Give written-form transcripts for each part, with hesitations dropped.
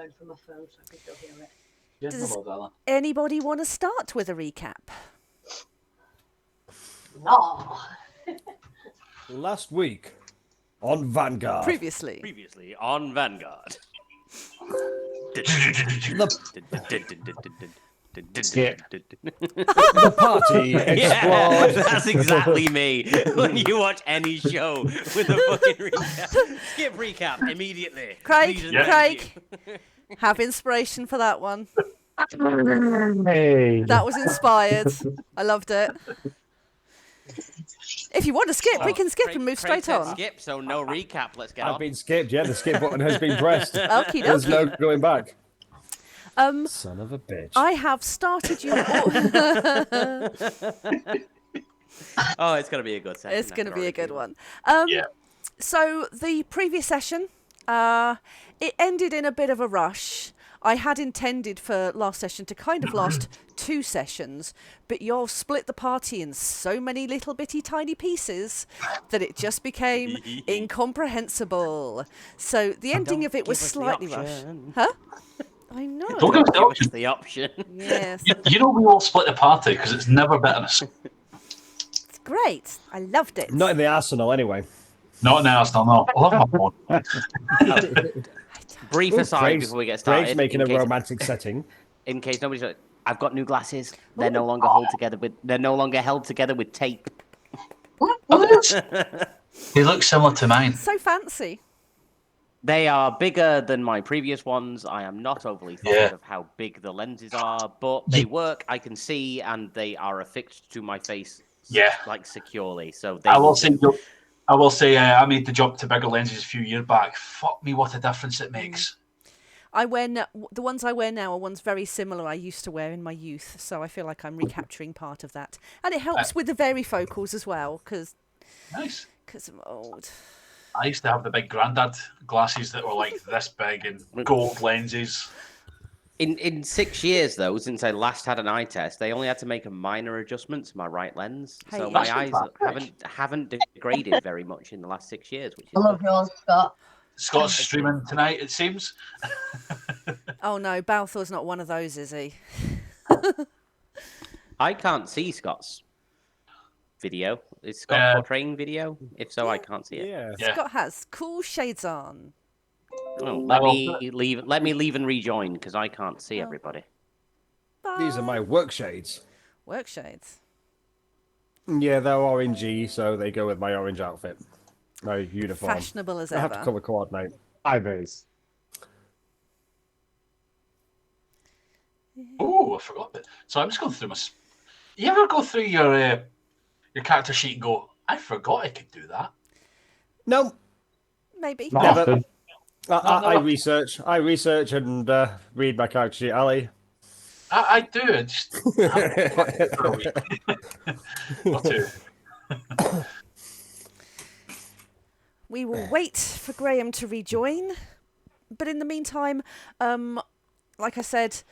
down from my phone so I can still hear it. Yeah, Does no bother. anybody want to start with a recap? No. Last week on Vanguard. Previously on Vanguard. Skip. The party Yeah, explored. that's exactly me. When you watch any show with a fucking recap, skip recap immediately. Craig, Please and Craig, thank you. have inspiration for that one. Hey. That was inspired. I loved it. If you want to skip, we can skip and move Craig straight said on. skip, so no recap. Let's get I've on. been skipped. Yeah, the skip button has been pressed. Okie There's no dokie. going back. Son of a bitch. I have started you. Oh, it's gonna be a good session. It's going to be a good one. Yeah. So the previous session, it ended in a bit of a rush. I had intended for last session to kind of last 2 sessions, but you've split the party in so many little bitty tiny pieces that it just became incomprehensible. So the ending of it was slightly rushed. Huh? I know. Don't give us the Give us option. the option. Yes, You know we all split the party because it's never bitterness. it's great. I loved it. Not in the arsenal, anyway. Not now, still no. I love my phone. Brief aside Craig's- before we get started. Craig's making in a case- romantic setting. In case nobody's like, I've got new glasses. They're no longer held together with tape. They look similar to mine. So fancy. They are bigger than my previous ones. I am not overly fond Yeah. of how big the lenses are, but they work. I can see, and they are affixed to my face, Yeah. like securely. So they I will say, I made the jump to bigger lenses a few years back. Fuck me, what a difference it makes. I wear the ones I wear now are ones very similar I used to wear in my youth, so I feel like I'm recapturing part of that, and it helps with the varifocals as well because Nice. I'm old. I used to have the big granddad glasses that were like this big and gold lenses. In 6 years, though, since I last had an eye test, they only had to make a minor adjustment to my right lens. So Hey. my That's eyes not bad. haven't degraded very much in the last 6 years, which is I love good. yours, Scott. Scott's streaming tonight, it seems. Oh no, Balthor's not one of those, is he? I can't see Scott's video. Is Scott portraying video? If so, I can't see it. Yeah. Yeah. Scott has cool shades on. Oh, let me leave. Let me leave and rejoin because I can't see everybody. These are my work shades. Work shades. Yeah, they're orangey, so they go with my orange outfit. My uniform. Fashionable as I have to ever. color coordinate. Ivories. Oh, I forgot that. So I'm just going through my. You ever go through your character sheet and go, I forgot I could do that? No, Maybe. Not Never. often. I research. I research and read my character sheet, Ali. I do. I just. For a week. Or two. We will wait for Graham to rejoin, but in the meantime, like I said,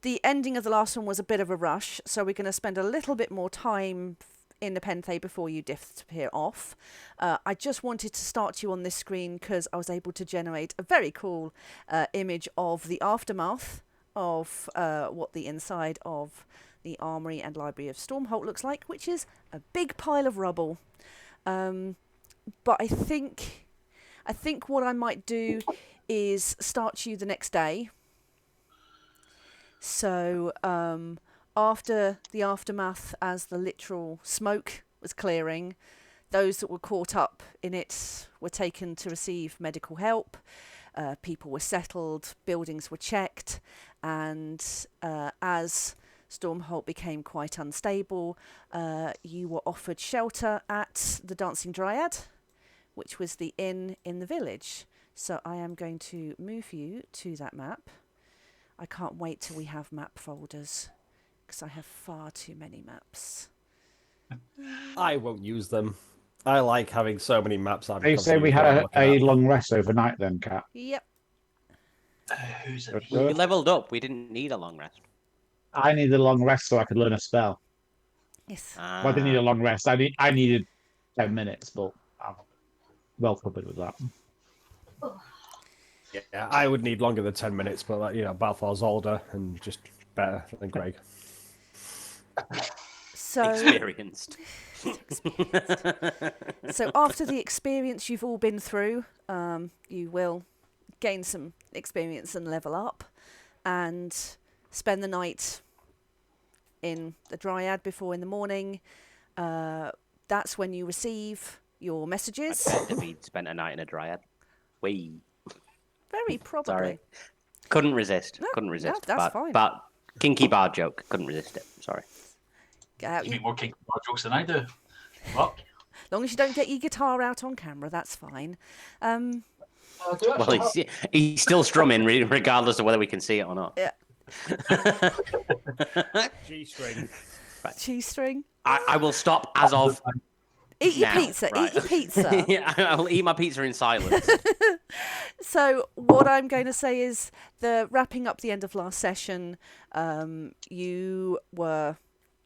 the ending of the last one was a bit of a rush, so we're going to spend a little bit more time in the Nepenthe before you disappear off. I just wanted to start you on this screen because I was able to generate a very cool image of the aftermath of what the inside of the Armory and Library of Stormholt looks like, which is a big pile of rubble. But I think what I might do is start you the next day. So after the aftermath, as the literal smoke was clearing, those that were caught up in it were taken to receive medical help. People were settled, buildings were checked, and as Stormholt became quite unstable, you were offered shelter at the Dancing Dryad, which was the inn in the village. So I am going to move you to that map. I can't wait till we have map folders, because I have far too many maps. I won't use them. I like having so many maps. They say we had a long rest overnight then, Kat. Yep. Who's it? We leveled up. We didn't need a long rest. I needed a long rest so I could learn a spell. Yes. Well, I didn't need a long rest. I needed 10 minutes, but I'm well covered with that. Yeah, I would need longer than 10 minutes, but Balfour's older and just better than Greg. So, Experienced. so after the experience you've all been through, you will gain some experience and level up, and spend the night in the Dryad before in the morning. That's when you receive your messages. If he'd spent a night in a Dryad. Wee. Very probably. Sorry. Couldn't resist. No, Couldn't resist. no, that's fine. But kinky bar joke. Couldn't resist it. Sorry. You make more kinky bar jokes than I do. What? As long as you don't get your guitar out on camera, that's fine. Well, he's still strumming, regardless of whether we can see it or not. Yeah. G-string. G-string. I will stop as of. Eat your now, pizza. right. Eat your pizza. Yeah, I'll eat my pizza in silence. So what I'm going to say is, wrapping up the end of last session, you were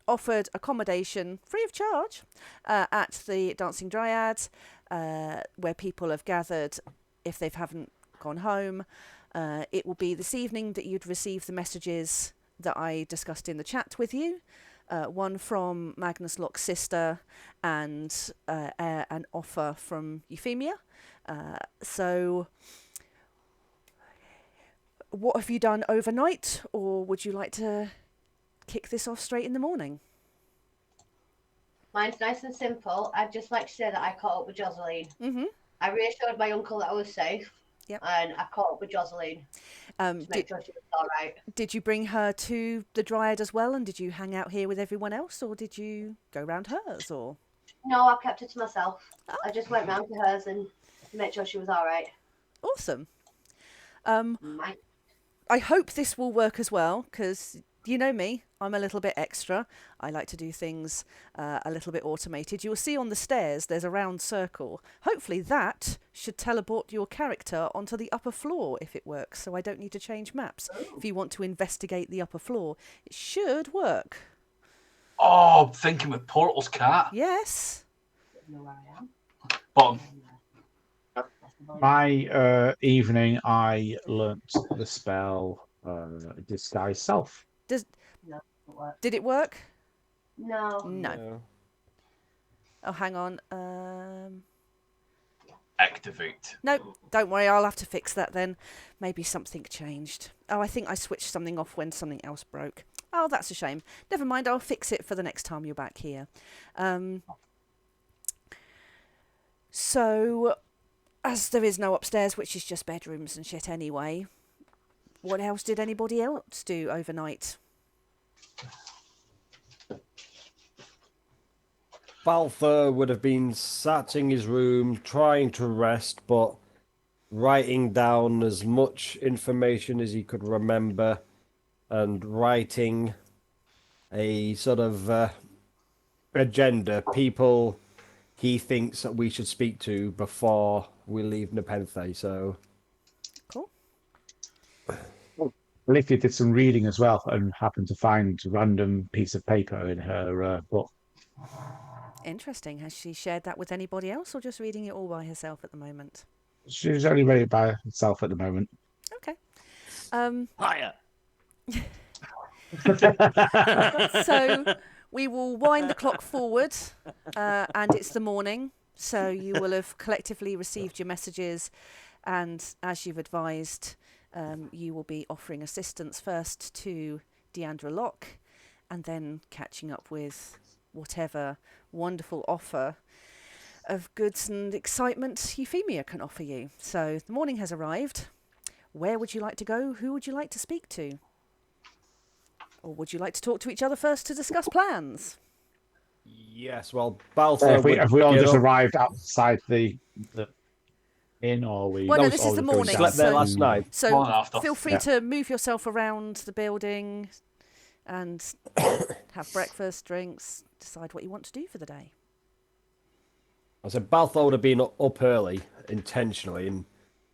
offered accommodation free of charge at the Dancing Dryad, where people have gathered if they haven't gone home. It will be this evening that you'd receive the messages that I discussed in the chat with you. One from Magnus Locke's sister and an offer from Euphemia. So what have you done overnight, or would you like to kick this off straight in the morning? Mine's nice and simple. I'd just like to say that I caught up with Jocelyn. Mm-hmm. I reassured my uncle that I was safe. Yep. And I caught up with Jocelyn to make sure she was all right. Did you bring her to the Dryad as well, and did you hang out here with everyone else, or did you go round hers, or? No, I kept it to myself. I just went round to hers and made sure she was all right. Awesome. My I hope this will work as well, because you know me, I'm a little bit extra. I like to do things a little bit automated. You'll see on the stairs there's a round circle. Hopefully that should teleport your character onto the upper floor if it works, so I don't need to change maps. If you want to investigate the upper floor, it should work. Oh, I'm thinking with portals, cat. Yes. know where I am. Bottom. My evening, I learnt the spell Disguise Self. Did it work? No. No. Oh, hang on. Activate. No, don't worry. I'll have to fix that then. Maybe something changed. Oh, I think I switched something off when something else broke. Oh, that's a shame. Never mind. I'll fix it for the next time you're back here. So, as there is no upstairs, which is just bedrooms and shit anyway, what else did anybody else do overnight? Balfour would have been sat in his room trying to rest, but writing down as much information as he could remember and writing a sort of agenda, people he thinks that we should speak to before we leave Nepenthe. So Cool. Olivia did some reading as well and happened to find a random piece of paper in her book. Interesting. Has she shared that with anybody else, or just reading it all by herself at the moment? She's only read it by herself at the moment. Okay. Higher. So we will wind the clock forward, and it's the morning. So you will have collectively received your messages, and as you've advised, you will be offering assistance first to Deandra Locke, and then catching up with whatever wonderful offer of goods and excitement Euphemia can offer you. So the morning has arrived. Where would you like to go? Who would you like to speak to? Or would you like to talk to each other first to discuss plans? yes, well, Balfour. If we all would just get up- arrived outside the inn, or we... Well, no, all this is the going morning, down slept there so- last night. So Morning after. feel free Yeah. to move yourself around the building and have breakfast, drinks, decide what you want to do for the day. I said Balfour would have been up early intentionally, and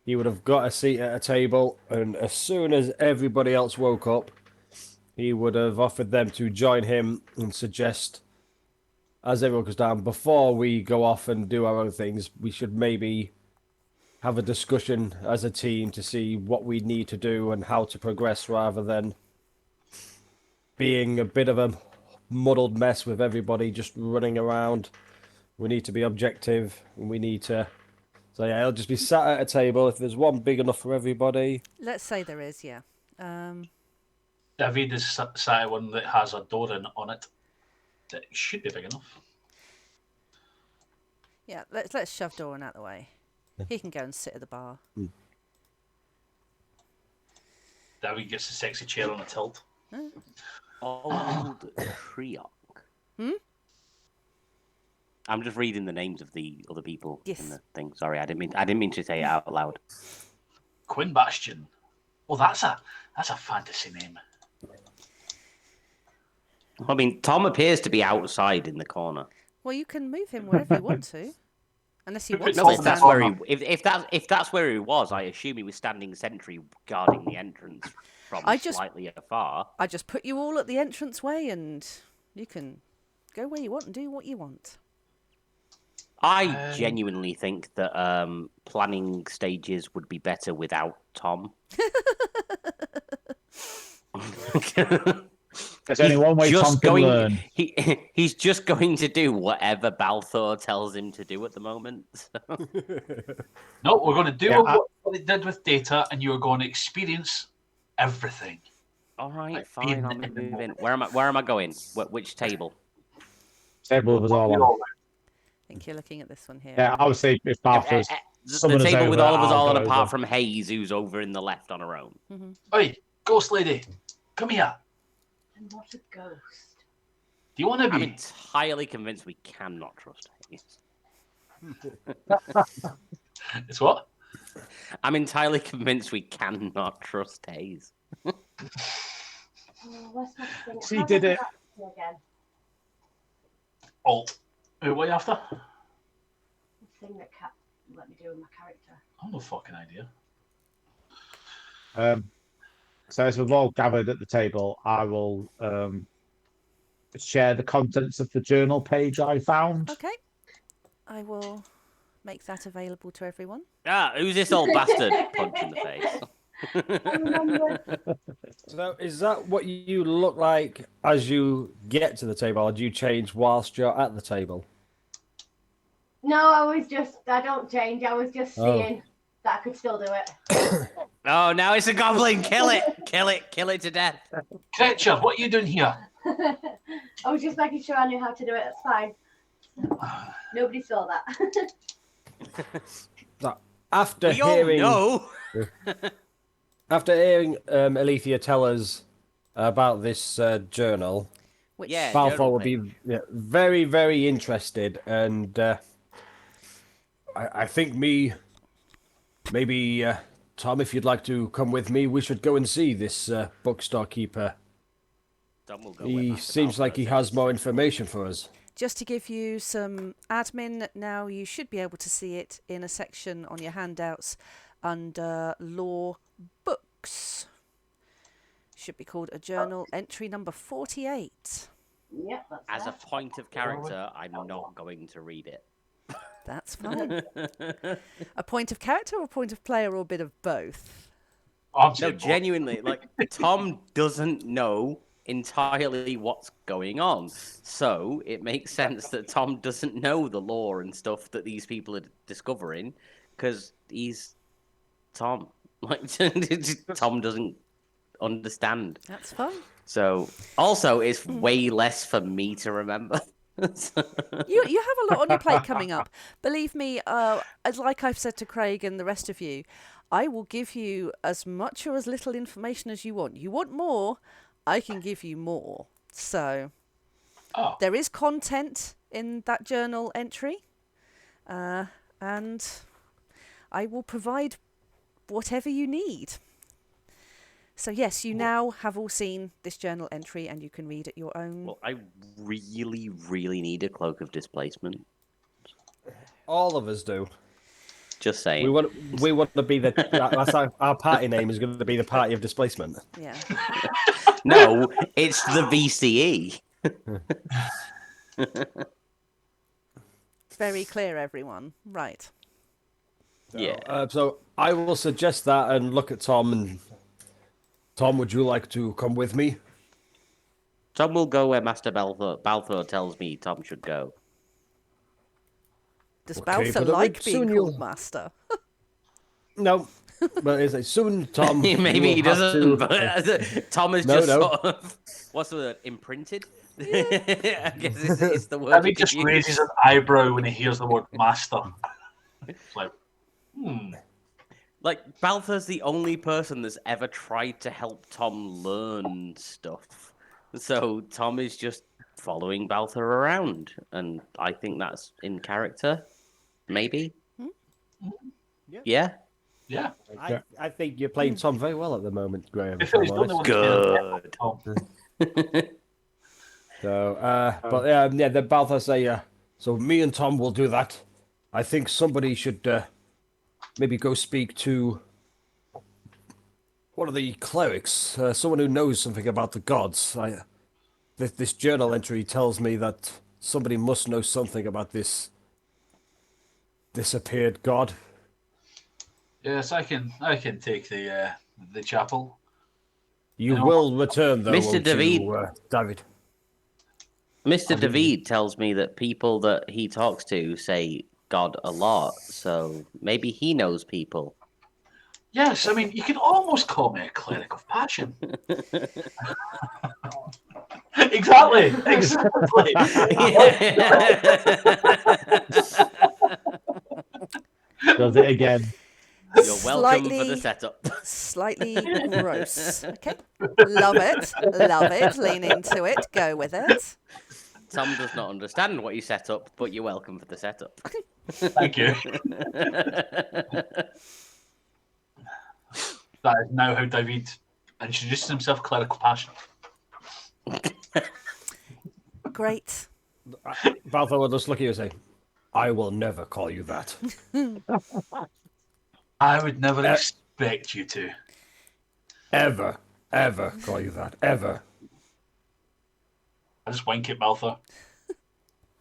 he would have got a seat at a table. And as soon as everybody else woke up, he would have offered them to join him and suggest, as everyone goes down, before we go off and do our own things, we should maybe have a discussion as a team to see what we need to do and how to progress, rather than being a bit of a muddled mess with everybody just running around. We need to be objective, and we need to. So yeah, it'll just be sat at a table. If there's one big enough for everybody, Let's say there is, yeah. David is sat at one that has a door on it. That should be big enough. Yeah, let's shove Doran out the way. He can go and sit at the bar. David gets the sexy chair on a tilt. Old Triok. I'm just reading the names of the other people Yes. in the thing. Sorry, I didn't mean to say it out loud. Quinn Bastion. Oh, that's a fantasy name. I mean, Tom appears to be outside in the corner. Well, you can move him wherever you want to, unless he wants No, to If that's stand. where he, if that's where he was, I assume he was standing sentry guarding the entrance from slightly afar. I just put you all at the entranceway, and you can go where you want and do what you want. I genuinely think that planning stages would be better without Tom. There's only one way Tom can learn. He's just going to do whatever Balthor tells him to do at the moment. So. No, we're going to do what it did with Data, and you're going to experience everything. All right, Like fine. I'll being move in. Where am I going? Which table? Table was all on. I think you're looking at this one here. Yeah, I would say if Balthor's The summoned us table with over, all of us I'll all on, go apart over. from Hayes, who's over in the left on her own. Oi, ghost lady, come here. I'm not a ghost. Do you want to I'm be? entirely convinced we cannot trust Hayes. It's what? I'm entirely convinced we cannot trust Hayes. Oh, what's my thing? She How did do I it. do that thing again? Alt. What are you after? The thing that Cat let me do with my character. I have no fucking idea. So as we've all gathered at the table, I will share the contents of the journal page I found. Okay. I will make that available to everyone. Ah, who's this old bastard? Punch in the face. I remember. so is that what you look like as you get to the table, or do you change whilst you're at the table? No, I don't change. I was just seeing that I could still do it. Oh, now it's a goblin. Kill it. Kill it to death. Cretcher, what are you doing here? I was just making sure I knew how to do it. That's fine. Nobody saw that. So after We all hearing know. after hearing Alethea tell us about this journal, Which Yeah. Balfour journal would be page. very, very interested, and I think maybe Tom, if you'd like to come with me, we should go and see this bookstore keeper. Tom will go He with seems like he has more information for us. Just to give you some admin, now you should be able to see it in a section on your handouts under Law Books. Should be called a journal entry number 48. Yep, that's As a that. point of character, I'm not going to read it. That's fine. A point of character or a point of player or a bit of both? I'm No, saying genuinely, like Tom doesn't know entirely what's going on, so it makes sense that Tom doesn't know the lore and stuff that these people are discovering, because he's Tom. Like Tom doesn't understand. That's fine. So also, it's way less for me to remember. You have a lot on your plate coming up. Believe me, as like I've said to Craig and the rest of you, I will give you as much or as little information as you want. You want more, I can give you more. So there is content in that journal entry, and I will provide whatever you need. So yes, you now have all seen this journal entry, and you can read at your own. Well, I really, really need a cloak of displacement. All of us do. Just saying. We want to be the. That's our party name is going to be the Party of Displacement. Yeah. No, it's the VCE. Very clear, everyone. Right. Yeah. So I will suggest that and look at Tom. And Tom, would you like to come with me? Tom will go where Master Balthor tells me Tom should go. Does Okay, Balthor but like being soon called you'll- master? No, but it's like soon, Tom. you Maybe will he have doesn't, to- but Tom is No, just no. sort of, what's the word, imprinted? I guess it's the word And you he could just use. raises an eyebrow when he hears the word master. It's like, Like, Balthor's the only person that's ever tried to help Tom learn stuff. So Tom is just following Balthor around, and I think that's in character. Maybe? Yeah? yeah. I think you're playing Tom very well at the moment, Graham. If If I'm he's the only honest. one Good. Oh, So, but yeah, the Balthor say, so me and Tom will do that. I think somebody should maybe go speak to one of the clerics, someone who knows something about the gods. This journal entry tells me that somebody must know something about this disappeared god. yes, I can take the chapel. You No. will return, though, Mr. won't David. you, David? Mr. David tells me that people that he talks to say God a lot, so maybe he knows people. Yes, I mean you can almost call me a cleric of passion. Exactly. Does it again. You're welcome for the setup. Slightly gross. Okay. Love it. Love it. Lean into it. Go with it. Tom does not understand what you set up, but you're welcome for the setup. Thank you. That is now how David introduces himself, cleric of passion. Great. Balthor will just look at you and say, I will never call you that. I would never expect you to. Ever call you that. Ever. I just wink at Balthor.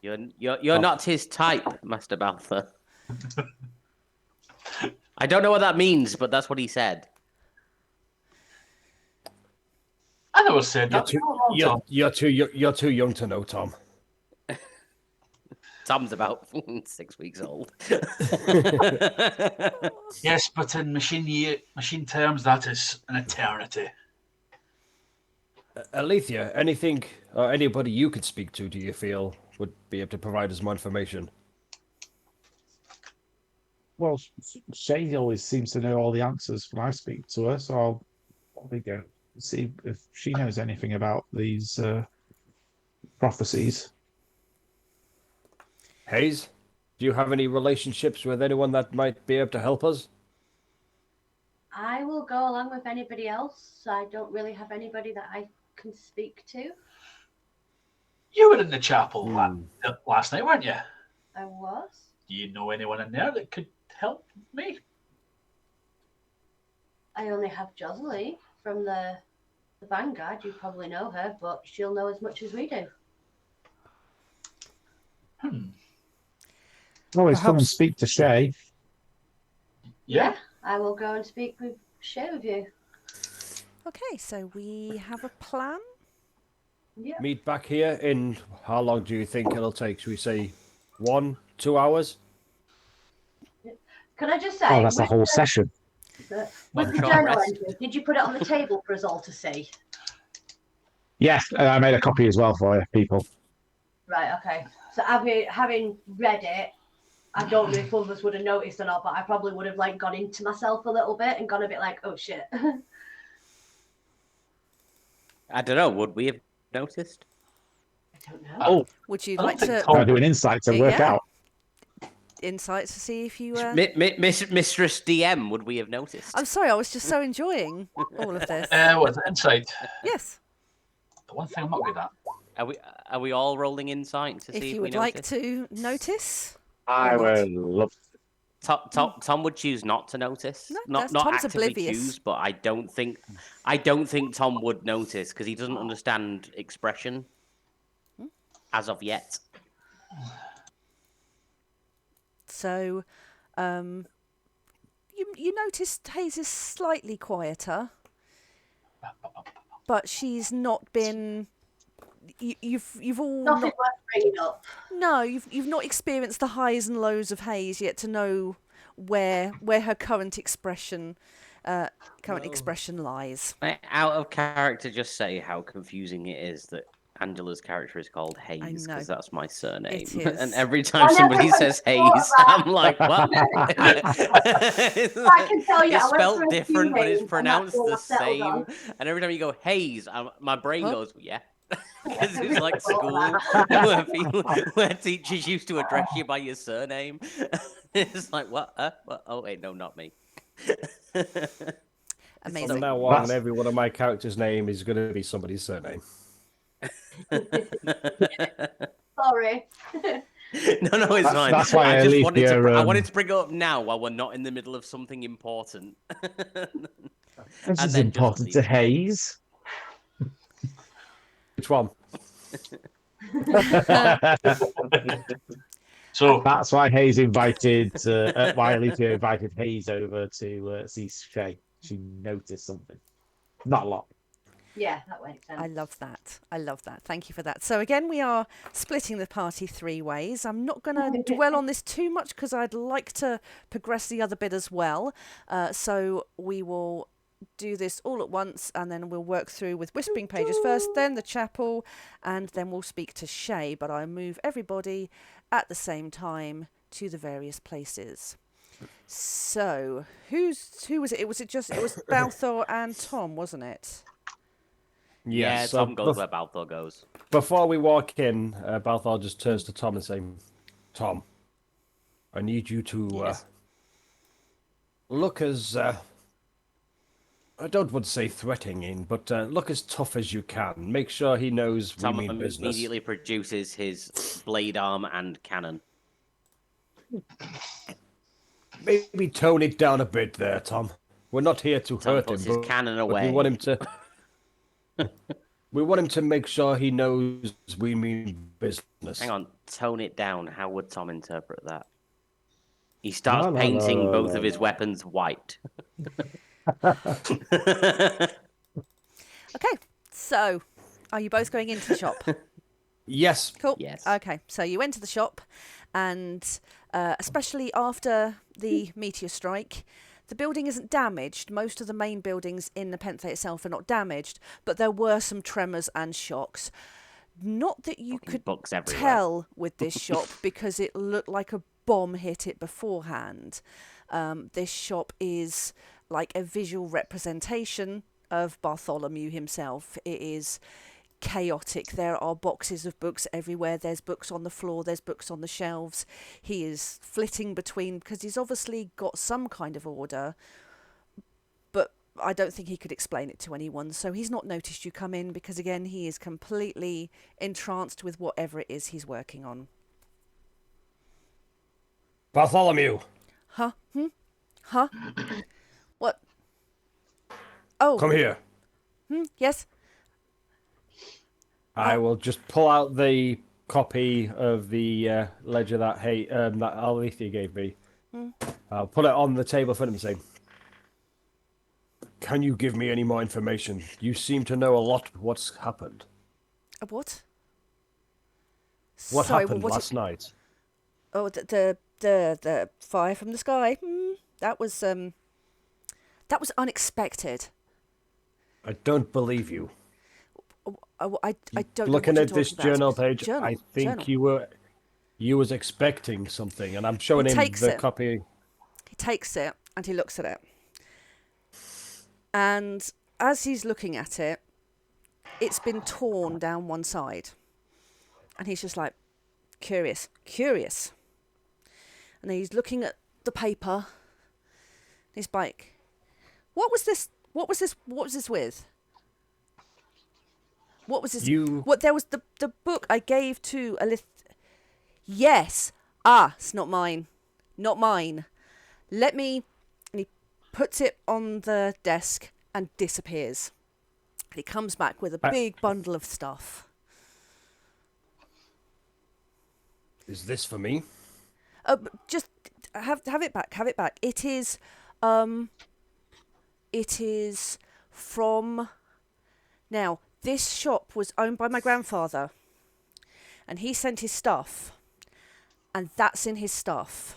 You're not his type, Master Balthor. I don't know what that means, but that's what he said. I never said that. You're too young to know, Tom. Tom's about 6 weeks old. Yes, but in machine terms, that is an eternity. Alethea, anything or anybody you could speak to, do you feel would be able to provide us more information? Well, Shane always seems to know all the answers when I speak to her, so I'll probably go see if she knows anything about these prophecies. Hayes, do you have any relationships with anyone that might be able to help us? I will go along with anybody else. I don't really have anybody that I can speak to. You were in the chapel last night, weren't you? I was. Do you know anyone in there that could help me? I only have Jocelyn from the Vanguard. You probably know her, but she'll know as much as we do. Always come and speak to Shay. Yeah. I will go and speak with Shay with you. Okay, so we have a plan. Yeah. Meet back here in how long do you think it'll take? Should we say 1, 2 hours? Can I just say? Oh, that's the whole session. With the journal entry, did you put it on the table for us all to see? Yes, and I made a copy as well for you, people. Right. Okay. So having read it, I don't know if others would have noticed or not, but I probably would have like gone into myself a little bit and gone a bit like, oh shit. I don't know. Would we have noticed? I don't know. Oh, Would you I don't like think to Tom- I'll do an insight to work Yeah. out. insight to see if you? Mistress DM, would we have noticed? I'm sorry, I was just so enjoying all of this. What's it? Insight? Yes, The one thing I'm not good at. Are we all rolling insight to see if if you we would like notice? to notice. I would love. Tom would choose not to notice. No, not Tom's actively oblivious. choose, but I don't think Tom would notice because he doesn't understand expression as of yet. So, you notice Hayes is slightly quieter, but she's not been. You've all Nothing not, worth bringing up. no, you've not experienced the highs and lows of Hayes yet to know where her current expression lies. Out of character, just say how confusing it is that Angela's character is called Hayes, know. because that's my surname. It is. And every time I never somebody even says thought Hayes, about I'm like, what? I can tell you, It's I went spelled through a few different, but it's names, and that's pronounced all the I settled same. on. And every time you go Hayes, my brain Huh? goes, yeah. Because I it's really like thought school that. where teachers used to address you by your surname. It's like, what? What? Oh, wait, no, not me. Amazing. From now on, every one of my characters' name is going to be somebody's surname. Sorry. No, it's fine. That's why I just Alicia, wanted to. I wanted to bring it up now while we're not in the middle of something important. This And is then important just to leave. Hayes. Which one? So That's why Hayes invited. Why Alicia invited Hayes over to see Shay. She noticed something. Not a lot. Yeah, that makes sense. I love that. I love that. Thank you for that. So again, we are splitting the party 3 ways. I'm not going to dwell on this too much because I'd like to progress the other bit as well. So we will do this all at once, and then we'll work through with Whispering Pages first, then the chapel, and then we'll speak to Shay. But I move everybody at the same time to the various places. So who was it? It was Balthor and Tom, wasn't it? Yeah, so Tom goes where Balthor goes. Before we walk in, Balthor just turns to Tom and says, Tom, I need you to Yes. look as, I don't want to say threatening, but look as tough as you can. Make sure he knows we Tom mean business. immediately produces his blade arm and cannon. Maybe tone it down a bit there, Tom. We're not here to Tom hurt puts him, his cannon but away. we want him to... We want him to make sure he knows we mean business. Hang on, tone it down. How would Tom interpret that? He starts No, painting both of no. his weapons white. Okay, so are you both going into the shop? Yes. Cool. Yes. Okay, so you enter the shop, and especially after the meteor strike, the building isn't damaged. Most of the main buildings in Nepenthe itself are not damaged, but there were some tremors and shocks. Not that you Fucking could books everywhere. tell with this shop because it looked like a bomb hit it beforehand. This shop is like a visual representation of Bartholomew himself. It is chaotic. There are boxes of books everywhere. There's books on the floor. There's books on the shelves. He is flitting between because he's obviously got some kind of order, but I don't think he could explain it to anyone. So he's not noticed you come in because, again, he is completely entranced with whatever it is he's working on. Bartholomew, Huh? Huh? What? Oh. come here. Yes? I will just pull out the copy of the ledger that that Alethea gave me. I'll put it on the table in front of him and say, can you give me any more information? You seem to know a lot of what's happened. What? What Sorry, happened what last night? Oh, the fire from the sky. That was unexpected. I don't believe you. I don't know Looking what at you're this talking about. journal page, Journal, I think journal. you was expecting something, and I'm showing He him takes the it. copy. He takes it and he looks at it. And as he's looking at it, it's been torn down one side. And he's just like, curious. And he's looking at the paper. He's like, what was this with? What was this? What there was the book I gave to Alith. Yes. It's not mine. Not mine. Let me. And he puts it on the desk and disappears. And he comes back with a big bundle of stuff. Is this for me? Just have it back. Have it back. It is It is from... Now, this shop was owned by my grandfather, and he sent his stuff, and that's in his stuff.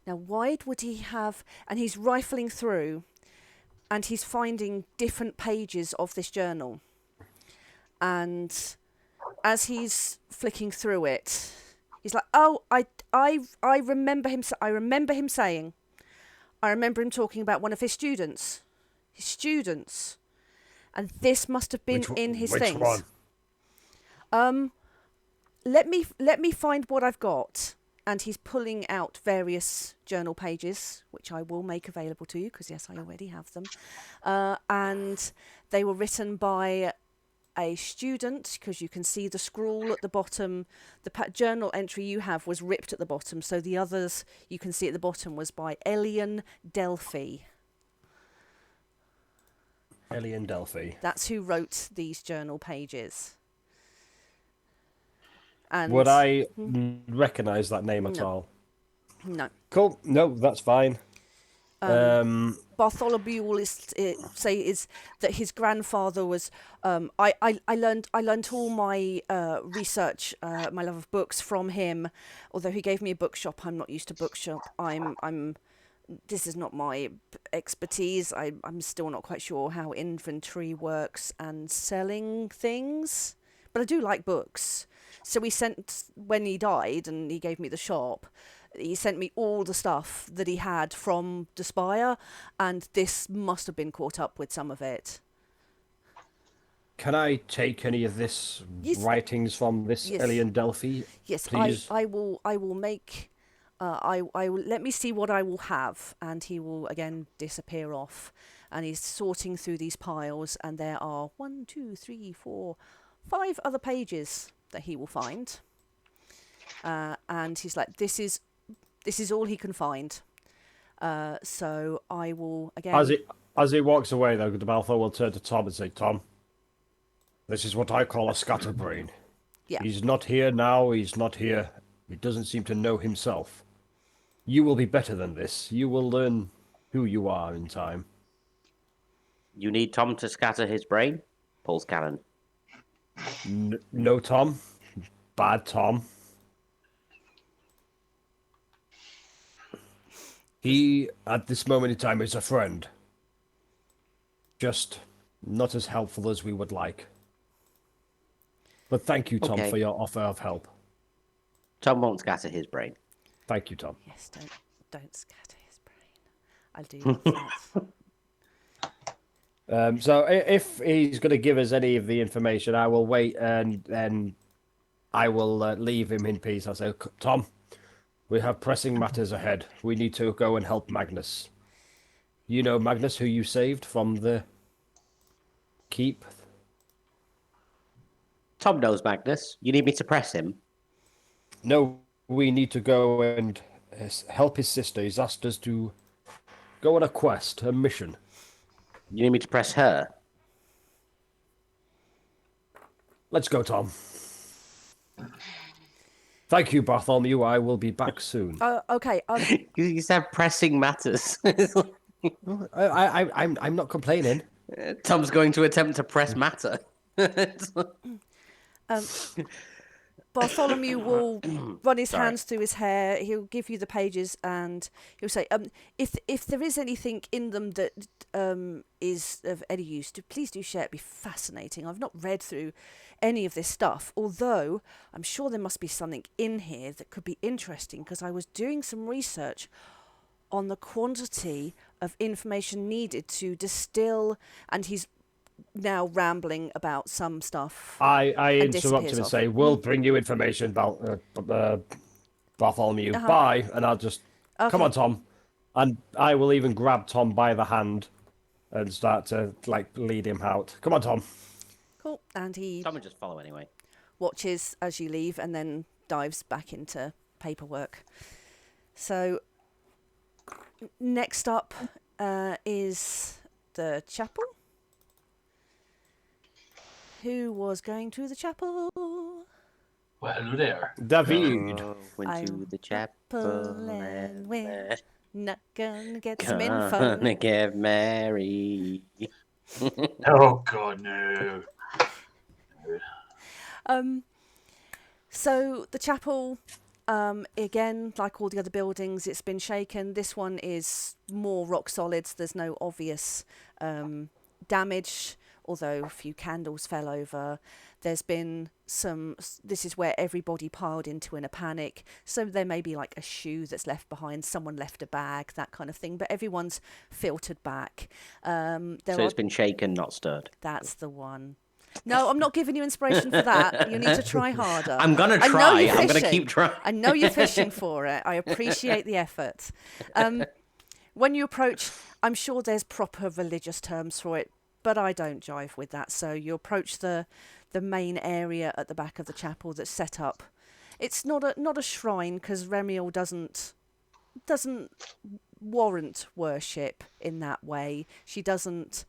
Now, why would he have... And he's rifling through, and he's finding different pages of this journal. And as he's flicking through it, he's like, "Oh, I remember him. I remember him saying. I remember him talking about one of his students. His students, and this must have been in his which things. One? Let me find what I've got." And he's pulling out various journal pages, which I will make available to you because yes, I already have them. And they were written by a student, because you can see the scrawl at the bottom. The journal entry you have was ripped at the bottom, so the others you can see at the bottom was by Elian Delphi. Elian Delphi. That's who wrote these journal pages. And Would I recognise that name at No. all? No. Cool. No, that's fine. Bartholomew will say is that his grandfather was. I learned all my research, my love of books from him. Although he gave me a bookshop, I'm not used to bookshop. This is not my expertise. I'm still not quite sure how inventory works and selling things, but I do like books. So he sent, when he died and he gave me the shop, he sent me all the stuff that he had from the Spire, and this must have been caught up with some of it. Can I take any of this Yes. writings from this Yes. Elian Delphi? Yes, Please. I will make. I will let me see what I will have, and he will again disappear off, and he's sorting through these piles, and there are 1, 2, 3, 4, 5 other pages that he will find, and he's like, this is all he can find. So I will again. As he walks away, though, the Balfour will turn to Tom and say, "Tom, this is what I call a scatterbrain. Yeah. He's not here now. He's not here. He doesn't seem to know himself. You will be better than this. You will learn who you are in time." You need Tom to scatter his brain? Pulls cannon. No, Tom. Bad Tom. He, at this moment in time, is a friend. Just not as helpful as we would like. But thank you, Tom, Okay. for your offer of help. Tom won't scatter his brain. Thank you, Tom. Yes, don't scatter his brain. I'll do that. So if he's going to give us any of the information, I will wait and then I will leave him in peace. I'll say, "Tom, we have pressing matters ahead. We need to go and help Magnus. You know Magnus, who you saved from the keep?" Tom knows Magnus. You need me to press him? "No, we need to go and help his sister. He's asked us to go on a quest, a mission." You need me to press her? "Let's go, Tom." "Thank you, Bartholomew. I will be back soon." Okay. You said pressing matters. I'm not complaining. Tom's going to attempt to press matter. Bartholomew will run his hands through his hair. He'll give you the pages, and he'll say, "If there is anything in them that is of any use, please do share. It'd be fascinating. I've not read through any of this stuff, although I'm sure there must be something in here that could be interesting, because I was doing some research on the quantity of information needed to distill," and he's now rambling about some stuff. I and interrupt him disappears and off. say, "We'll bring you information about Bartholomew. Bye." And I'll just, "Come on, Tom." And I will even grab Tom by the hand and start to lead him out. "Come on, Tom." Cool. And he Tom will just follow anyway. watches as you leave and then dives back into paperwork. So next up is the chapel. Who was going to the chapel? Well, hello there. David. Went to I'm the chapel and and went Not gonna get some info. Gonna get married. Oh God, no. So the chapel, again, like all the other buildings, it's been shaken. This one is more rock solid. So there's no obvious damage, although a few candles fell over. There's been some. This is where everybody piled into in a panic. So there may be like a shoe that's left behind. Someone left a bag, that kind of thing. But everyone's filtered back. So it's been shaken, not stirred. That's the one. No, I'm not giving you inspiration for that. You need to try harder. I'm gonna I know try. you're I'm gonna fishing. keep trying. I know you're fishing for it. I appreciate the effort. When you approach, I'm sure there's proper religious terms for it, but I don't jive with that. So you approach the main area at the back of the chapel that's set up. It's not a shrine because Remiel doesn't warrant worship in that way. She doesn't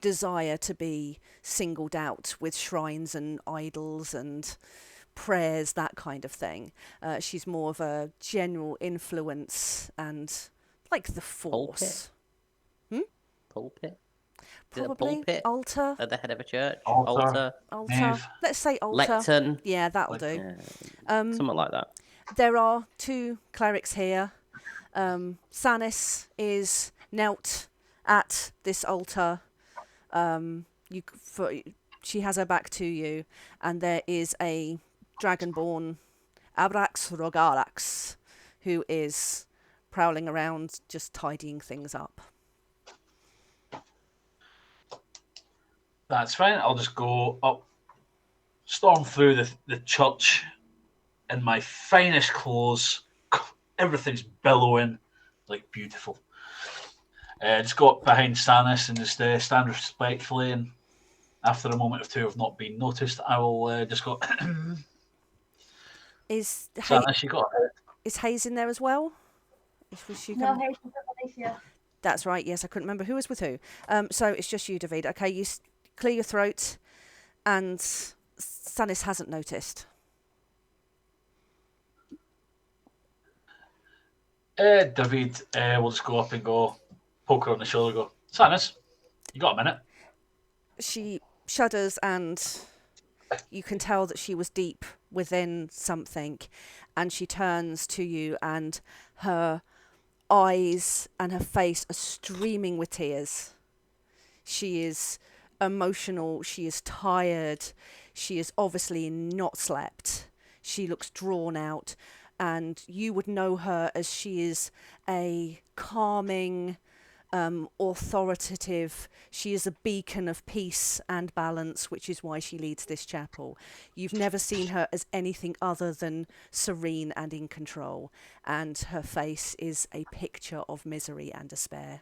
desire to be singled out with shrines and idols and prayers, that kind of thing. She's more of a general influence and like the force. Pulpit? Probably pulpit? altar. At the head of a church? Altar. Altar. Let's say altar. Lectern? Yeah, that'll do. Something like that. There are 2 clerics here. Sanis is knelt at this altar. She has her back to you, and there is a dragonborn, Abrax Rogalax, who is prowling around, just tidying things up. That's fine. I'll just go up, storm through the church in my finest clothes. Everything's billowing, like beautiful. Just go up behind Stannis and just stand respectfully. And after a moment or two of not being noticed, I will just go. Stannis, you got it. Is Hayes in there as well? No, Hayes is Alicia. That's right. Yes, I couldn't remember who was with who. So it's just you, David. Okay, you clear your throat, and Stannis hasn't noticed. David will just go up and go, poke her on the shoulder, go, Stannis, you got a minute? She shudders, and you can tell that she was deep within something, and she turns to you, and her eyes and her face are streaming with tears. She is emotional, she is tired, she is obviously not slept. She looks drawn out, and you would know her as she is a calming, authoritative. She is a beacon of peace and balance, which is why she leads this chapel. You've never seen her as anything other than serene and in control, and her face is a picture of misery and despair.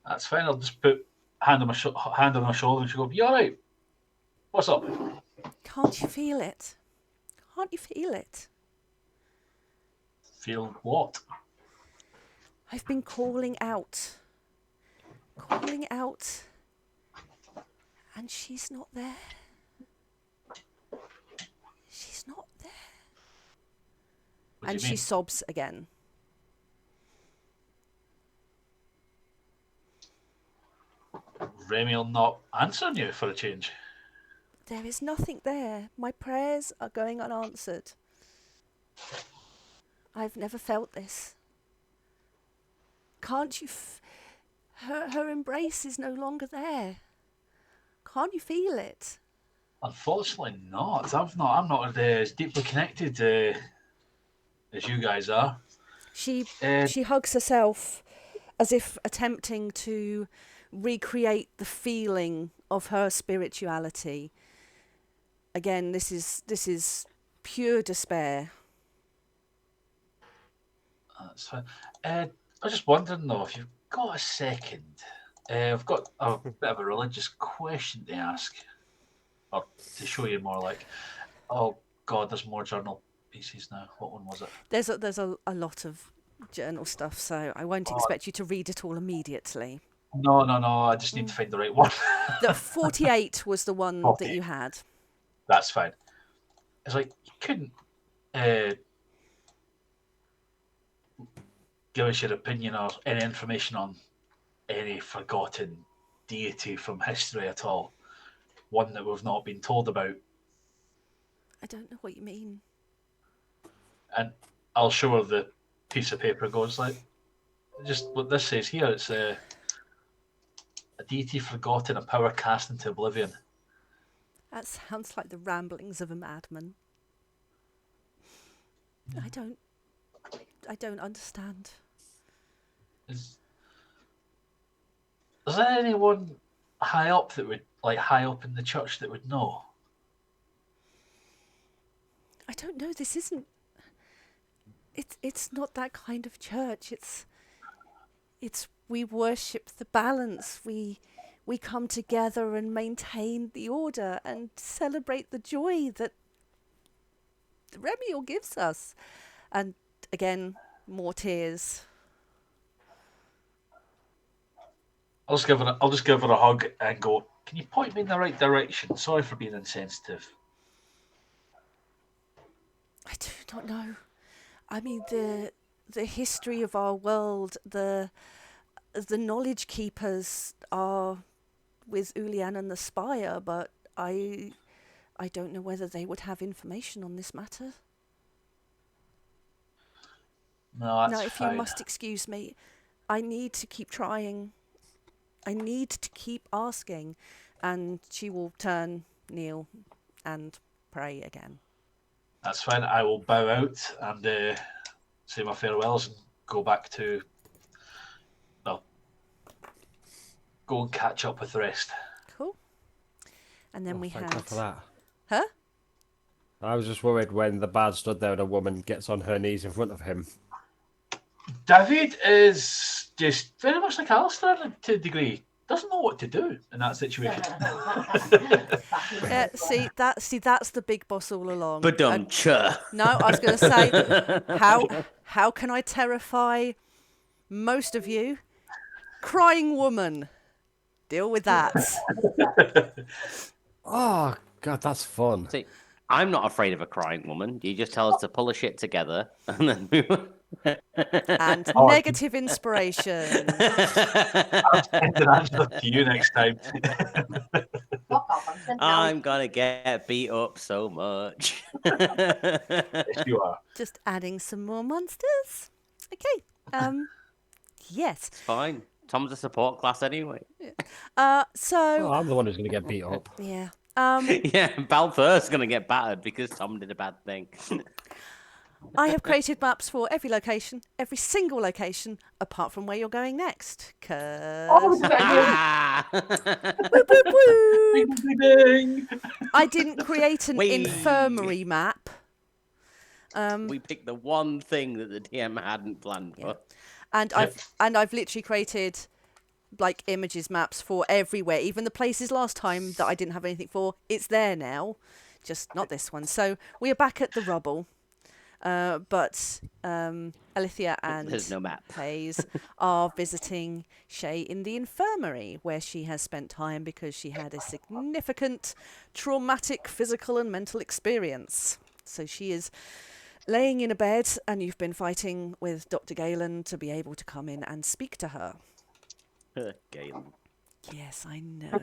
That's fine. I'll just put hand on her shoulder and she'll go, you all right? What's up? Can't you feel it? Can't you feel it? Feel what? I've been calling out, and she's not there. She's not there. What do And you she mean? sobs again. Remiel not answering you for a change. There is nothing there. My prayers are going unanswered. I've never felt this. Can't you... Her embrace is no longer there. Can't you feel it? Unfortunately not. I'm not as deeply connected as you guys are. She hugs herself as if attempting to recreate the feeling of her spirituality. Again, this is pure despair. That's fine. I was just wondering though, if you've got a second, I've got a bit of a religious question to ask, or to show you more like. Oh God, there's more journal pieces now. What one was it? There's a lot of journal stuff, so I won't expect you to read it all immediately. No. I just need to find the right one. The 48 was the one 48. that you had. That's fine. It's like you couldn't give us your opinion or any information on any forgotten deity from history at all. One that we've not been told about. I don't know what you mean. And I'll show her the piece of paper. Goes like, just what this says here. It's a deity forgotten, a power cast into oblivion. That sounds like the ramblings of a madman. I don't understand. Is there anyone high up that would, like, high up in the church that would know? I don't know. This isn't. It's not that kind of church. It's we worship the balance. We come together and maintain the order and celebrate the joy that Remiel gives us. And again, more tears. I'll just give her a hug and go, can you point me in the right direction? Sorry for being insensitive. I do not know. I mean, the history of our world, the knowledge keepers are with Ulian and the Spire, but I don't know whether they would have information on this matter. No, that's Now, if fine. you must excuse me, I need to keep trying. I need to keep asking. And she will kneel, and pray again. That's fine. I will bow out and say my farewells and go back to, well, go and catch up with the rest. Cool. And then we Thank had... God for that. Huh? I was just worried when the bard stood there and a woman gets on her knees in front of him. David is just very much like Alistair to a degree. Doesn't know what to do in that situation. See, that's the big boss all along. But No, I was going to say, how can I terrify most of you? Crying woman. Deal with that. Oh, God, that's fun. See, I'm not afraid of a crying woman. You just tell us to pull a shit together and then move on. And negative inspiration. I'll send an answer to you next time. Fuck off, I'm sending I'm gonna get beat up so much. Yes, you are. Just adding some more monsters. Okay. Yes. Fine. Tom's a support class anyway. So Oh, I'm the one who's going to get beat up. yeah. Yeah, Balthur's gonna get battered because Tom did a bad thing. I have created maps for every location, every single location, apart from where you're going next. Cause whoop, whoop, whoop. I didn't create an Whee! infirmary map. We picked the one thing that the DM hadn't planned for. And I've literally created like images maps for everywhere, even the places last time that I didn't have anything for. It's there now, just not this one. So we are back at the rubble. But Alithia and There's no map. Hayes are visiting Shay in the infirmary, where she has spent time because she had a significant traumatic physical and mental experience. So she is laying in a bed, and you've been fighting with Dr. Galen to be able to come in and speak to her. Galen. Yes, I know.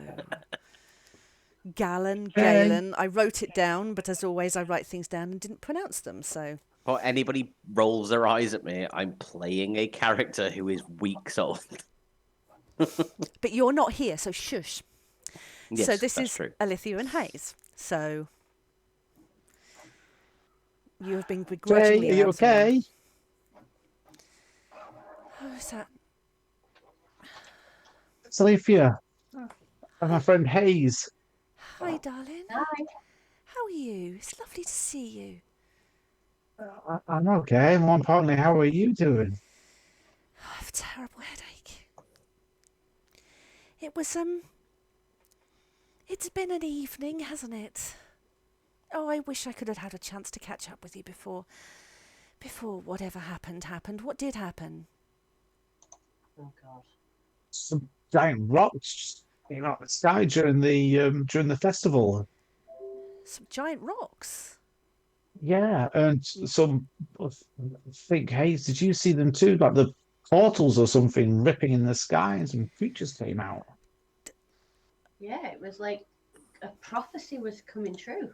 Galen. I wrote it down, but as always, I write things down and didn't pronounce them, so... Or anybody rolls their eyes at me, I'm playing a character who is weeks old. But you're not here, so shush. Yes, so this that's is true. Alithia and Hayes. So you have been Jay, begrudgingly are you allowed someone- okay? Who's that? It's Alethea. And my friend Hayes. Hi, darling. Hi. How are you? It's lovely to see you. I'm okay. More importantly, how are you doing? I have a terrible headache. It was It's been an evening, hasn't it? Oh, I wish I could have had a chance to catch up with you before whatever happened. What did happen? Oh god. Some giant rocks came out of the sky during the festival. Some giant rocks. Yeah, and some. I think Hayes, did you see them too? Like the portals or something ripping in the sky, and some creatures came out. Yeah, it was like a prophecy was coming true.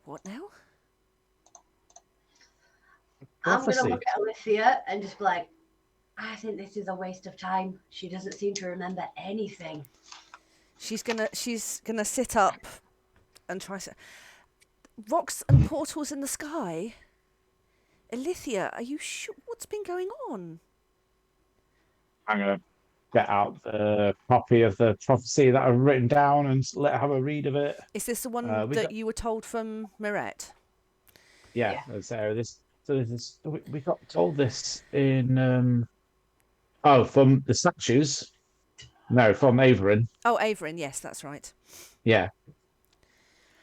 What now? I'm gonna Prophecy. look at Alicia and just be like, I think this is a waste of time. She doesn't seem to remember anything. She's gonna sit up and try to. Rocks and portals in the sky. Alithia, are you sure? What's been going on? I'm gonna get out the copy of the prophecy that I've written down and let her have a read of it. Is this the one we that got- you were told from Mirette? Yeah. We got told this in from the statues. No, from Averin. Oh, Averin, yes, that's right. Yeah.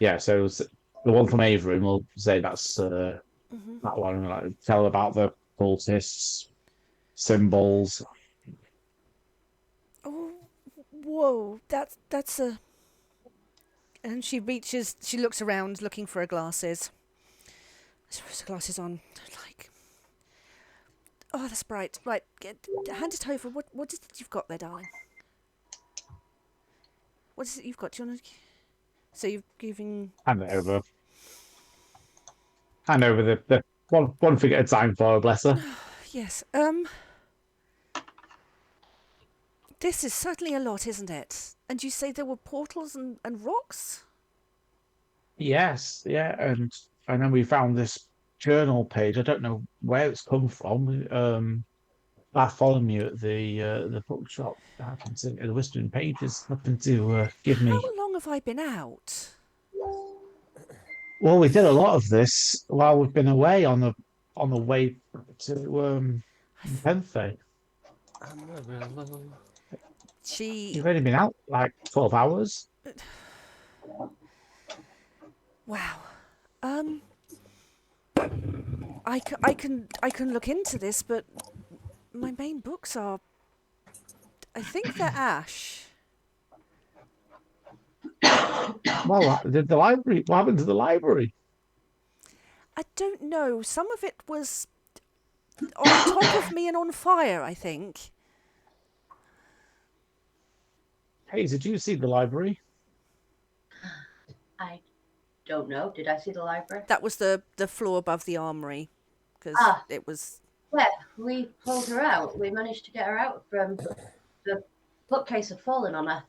Yeah, so the one from Averin will say that's that one. Like, tell about the cultists, symbols. Oh, whoa! That's a. And she looks around, looking for her glasses. She puts her glasses on, like. Oh, that's bright. Right, hand it over. What is it you've got there, darling? What is it you've got? Do you want to? So you've given. Hand it over. Hand over the one thing at a time for her, bless her. Yes. This is certainly a lot, isn't it? And you say there were portals and rocks? Yes, yeah, and then we found this journal page. I don't know where it's come from. I followed you at the bookshop. Happened to the Whispering Pages happened to give me. How long have I been out? Well, we did a lot of this while we've been away on the way to Penfey. You've only been out like 12 hours. Wow. I can look into this, but my main books are. I think they're ash. Well, did the library? What happened to the library? I don't know. Some of it was on top of me and on fire, I think. Hey, did you see the library? I don't know. Did I see the library? That was the floor above the armory, because it was. Yeah, we pulled her out. We managed to get her out from the bookcase had fallen on her.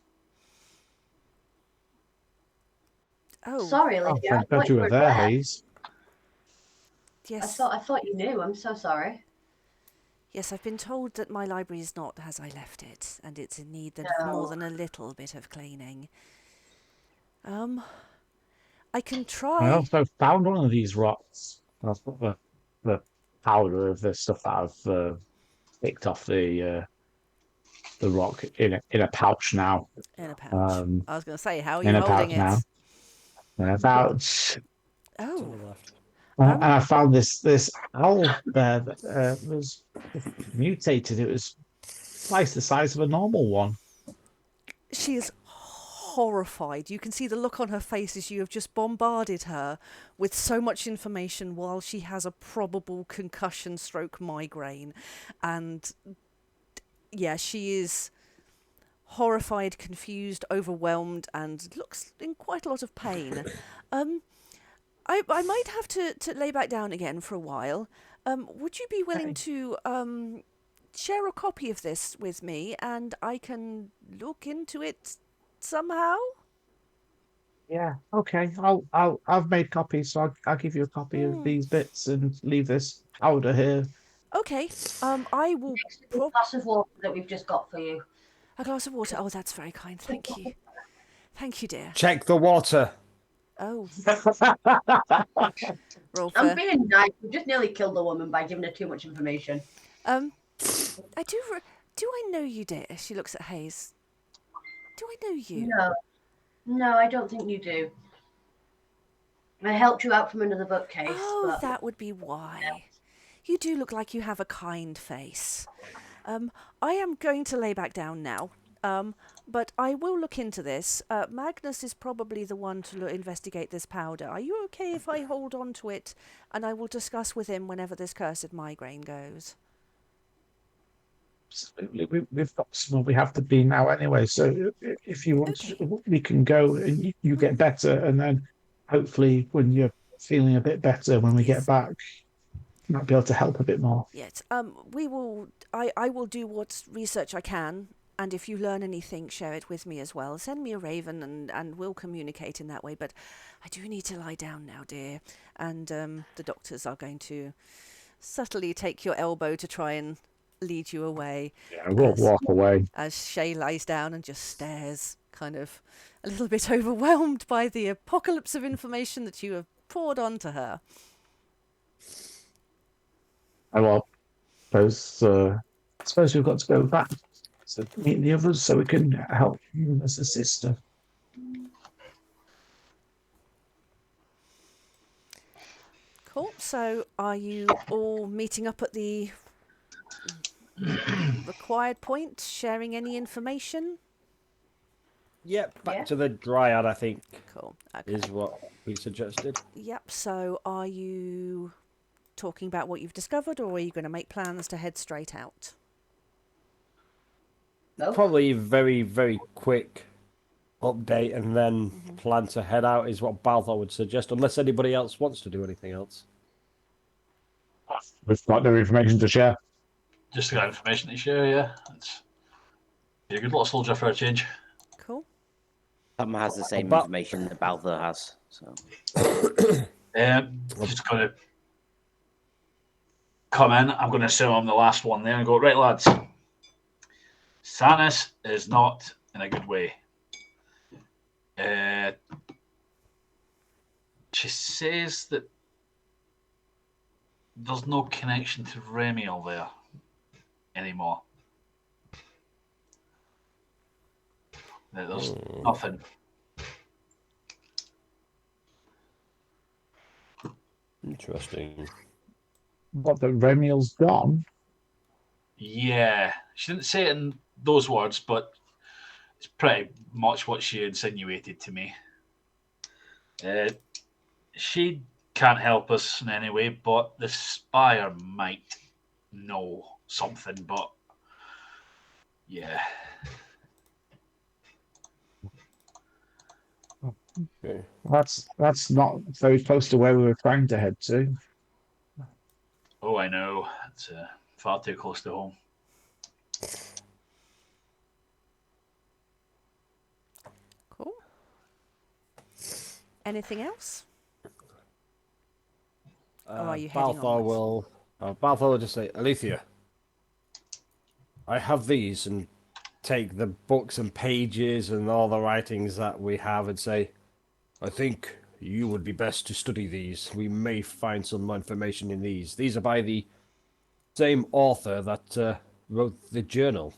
Oh, Sorry, Oh, Lydia. thank God you were there, Hayes. yes. I thought you knew. I'm so sorry. Yes, I've been told that my library is not as I left it, and it's in need of more than a little bit of cleaning. I can I try. also found one of these rocks. I've got the powder of the stuff that I've picked off the rock in a pouch now. In a pouch. I was going to say, how are you In a holding pouch it? now. In a pouch. Oh, And I found this owl there that was mutated. It was twice the size of a normal one. she is horrified. You can see the look on her face as you have just bombarded her with so much information while she has a probable concussion stroke migraine. And yeah, she is horrified, confused, overwhelmed, and looks in quite a lot of pain. I might have to lay back down again for a while. Would you be willing to share a copy of this with me, and I can look into it somehow? Yeah. Okay. I've made copies, so I'll give you a copy of these bits and leave this powder here. Okay. I will. A glass of water that we've just got for you. A glass of water. Oh, that's very kind. Thank you. Thank you, dear. Check the water. Oh, roll I'm for. being nice. We just nearly killed the woman by giving her too much information. I do. Do I know you, dear? She looks at Hayes. Do I know you? No, I don't think you do. I helped you out from another bookcase. Oh, but that would be why. You do look like you have a kind face. I am going to lay back down now. But I will look into this. Magnus is probably the one to investigate this powder. Are you okay if I hold on to it, and I will discuss with him whenever this cursed migraine goes? absolutely. We've got somewhere we have to be now anyway. So if you want, we can go and you get better, and then hopefully when you're feeling a bit better when we get back, you might be able to help a bit more. Yes. We will. I will do what research I can, and if you learn anything, share it with me as well. Send me a raven, and we'll communicate in that way. But I do need to lie down now, dear. And the doctors are going to subtly take your elbow to try and lead you away. Yeah, we'll as- walk away. As Shay lies down and just stares, kind of a little bit overwhelmed by the apocalypse of information that you have poured onto her. Oh, well, suppose we've got to go back to meet the others so we can help you as a sister. Cool. So, are you all meeting up at the required point, sharing any information? Yep, back Yeah. to the Dryad, I think, Cool. Okay. is what we suggested. Yep. So, are you talking about what you've discovered, or are you going to make plans to head straight out? No. Probably very, very quick update and then plan to head out is what Balthor would suggest, unless anybody else wants to do anything else. We've got no information to share. Just got information to share, yeah. It's be a good little soldier for a change. Cool. Tom has the same But- information that Balthor has. So Just going to come in. I'm going to assume I'm the last one there and go, right, lads. Sanis is not in a good way. She says that there's no connection to Remiel there anymore. That there's nothing. Interesting. What, the Remiel's gone? Yeah, she didn't say it in those words, but it's pretty much what she insinuated to me. She can't help us in any way, but the Spire might know something, but yeah. Okay. That's not very close to where we were trying to head to. Oh, I know. It's far too close to home. Cool. Anything else? Or are you heading Balthor onwards? will just say, Alethea, I have these, and take the books and pages and all the writings that we have and say, I think you would be best to study these. We may find some more information in these. These are by the same author that wrote the journal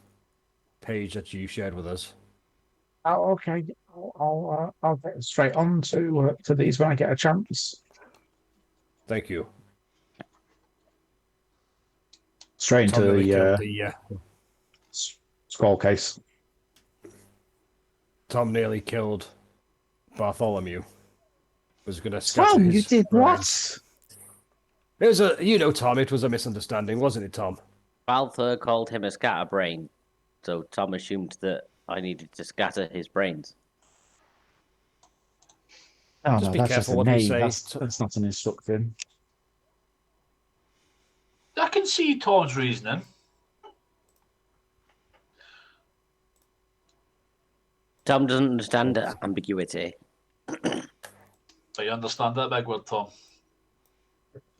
page that you shared with us. Oh, okay. I'll get straight on to these when I get a chance. Thank you. Straight into Tom nearly killed the scroll case. Tom nearly killed Bartholomew. Was going to scatter Tom, you his did brains. what? It was Tom, it was a misunderstanding, wasn't it, Tom? Balthor called him a scatterbrain, so Tom assumed that I needed to scatter his brains. Oh, Just no, be that's careful just a what you name. say. That's not an instruction. I can see Tom's reasoning. Tom doesn't understand ambiguity. But you understand that big word, Tom.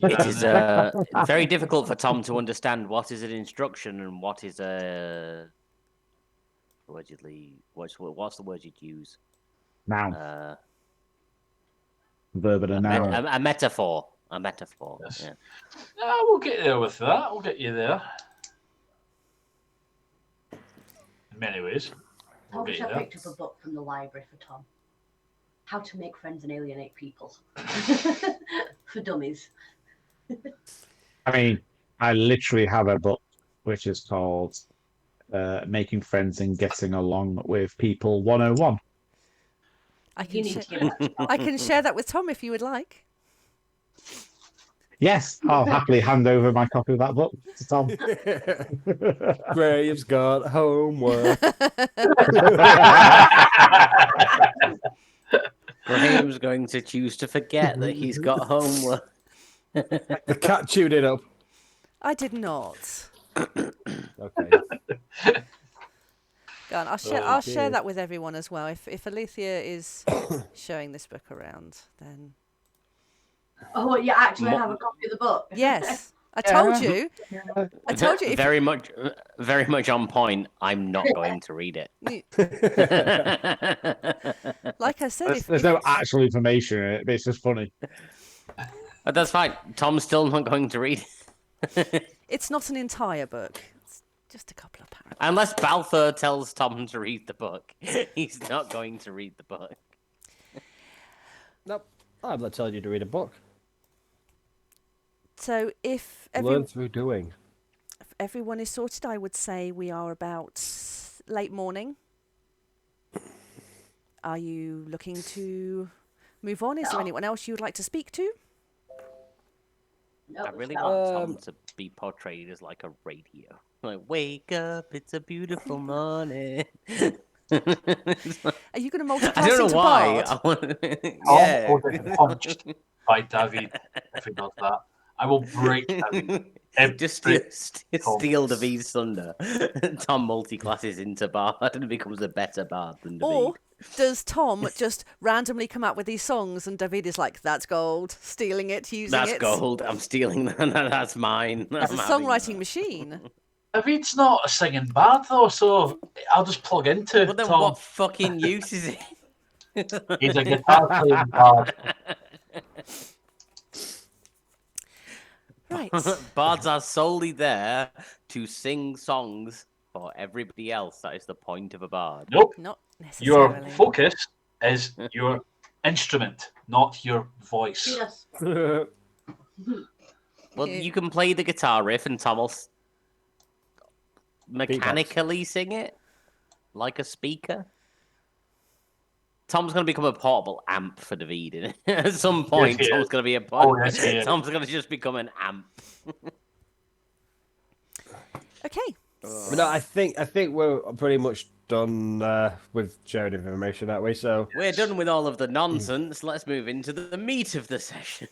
It is very difficult for Tom to understand what is an instruction and what is a allegedly what's the word you'd use? Noun. Verb and a noun. A metaphor. A metaphor. Yes. Yeah. We'll get there with that. We'll get you there. In many ways. I We'll get wish you I there. picked up a book from the library for Tom. How to Make Friends and Alienate People. For dummies. I mean, I literally have a book which is called Making Friends and Getting Along with People 101. I You can, need to give that to Tom. I can share that with Tom if you would like. Yes, I'll happily hand over my copy of that book to Tom. Graham's got homework. Graham's going to choose to forget that he's got homework. The cat chewed it up. I did not. Okay. Go on, I'll share. Oh, I'll share dear. that with everyone as well. If Alethea is showing this book around, then Oh, you actually have a copy of the book? yes, I told you. I told you. If Very much on point. I'm not going to read it. like I said, There's no actual information in it, but it's just funny. But that's fine. Tom's still not going to read it. it's not an entire book. It's just a couple of paragraphs. Unless Balfour tells Tom to read the book. He's not going to read the book. Nope. I'm not telling you to read a book. So if Learn through doing. everyone is sorted, I would say we are about late morning. Are you looking to move on? Is there anyone else you would like to speak to? No, I really no. want Tom to be portrayed as like a radio. Like, wake up, it's a beautiful morning. Are you going to multiclass I don't know into why. Bard? Yeah. I'll get punched by David if he does that. I will break David. Just steal David's thunder. Tom multi-classes into Bard and becomes a better Bard than David. Or does Tom just randomly come out with these songs and David is like, that's gold, stealing it, using That's it? gold. I'm stealing that. That's mine. It's a I'm having songwriting that. machine. David's not a singing bard though, so I'll just plug into Well, then Tom. what fucking use is it? He's a guitar playing bard. Right. Bards are solely there to sing songs for everybody else. That is the point of a bard. Nope. Not Your necessarily. focus is your instrument, not your voice. Yes. Well, Yeah. you can play the guitar riff and Tom will mechanically sing it like a speaker. Tom's going to become a portable amp for David. Isn't it? At some point, Yes, he Tom's is. going to be a Oh, yes, he is. Tom's going to just become an amp. Okay. No, I think we're pretty much done with sharing information, aren't we? So We're done with all of the nonsense. Let's move into the meat of the session.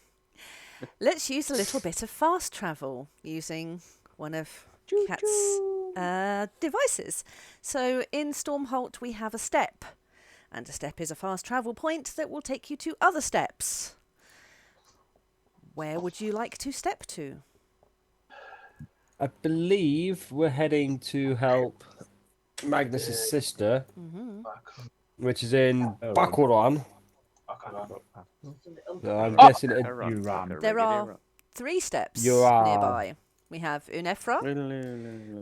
Let's use a little bit of fast travel using one of Kat's devices. So in Stormholt, we have a step. And a step is a fast travel point that will take you to other steps. Where would you like to step to? I believe we're heading to help Magnus's sister, which is in Bakuran. So I'm guessing it. You ran. There are 3 steps You are- nearby. We have Unefra,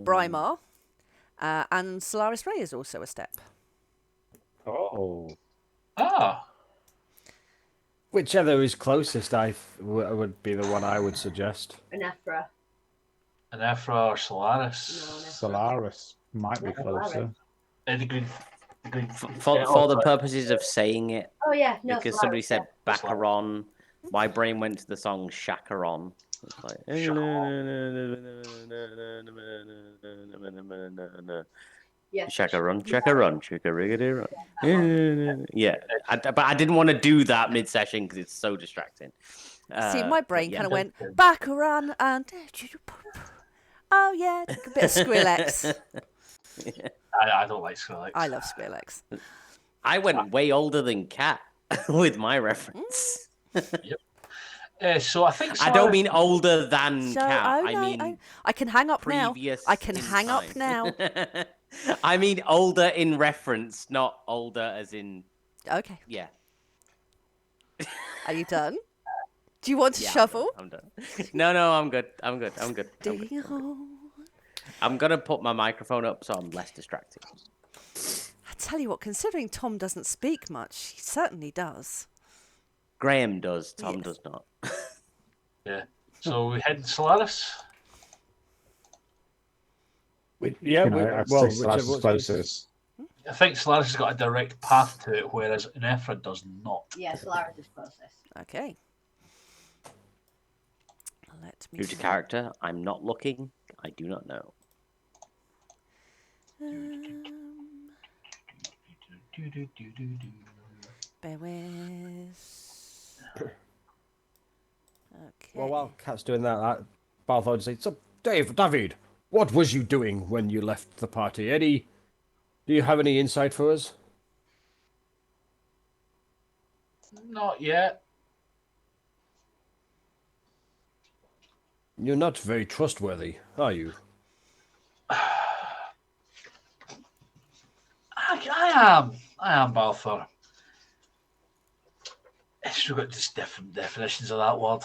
Brimar, and Solaris Ray is also a step. Oh. Ah, Whichever is closest, would be the one I would suggest. An Ephra. an Ephra or Solaris. Solaris might be closer. The green. For the purposes of saying it, Oh yeah, no. because Solaris, somebody said yeah. Bakuran, my brain went to the song Shakaron. It's like, Yeah. Shakaron, Shakaron, Shakariggity run. Yeah, but I didn't want to do that mid-session because it's so distracting. See, my brain yeah. kind of went Bakuran and oh yeah, a bit of Skrillex. I don't like Skrillex. I love Skrillex. I went way older than Cat with my reference. So I think I don't mean older than So Cat. oh, I no, mean I can hang up now. previous. I can in hang up time. now. I mean older in reference, not older as in Okay, yeah. are you done? Do you want to Yeah, shuffle? I'm done. No, I'm good. I'm good. Ding hole. I'm gonna put my microphone up so I'm less distracted. I tell you what, considering Tom doesn't speak much, he certainly does. Graham does. Tom Yes. does not. Yeah. So we head to Solaris. Yeah, You know, I'd say Solaris is closest. I think Solaris has got a direct path to it, whereas Ephra does not. Yeah, Solaris is closest. Okay. let me True to see. character, I'm not looking. I do not know. Bear with. Okay. Well, while Kat's doing that, Balthor would say, "So, David, what was you doing when you left the party? Do you have any insight for us?" Not yet. You're not very trustworthy, are you? I am Balfour. We've got just different definitions of that word.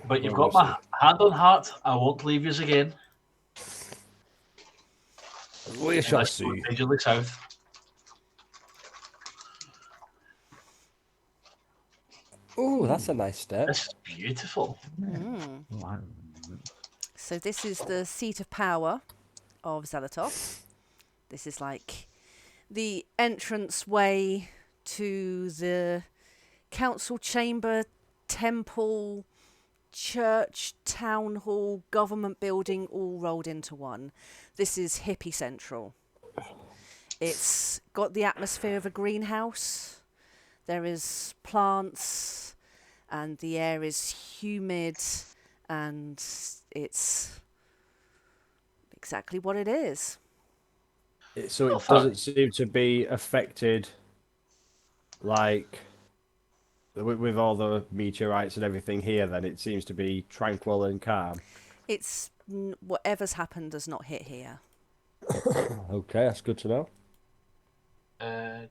But you've got my hand on heart. I won't leave yous again. We shall Unless see. you majorly south. Oh, that's a nice step. This is beautiful. So this is the seat of power of Zelatoth. This is like the entrance way to the council chamber, temple, church, town hall, government building, all rolled into one. This is hippie central. It's got the atmosphere of a greenhouse. There is plants, and the air is humid, and it's exactly what it is. So it doesn't seem to be affected, like, with all the meteorites and everything here. Then it seems to be tranquil and calm. It's whatever's happened does not hit here. Okay, that's good to know. Turn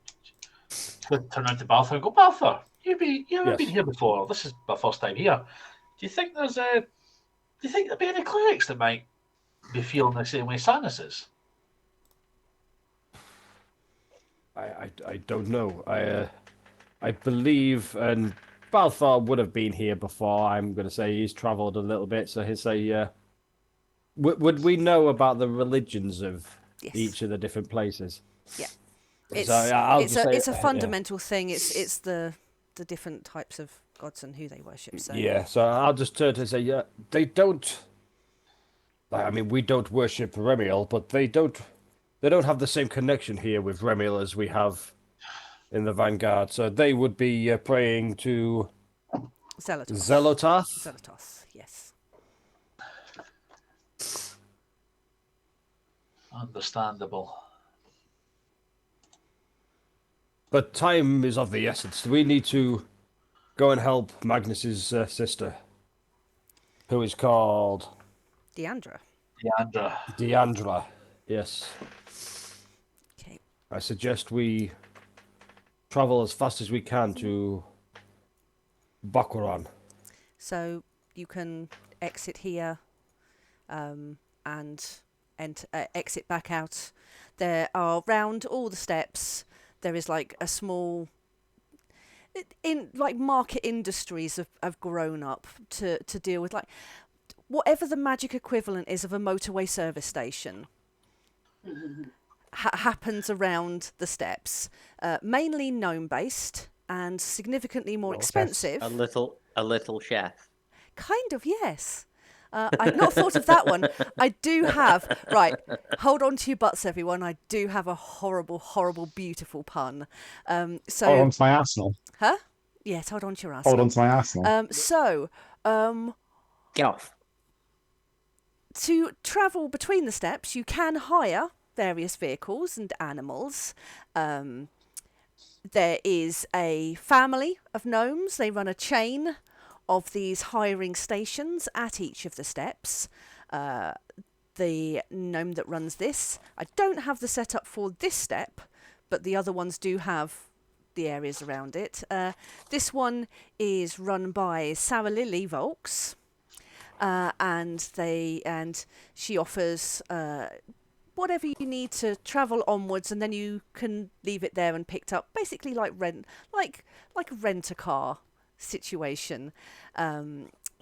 around to Balfour and go, Balfour, you've Yes. been here before. This is my first time here. Do you think there'll be any clerics that might be feeling the same way Sanus is? I don't know. I believe, and Balthor would have been here before. I'm going to say he's travelled a little bit, so he'll say, would we know about the religions of each of the different places? Yeah. It's a fundamental thing. It's the different types of gods and who they worship. So yeah, so I'll just turn to and say, yeah, they don't. I mean, we don't worship Remiel, but they don't have the same connection here with Remiel as we have in the Vanguard. So they would be praying to Zelotath. Zelatoth, yes. Understandable. But time is of the essence. We need to go and help Magnus's sister, who is called Deandra. Deandra. Yes. Okay. I suggest we travel as fast as we can to Bakuran. So you can exit here, and exit back out. There are round all the steps. There is like a small, market industries have grown up to deal with like whatever the magic equivalent is of a motorway service station. Happens around the steps, mainly gnome based and significantly more expensive. A little chef. Kind of, yes. I've not thought of that one. I do have, right, hold on to your butts, everyone. I do have a horrible, horrible, beautiful pun. Hold on to my arsenal. Huh? Yes, hold on to your arsenal. Hold on to my arsenal. Get off. To travel between the steps, you can hire various vehicles and animals. There is a family of gnomes. They run a chain of these hiring stations at each of the steps. The gnome that runs this, I don't have the setup for this step, but the other ones do have the areas around it. This one is run by Sarah Lily Volks, and she offers whatever you need to travel onwards, and then you can leave it there and picked up, basically like a rent-a-car situation.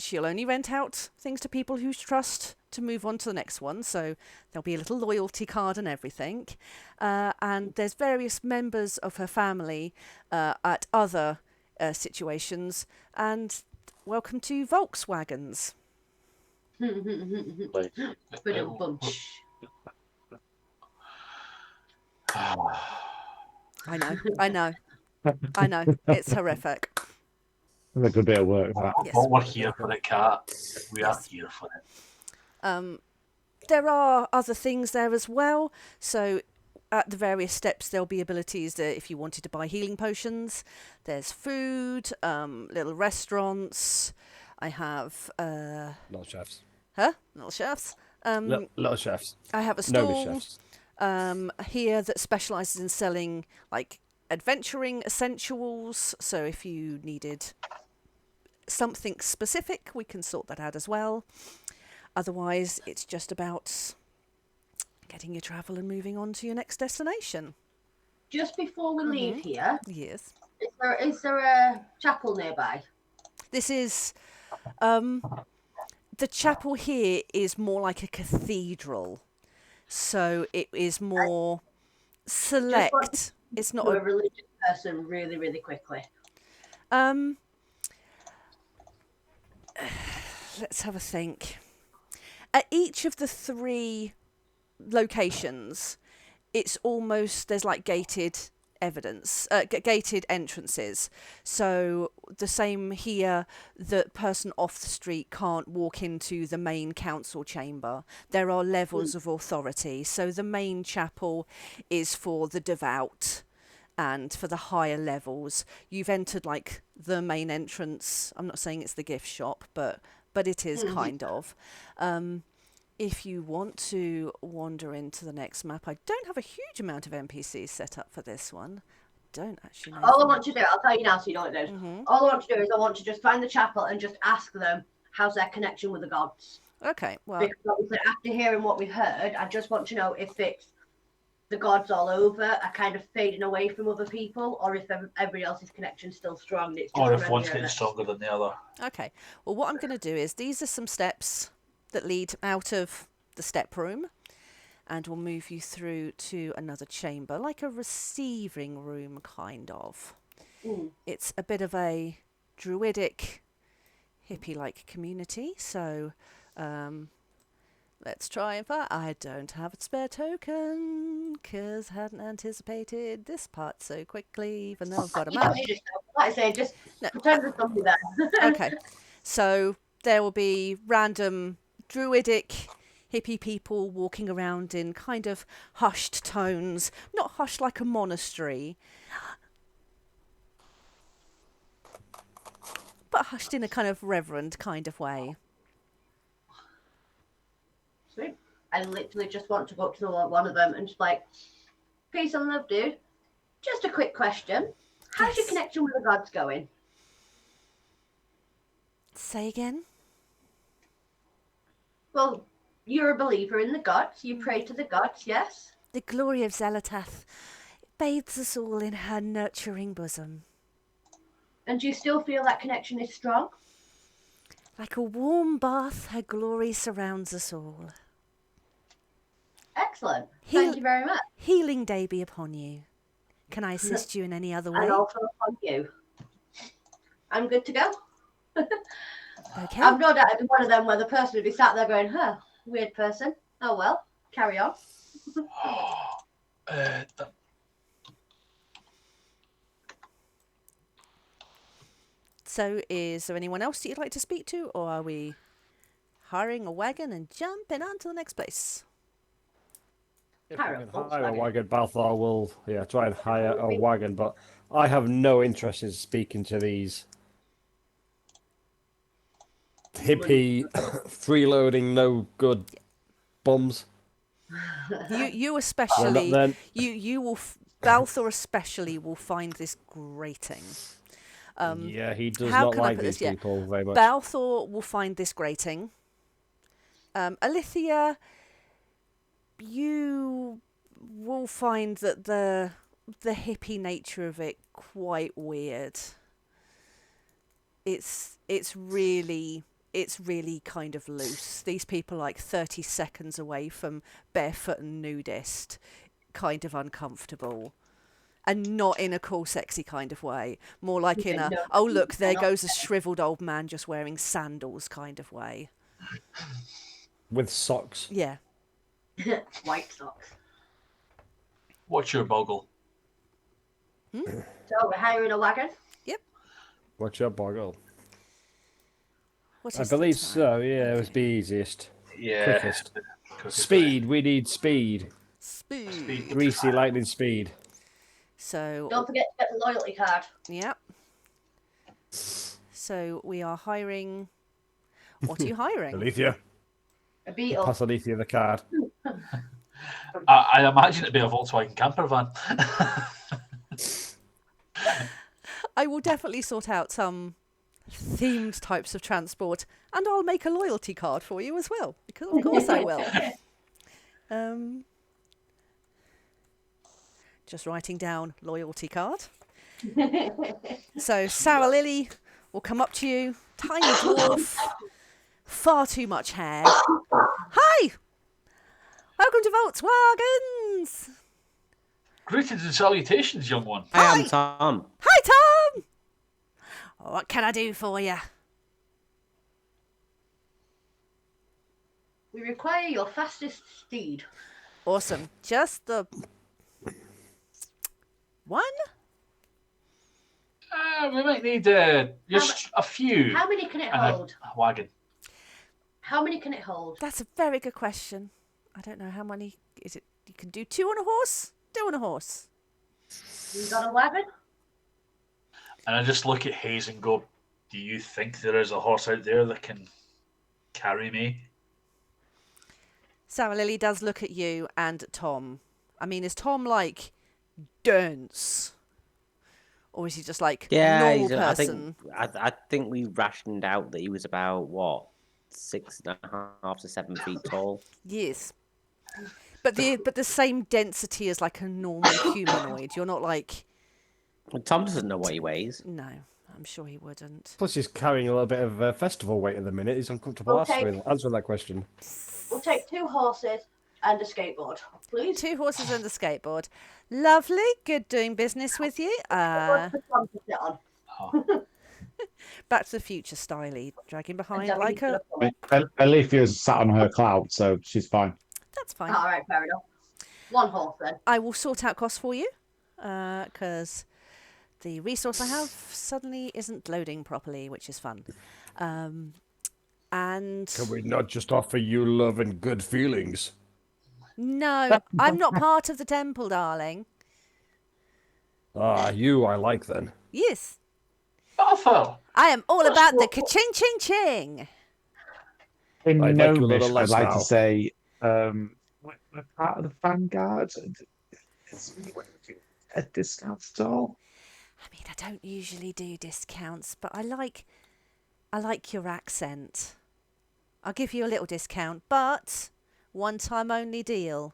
she'll only rent out things to people who trust to move on to the next one. So there'll be a little loyalty card and everything. And there's various members of her family at other situations. And welcome to Volkswagens. Ba-dum-bum. I know. It's horrific. That's a good bit of work. That. Yes. But we're here for it, Cat. We are here for it. There are other things there as well. So at the various steps, there'll be abilities that if you wanted to buy healing potions, there's food, little restaurants. I have Little chefs. little chefs. Little chefs. I have a No stall chefs. here that specialises in selling like adventuring essentials. So if you needed something specific, we can sort that out as well. Otherwise, it's just about getting your travel and moving on to your next destination. Just before we leave here, Yes. is there a chapel nearby? This is the chapel here is more like a cathedral. So it is more select. It's not To a religious person really, really quickly. Let's have a think. At each of the 3 locations, it's almost there's like gated gated entrances. So the same here, the person off the street can't walk into the main council chamber. There are levels of authority. So the main chapel is for the devout and for the higher levels. You've entered like the main entrance. I'm not saying it's the gift shop, but it is kind of. If you want to wander into the next map, I don't have a huge amount of NPCs set up for this one. I don't actually know. All I want to do, I'll tell you now so you know what it is. All I want to do is I want to just find the chapel and just ask them how's their connection with the gods. Okay, well. Because obviously after hearing what we've heard, I just want to know if it's the gods all over are kind of fading away from other people, or if everybody else's connection's still strong. And it's just Or if one's remembering getting it. stronger than the other. Okay. Well, what I'm going to do is these are some steps that lead out of the step room, and we'll move you through to another chamber, like a receiving room, kind of. It's a bit of a druidic, hippie-like community, so let's try and find... I don't have a spare token, because I hadn't anticipated this part so quickly, even though I've got a You map. don't need it, like I say, just No. pretend there's somebody there. Okay, so there will be random druidic hippie people walking around in kind of hushed tones, not hushed like a monastery, but hushed in a kind of reverent kind of way. Sweet. I literally just want to go up to one of them and just like, peace and love, dude. Just a quick question. How's your Yes. connection with the gods going? Say again? Well, you're a believer in the gods. You pray to the gods, yes? The glory of Zelatath bathes us all in her nurturing bosom. And do you still feel that connection is strong? Like a warm bath, her glory surrounds us all. Excellent. Heal- Thank you very much. Healing day be upon you. Can I assist you in any other way? And also upon you. I'm good to go. Okay. I've no doubt it'd be one of them where the person would be sat there going, huh, weird person. Oh well, carry on. So is there anyone else that you'd like to speak to, or are we hiring a wagon and jumping on to the next place? If Hire we a can hire a Volkswagen. wagon, Balthar will try and hire a wagon, but I have no interest in speaking to these hippie, freeloading, no good bums. You Well, especially, then, you will, Balthor especially will find this grating. yeah, he does how not can I like put these this? Yeah. people very much. Balthor will find this grating. Alithia, you will find that the hippie nature of it quite weird. It's really it's really kind of loose. These people are like 30 seconds away from barefoot and nudist, kind of uncomfortable. And not in a cool, sexy kind of way. More like in a, No. oh, look, there goes a shriveled old man just wearing sandals kind of way. With socks. Yeah. White socks. What's your boggle? So we're hiring a wagon. What's your boggle? What I is the believe time? so, yeah, it was Okay. the easiest. Yeah. Quickest. Quickest Speed, we need speed. Speed. Greasy lightning speed. So, Don't forget to get the loyalty card. yeah. So we are hiring. What are you hiring? Alethea, A beetle. pass Alethea the card. I imagine it'd be a Volkswagen camper van. I will definitely sort out some themed types of transport, and I'll make a loyalty card for you as well, because of course I will. Just writing down loyalty card. So Sarah Lily will come up to you, tiny dwarf, far too much hair. Hi! Welcome to Volkswagens! Greetings and salutations, young one. I am Tom. Hi, Tom! What can I do for you? We require your fastest steed. Awesome. Just the one? We might need just a few. How many can it and hold? a wagon. How many can it hold? That's a very good question. I don't know how many. Is it? You can do 2 on a horse? 2 on a horse. You got a wagon? And I just look at Hayes and go, do you think there is a horse out there that can carry me? Sarah Lily does look at you and Tom. I mean, is Tom like dense? Or is he just like normal person? I think we rationed out that he was about what 6.5 to 7 feet tall. Yes. But the same density as like a normal humanoid. You're not like. Tom doesn't know what he weighs. No, I'm sure he wouldn't. Plus, he's carrying a little bit of festival weight at the minute. He's uncomfortable Okay. answering that question. We'll take 2 horses and a skateboard, please. 2 horses and a skateboard. Lovely. Good doing business with you. One for Tom to sit on. Oh, Back to the Future styly, dragging behind And like a. Alethea's sat on her cloud, so she's fine. That's fine. All right, fair enough. 1 horse then. I will sort out costs for you, because the resource I have suddenly isn't loading properly, which is fun. And Can we not just offer you love and good feelings? no, I'm not part of the temple, darling. Ah, you I like then. Yes, Arthur! I am all about the ka-ching, ching, ching. In I'd like you a Gnomish, little I'd less like now. to say, we're part of the Vanguard. Is a discount store? I mean, I don't usually do discounts, but I like your accent. I'll give you a little discount, but one-time only deal.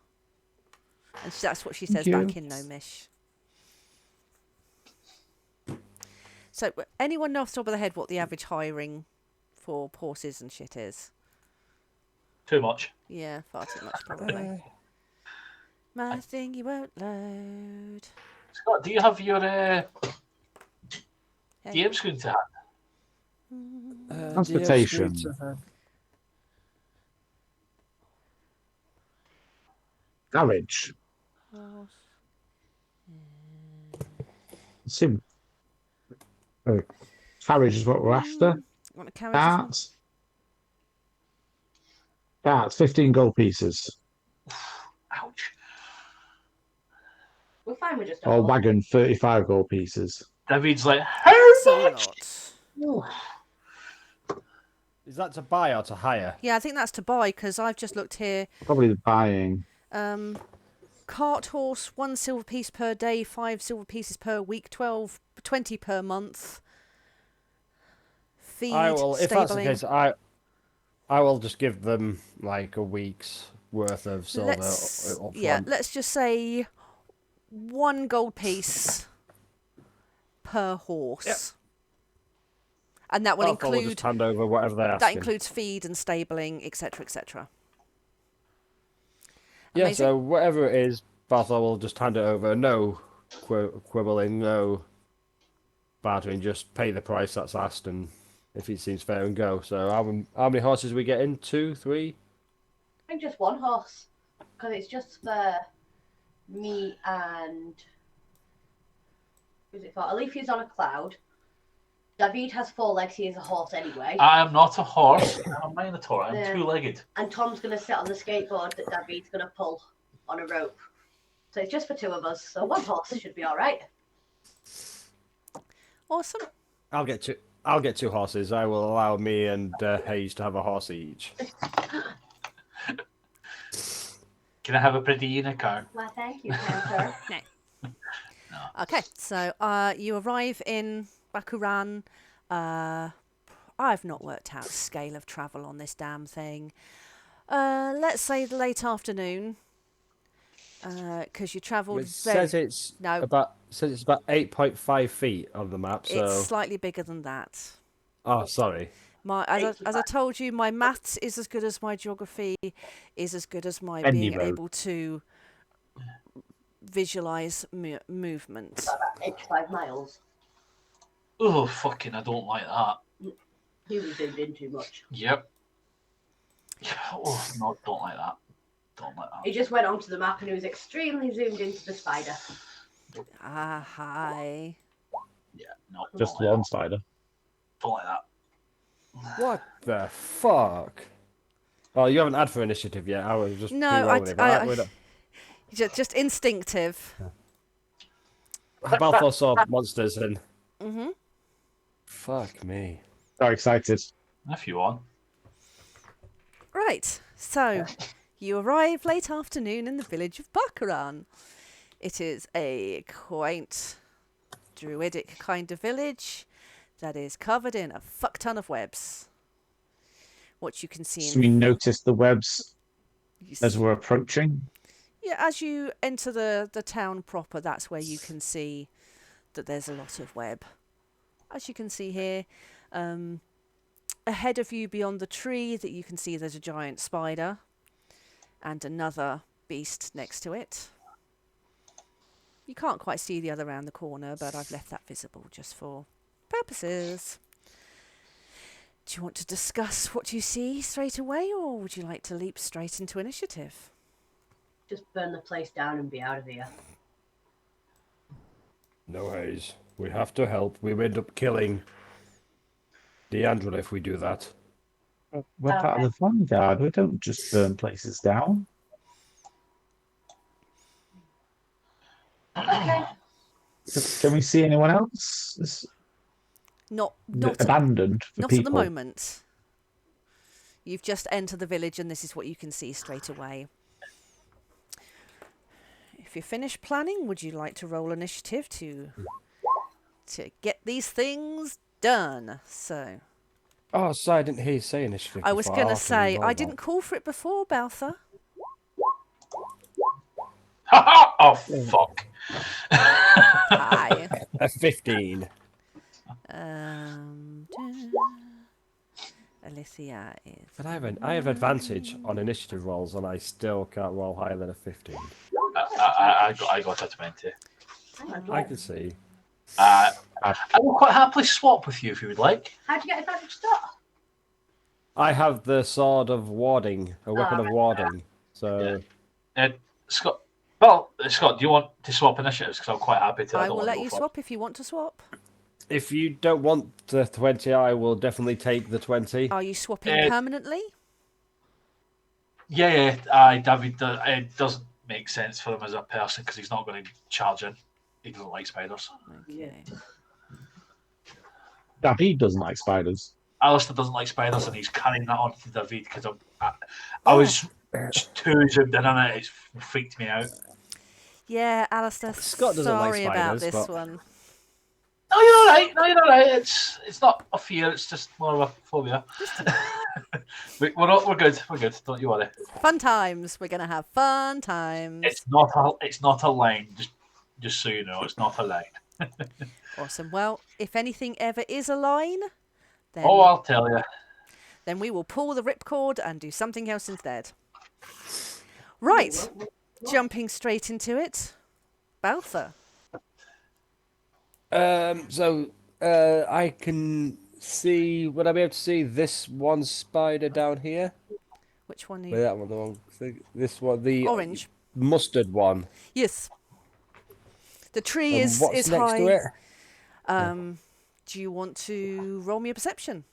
And that's what she says Thank back you. in Gnomish. So, anyone know off the top of the head what the average hiring for horses and shit is? Too much. Yeah, far too much probably. My thing you won't load. Scott, do you have your Hey. DM screen to hand? Transportation. Garage. Sim. Carriage is what we're after. Want a carriage? as well? Darts, 15 gold pieces. Ouch. We're fine with just a Or horse. wagon, 35 gold pieces. David's like, That's how a much? lot. Is that to buy or to hire? Yeah, I think that's to buy because I've just looked here. Probably the buying. Cart horse, 1 silver piece per day, 5 silver pieces per week, 20 per month. Feed, I will. If that's the stabling. case, I will just give them like a week's worth of silver up Yeah, front. let's just say 1 gold piece per horse. Yep. And that will Balthor will include just hand over whatever they're asking. that includes feed and stabling, etc., etc. Yeah, Amazing. so whatever it is, Balthor will just hand it over. No quibbling, no bartering, just pay the price that's asked, and if it seems fair, and go. So how many horses we get in? 2, 3? I think just one horse, because it's just for me and who's it for? Alefia's on a cloud. David has 4 legs. He is a horse anyway. I am not a horse. I'm a minotaur. I'm Yeah. 2-legged. And Tom's going to sit on the skateboard that David's going to pull on a rope. So it's just for 2 of us. So 1 horse should be all right. Awesome. I'll get 2 horses. I will allow me and Hayes to have a horse each. Can I have a pretty unicorn? Why, thank you, Cantor. Okay, so you arrive in Bakuran. I've not worked out the scale of travel on this damn thing. Let's say the late afternoon, because you travelled. It says it's about 8.5 feet on the map. So It's slightly bigger than that. oh, sorry. As I told you, my maths is as good as my geography, is as good as my Any being road. able to visualize movement. About 85 miles. Oh, fucking, I don't like that. He was zoomed in too much. Yep. Oh, no, don't like that. Don't like that. He just went onto the map and he was extremely zoomed into the spider. Ah, hi. Yeah, no. Just don't like one that. spider. Don't like that. What the fuck? Oh, you haven't had for initiative yet. I was just No, pre-rolling it, but we're not- Just instinctive. Balthor saw monsters and Mhm. fuck me. So excited. If you want. Right, so you arrive late afternoon in the village of Bakuran. It is a quaint, druidic kind of village that is covered in a fuck ton of webs. What you can see So we noticed the webs as in we're approaching. yeah, as you enter the town proper, that's where you can see that there's a lot of web. As you can see here, ahead of you beyond the tree, that you can see there's a giant spider and another beast next to it. You can't quite see the other round the corner, but I've left that visible just for purposes. Do you want to discuss what you see straight away, or would you like to leap straight into initiative? Just burn the place down and be out of here. No, Hayes. We have to help. We end up killing Deandra if we do that. We're part of the Vanguard. We don't just burn places down. Okay. Can we see anyone else? It's Not abandoned for Not people. at the moment. You've just entered the village and this is what you can see straight away. If you're finished planning, would you like to roll initiative to get these things done? So, Oh, sorry, I didn't hear you say initiative. I was before. going to I'll have say, re-roll I that. didn't call for it before, Balthor. Oh, fuck. Hi. A 15. Alicia is... But I have advantage on initiative rolls, and I still can't roll higher than a 15. I got a 20. I can see. I will quite happily swap with you if you would like. How'd you get advantage start? I have the sword of warding, a weapon of warding. So Scott, do you want to swap initiatives? Because I'm quite happy to. I don't will want to let go you first. swap if you want to swap. if you don't want the 20, I will definitely take the 20. Are you swapping permanently? Yeah, David, it doesn't make sense for him as a person because he's not going to charge in. He doesn't like spiders. Okay. David doesn't like spiders. Alistair doesn't like spiders, and he's carrying that on to David because I was too zoomed in on it. It's freaked me out. Yeah, Alistair, Scott doesn't like sorry about spiders, this but- one. No, you're all right. No, you're all right. It's not a fear. It's just more of a phobia. We're good. We're good. Don't you worry. Fun times. We're going to have fun times. It's not a line. Just so you know, it's not a line. Awesome. Well, if anything ever is a line, then Oh, I'll tell you. then we will pull the ripcord and do something else instead. Right, jumping straight into it. Baltha. I can see. Would I be able to see this one spider down here? Which one? Wait, that one, the wrong thing. This one, the Orange. mustard one. Yes. The tree is What's next high. to it? Do you want to roll me a perception?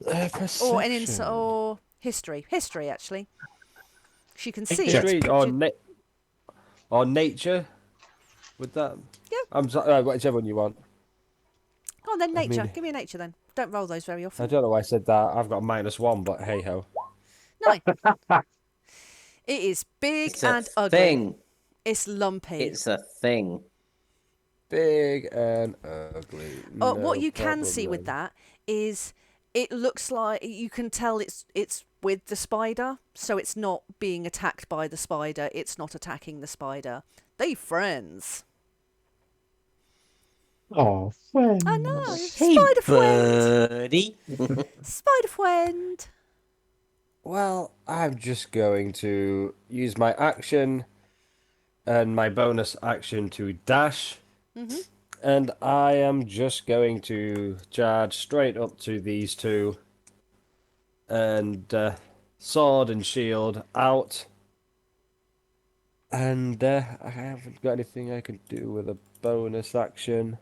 Perception. Or an or history? History, actually. She can see History it. or nature. Would that? Yeah. I'm sorry, whichever one you want. Go on then, nature. mean- Give me a nature then. Don't roll those very I often. don't know why I said that. I've got -1, but hey ho. 9. It is big It's a and ugly. thing. It's lumpy. It's a thing. Big and ugly. What No you can problem see with then. that is it looks like you can tell it's with the spider, so it's not being attacked by the spider. It's not attacking the spider. They friends. Oh, friends. I know. Hey, Spider friend. buddy. Spider friend. Well, I'm just going to use my action and my bonus action to dash. Mhm. And I am just going to charge straight up to these two. And sword and shield out. And I haven't got anything I can do with a bonus action.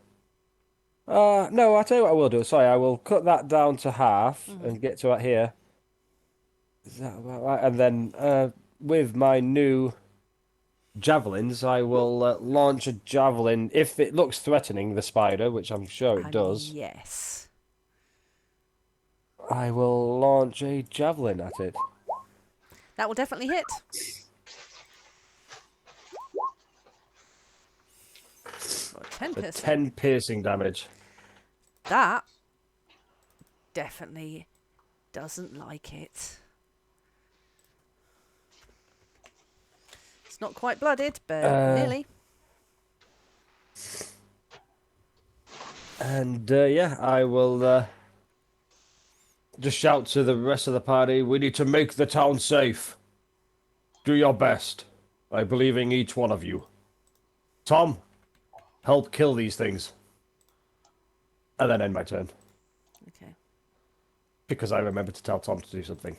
No, I'll tell you what I will do. Sorry, I will cut that down to half and get to it here. Is that about right? And then with my new javelins, I will launch a javelin if it looks threatening, the spider, which I'm sure it does. Yes. I will launch a javelin at it. That will definitely hit. Got 10 For piercing. 10 piercing damage. That definitely doesn't like it. It's not quite blooded, but nearly. And yeah, I will just shout to the rest of the party, we need to make the town safe. Do your best. I believe in each one of you. Tom, help kill these things. And then end my turn. Okay. Because I remembered to tell Tom to do something.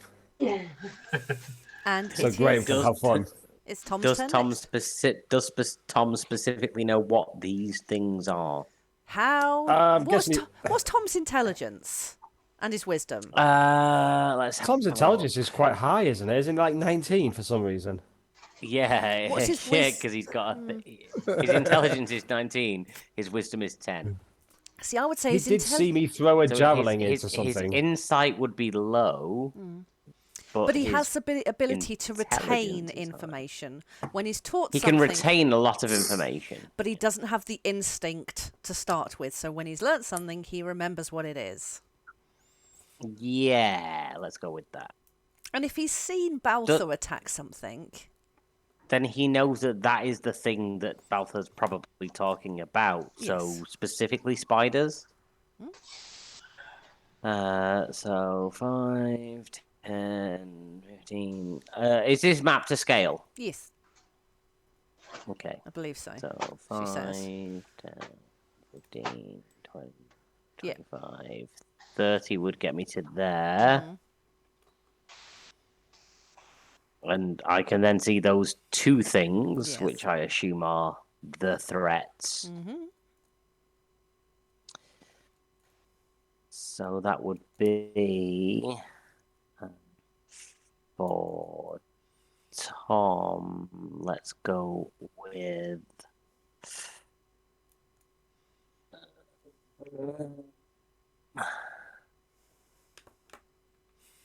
And So it Graham is- can have fun. It's Tom's Does turn Tom next. Tom specifically know what these things are? How? What's, guessing what's Tom's intelligence and his wisdom? Let's have Tom's a intelligence look. is quite high, isn't it? Isn't it like 19 for some reason? Yeah, What's his yeah, wis- because he's got his intelligence is 19, his wisdom is 10. See, I would say He his did see me throw a So javelin his into something. insight would be low, But he his has the ability to retain intelligence is high. information when he's taught He something. can retain a lot of information. But he doesn't have the instinct to start with. So when he's learnt something, he remembers what it is. Yeah, let's go with that. And if he's seen Balthor attack something, Then he knows that that is the thing that Balthor's probably talking about. So Yes. specifically spiders. So 5, 10, 15. Is this map to scale? yes, Okay. I believe so. So She 5, says. 10, 15, 20, Yeah. 25, 30 would get me to there. Mhm. And I can then see those two things, Yes. which I assume are the threats. Mhm. So that would be for Tom. Let's go with.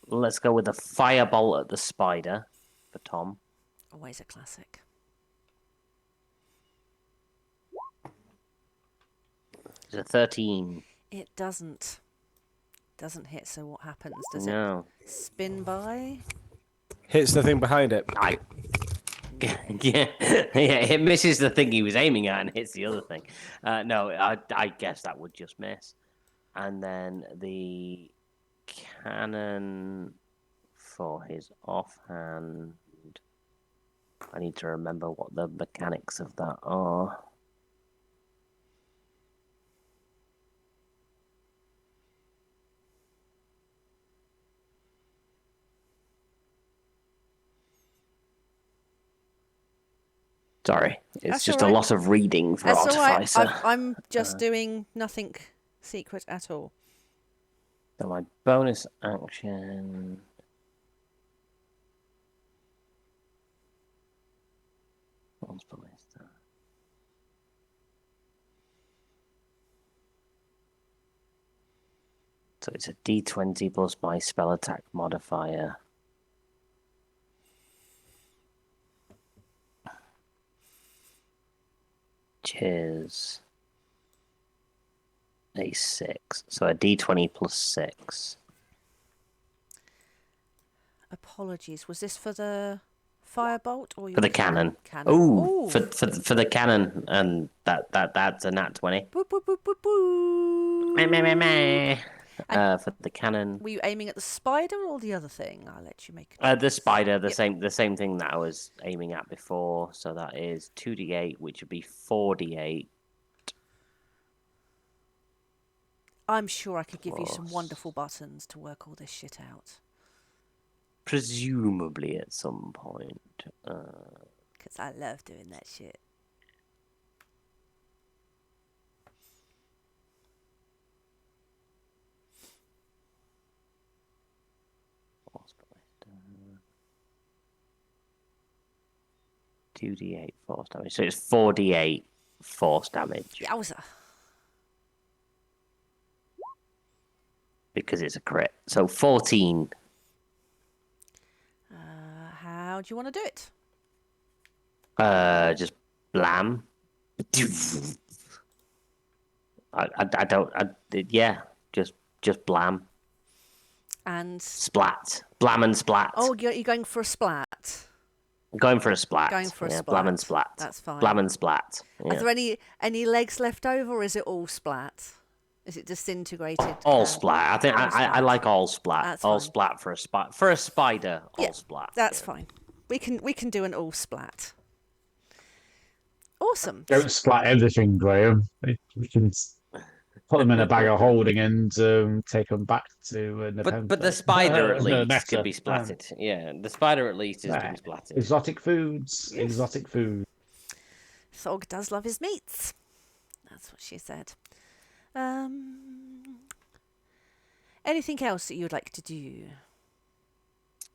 Let's go with a firebolt at the spider for Tom. Always a classic. It's a 13. It doesn't hit. So what happens? Does No. it spin by? Hits the thing behind it. Yeah, it misses the thing he was aiming at and hits the other thing. No, I guess that would just miss. And then the cannon for his offhand. I need to remember what the mechanics of that are. Sorry, it's That's just all a right. lot of reading for That's all right. Artificer. I'm just doing nothing secret at all. So my bonus action. What's ballista? So it's a D20 plus my spell attack modifier. Which is a 6. So a D20 plus 6. Apologies. Was this for the firebolt or For the cannon. Oh, for the cannon, and that's a nat 20. Boo, boo, boo, boo, boo. Meh, meh, meh, meh. For the cannon. Were you aiming at the spider or the other thing? I'll let you make a The spider, the Yep. same thing that I was aiming at before. So that is 2d8, which would be 4d8. I'm sure I could give you some Plus. wonderful buttons to work all this shit out. Presumably at some point. Because I love doing that shit. Force ballista. 2d8 force damage. So it's 4d8 force damage. Yowza. Because it's a crit. So 14. How do you want to do it? Just blam. Yeah, just blam. And Splat. Blam and splat. oh, you're going for a splat. Going for a splat. Going for a splat. Blam and splat. That's fine. Blam and splat. Are Yeah. there any legs left over, or is it all splat? Is it disintegrated? All splat. I think All I splat. like all splat. That's all fine. splat for a spider. All Yeah, splat. That's yeah. fine. We can do an all splat. Awesome. Don't splat everything, Graham. We can put them in a bag of holding and take them back to Nepenthe. But the spider at least Nessa. could be splatted. Yeah, the spider at least has been splatted. Exotic foods. Yes. Exotic food. Thog does love his meats. That's what she said. Anything else that you would like to do?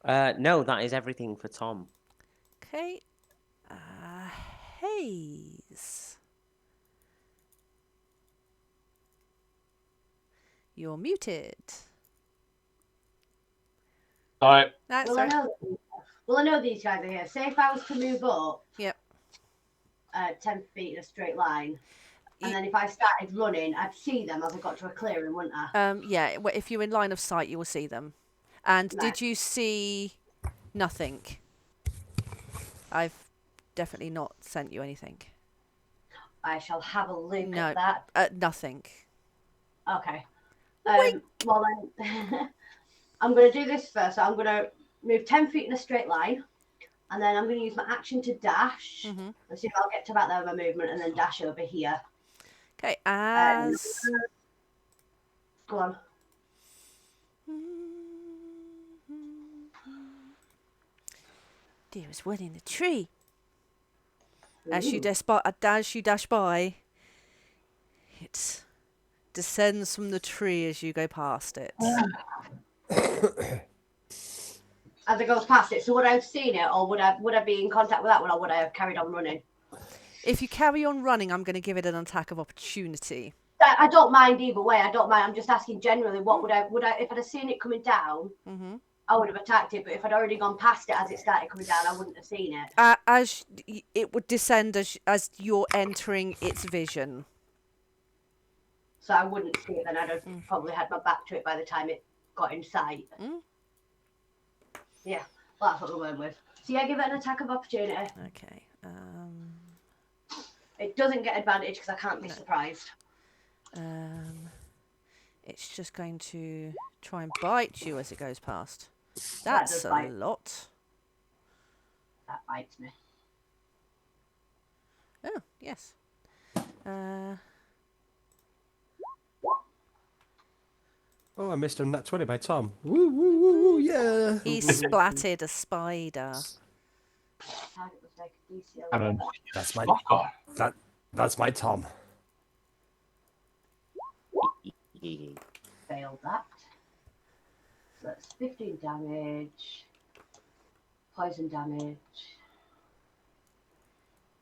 No, that is everything for Tom. Okay. Haze. You're muted. Alright. That's Well, right. I know these guys are here. Say if I was to move up Yep. 10 feet in a straight line, and You- then if I started running, I'd see them as I got to a clearing, wouldn't I? Yeah, if you're in line of sight, you will see them. And Right. did you see nothing? I've definitely not sent you anything. I shall have a look No. at that. Nothing. Okay. Wink. Well then, I'm going to do this first. So I'm going to move 10 feet in a straight line, and then I'm going to use my action to dash. Mm-hmm. Let's see if I'll get to about there with my movement, and then dash over here. Okay, as Go on. dearest one in the tree. As you Ooh. dash by, it descends from the tree as you go past it. As it goes past it. So would I have seen it, or would I be in contact with that one, or would I have carried on running? If you carry on running, I'm going to give it an attack of opportunity. I don't mind either way. I don't mind. I'm just asking generally. What would I if I'd have seen it coming down? Mm-hmm. I would have attacked it. But if I'd already gone past it as it started coming down, I wouldn't have seen it. As it would descend as you're entering its vision. So I wouldn't see it then. I'd have probably had my back to it by the time it got in sight. Mm. Yeah, well, that's what we're going with. So yeah, give it an attack of opportunity. Okay. It doesn't get advantage because I can't be surprised. It's just going to try and bite you as it goes past. That That's does a bite. lot. That bites me. Oh, yes. Oh, I missed a nat 20 by Tom. Woo, woo, woo, woo, yeah. He splatted a spider. Target was like a DC And 11. That's my Fucker. that's my Tom. Failed that. So that's 15 damage. Poison damage.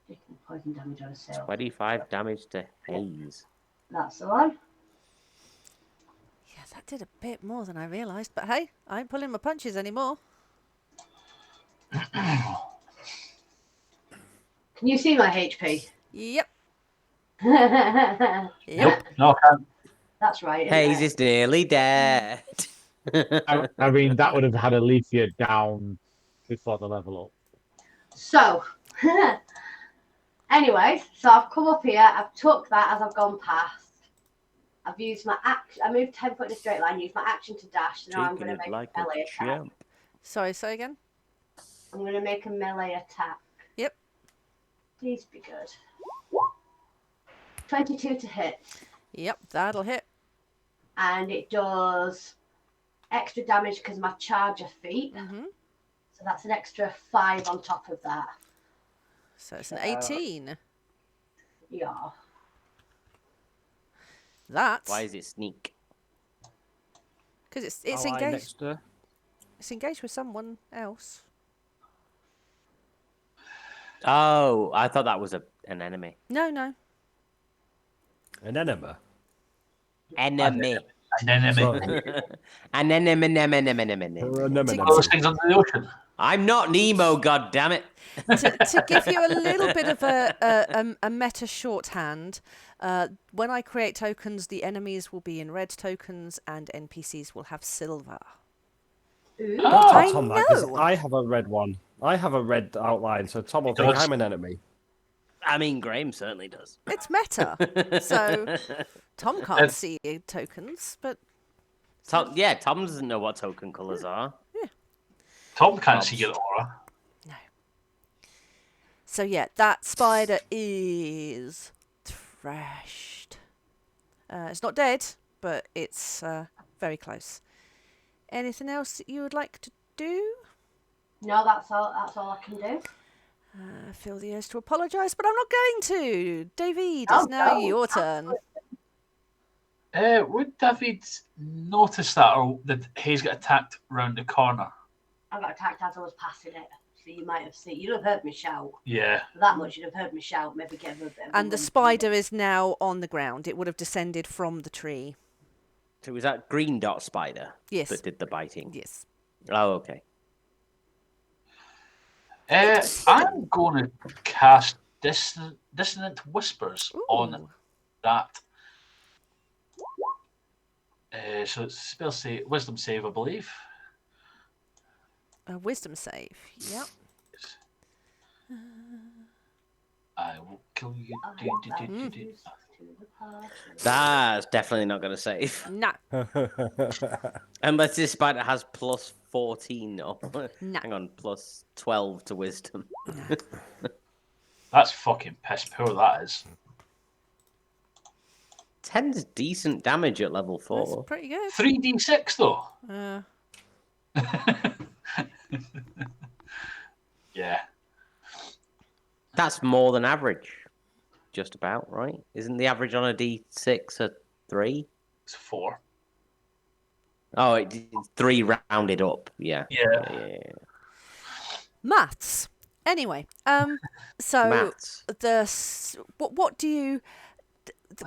Taking poison damage on a sail. 25 damage to Haze. That's the one. Yeah, that did a bit more than I realised. But hey, I ain't pulling my punches anymore. Can you see my HP? Yep. That's Yep. No, I can't. right. isn't Haze it? is nearly dead. I mean, that would have had Alethea down before the level up. So, anyway, so I've come up here. I've took that as I've gone past. I've used my action. I moved 10 foot in a straight line. Used my action to dash. So now I'm Taking going to it make like a a melee attack. champ. Sorry, say again? I'm going to make a melee attack. Yep. Please be good. 22 to hit. Yep, that'll hit. And it does extra damage because of my charger feat. Mm-hmm. So that's an extra 5 on top of that. So it's an 18. Yeah. That, Why is it sneak? because it's Ally engaged. next to- It's engaged with someone else. Oh, I thought that was an enemy. No, no. an enema. Enemy. An enemy. Sorry. An enemy. All those things under the ocean. I'm not Nemo, goddammit. To give you a little bit of a meta shorthand, when I create tokens, the enemies will be in red tokens and NPCs will have silver. Ooh. Oh, I Tom, that, 'cause know. I have a red one. I have a red outline, so Tom will He think does. I'm an enemy. I mean, Graham certainly does. It's meta. So Tom can't see tokens, but Tom doesn't know what token colours are. Tom can't see your aura. no. So yeah, that spider is thrashed. It's not dead, but it's very close. Anything else that you would like to do? No, that's all I can do. I feel the urge to apologise, but I'm not going to. David, Oh, it's now no, your turn. Would David notice that, or did Hayes get attacked round the corner? I got attacked as I was passing it. So you might have seen. You'd have heard me shout. Yeah. That much you'd have heard me shout. Maybe give a bit of a And the run. spider is now on the ground. It would have descended from the tree. So was that green dot spider Yes. that did the biting? Yes. Oh, okay. I'm going to cast Dissonant Whispers on Ooh. that. So it's spell save, wisdom save, I believe. A wisdom save. Yep. I will kill you. That's definitely not going to save. No. Unless this spider has plus 14 or No. hang on, plus 12 to wisdom. That's fucking piss poor, that is. 10's decent damage at level 4. That's pretty good. 3d6 though. Yeah. That's more than average. Just about, right? Isn't the average on a d6 a 3? It's 4. Oh, it's 3 rounded up. Yeah. Yeah. Maths. Anyway, so Maths. what do you?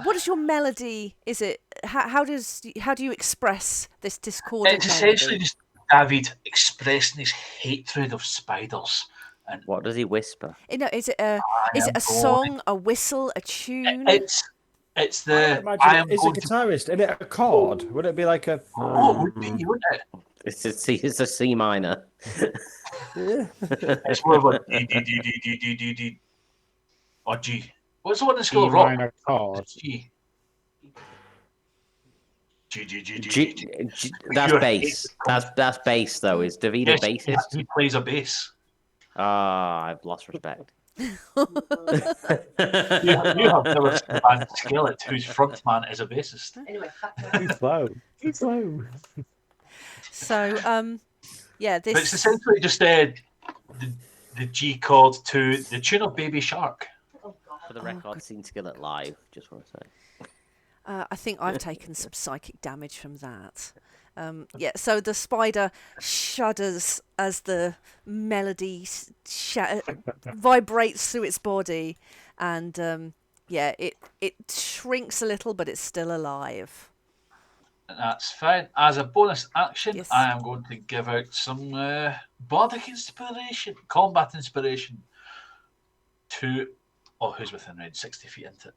What is your melody? Is it how do you express this discordant It's melody? essentially just David expressing his hatred of spiders. And What does he whisper? You know, is it a song, a whistle, a tune? it's the Imagine it's a guitarist. And it a chord? Would it be like a? Oh, it would be, wouldn't it? It's a C minor. It's more of a D or G. What's the one that's G called rock? minor chord. G. That's Your bass. hate- That's bass, though. Is David a Yes, bassist? he plays a bass. Ah, I've lost respect. You have never seen a band Skillet whose frontman is a bassist. Anyway, back to Too slow. Too slow. So, yeah, But it's this. essentially just the G chord to the tune of Baby Shark. Oh, God. For the record, seen Skillet live. Just want to say. I think I've taken some psychic damage from that. Yeah, so the spider shudders as the melody vibrates through its body, and yeah, it shrinks a little, but it's still alive. That's fine. As a bonus action, Yes. I am going to give out some bardic inspiration, combat inspiration to. Oh, who's within range? 60 feet into it.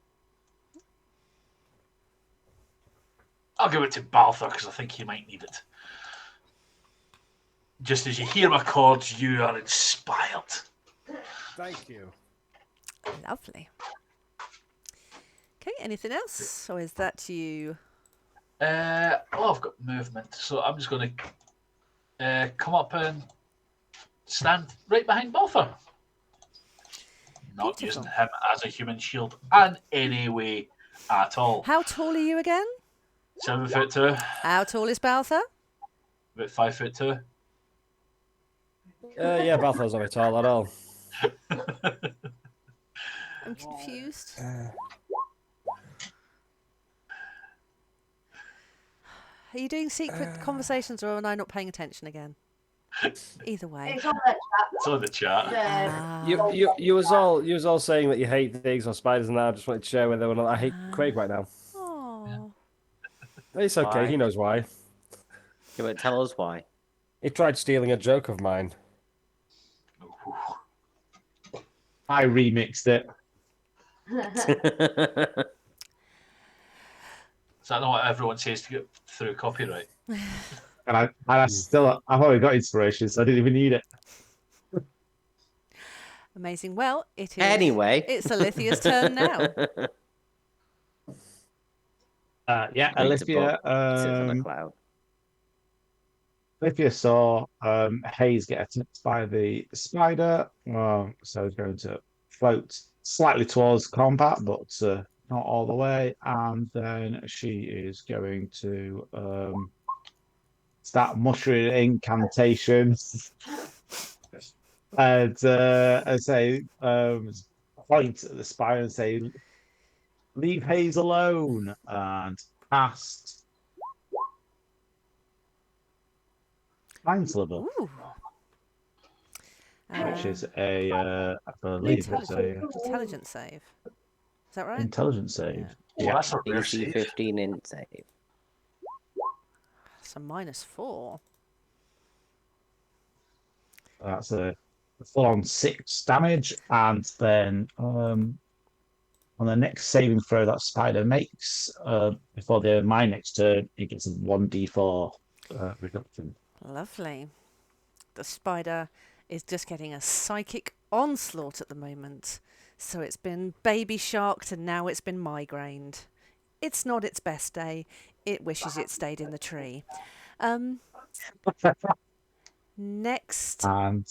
I'll give it to Balthor because I think he might need it. Just as you hear my chords, you are inspired. Thank you. Lovely. Okay, anything else, or is that you? Oh, I've got movement, so I'm just going to come up and stand right behind Balthor. Not Beautiful. using him as a human shield in any way at all. How tall are you again? 7'2", How tall is Balthor? about 5'2". Yeah, Balthor's not tall at all. I'm confused. Are you doing secret conversations, or am I not paying attention again? Either way. It's on the chat. It's on the chat. Ah. You was all saying that you hate things or spiders, and I just wanted to share with everyone. I hate Craig right now. Oh. It's okay. Why? He knows why. Yeah, but tell us why. He tried stealing a joke of mine. I remixed it. Is that not what everyone says to get through copyright? And I've already got inspiration, so I didn't even need it. Amazing. Well, it is. Anyway. It's Alithia's turn now. Yeah, Great to Alithia. Sits on a cloud. Alithia saw Hayes get attacked by the spider, so he's going to float slightly towards combat, but not all the way. And then she is going to start muttering incantations and say, point at the spider and say, "Leave Hayes alone," and cast Mind Sliver, Ooh. which is I believe it's a Intelligence save. Is that right? intelligence save. Oh, Yeah. that's a rare DC save. 15 in save. It's a -4. That's a full-on 6 damage, and then on the next saving throw that spider makes, before my next turn, it gets a 1d4 reduction. Lovely. The spider is just getting a psychic onslaught at the moment. So it's been baby sharked and now it's been migrained. It's not its best day. It wishes it stayed in the tree. Next. And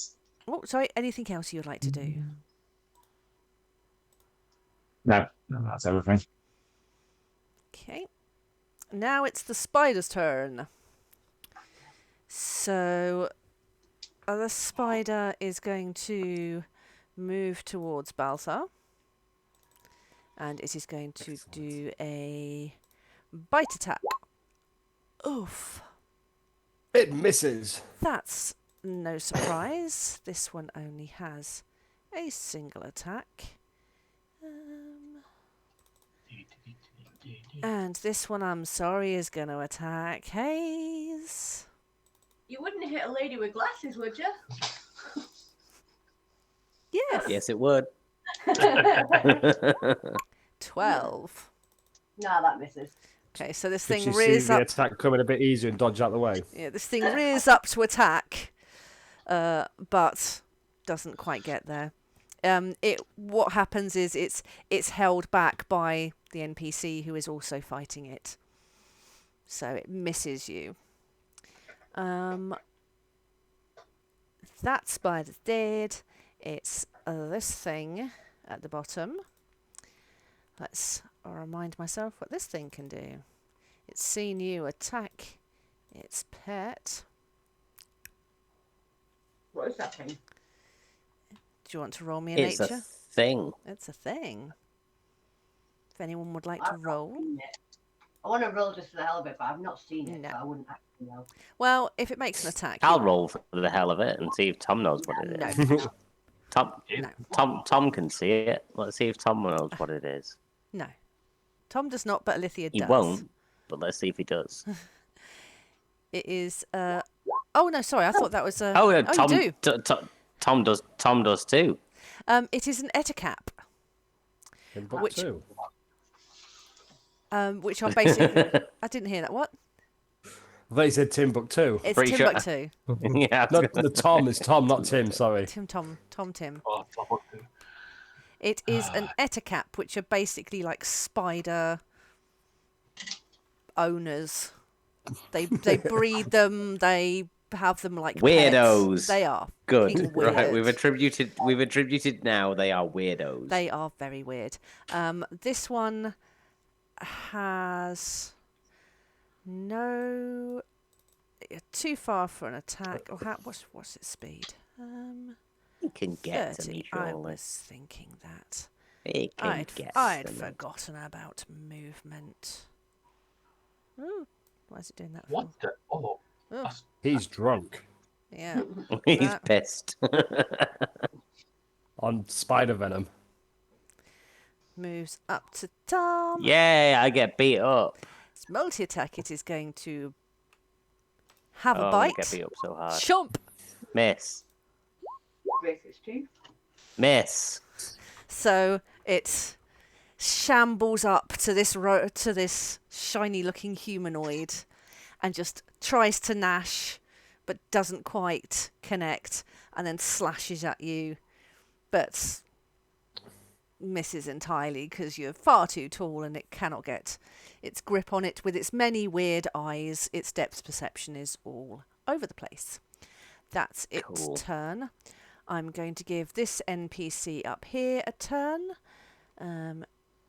Oh, sorry. Anything else you would like to do? no, that's everything. Okay. Now it's the spider's turn. So the spider is going to move towards Balthar. And it is going to do a bite attack. Oof. It misses. That's no surprise. This one only has a single attack. And this one, I'm sorry, is going to attack Hayes. You wouldn't hit a lady with glasses, would you? Yes. Yes, it would. 12. Nah, that misses. Okay, so this Did thing she see rears the up. attack coming a bit easier and dodge out the way? Yeah, this thing rears up to attack, but doesn't quite get there. What happens is it's held back by the NPC who is also fighting it. So it misses you. That spider's dead. It's this thing at the bottom. Let's remind myself what this thing can do. It's seen you attack its pet. What is that thing? Do you want to roll me a It's nature? a thing. It's a thing. If anyone would like to roll. I want to roll just for the hell of it, but I've not seen it, No. so I wouldn't actually know. Well, if it makes an attack, I'll roll for the hell of it and see if Tom knows what it is. no, Tom can see it. Let's see if Tom knows what it is. no. Tom does not, but Alithia He does. won't, but let's see if he does. It is. Oh no, sorry. I thought that was. Oh, yeah, Tom. you do. Tom does. Tom does too. It is an ettercap, Timbuktu. which are basically. I didn't hear that. What? They said Timbuktu. It's Pretty sure- Timbuktu. Yeah. Not the Tom. It's Tom, not Tim. Sorry. Tim. Oh, Timbuktu. It is an ettercap, which are basically like spider owners. They breed them. They have them like Weirdos. pets. They are Good. fucking Right. weird. We've attributed now. They are weirdos. They are very weird. This one has no too far for an attack. Or what's its speed? He can get to 30. me, I surely. was thinking that. He can get I'd to me. forgotten about movement. Ooh, why is it doing that? For? What the? Oh, Oh, that's- He's drunk yeah. He's That- pissed. on spider venom. Moves up to Tom. Yay! I get beat up. It's multi-attack. It is going to have a Oh, I bite. get beat up so hard. Chomp. Miss. Racist chief. Miss. So it shambles up to this shiny-looking humanoid, and just tries to gnash, but doesn't quite connect, and then slashes at you, but misses entirely because you're far too tall and it cannot get its grip on it with its many weird eyes. Its depth perception is all over the place. That's its Cool. turn. I'm going to give this NPC up here a turn.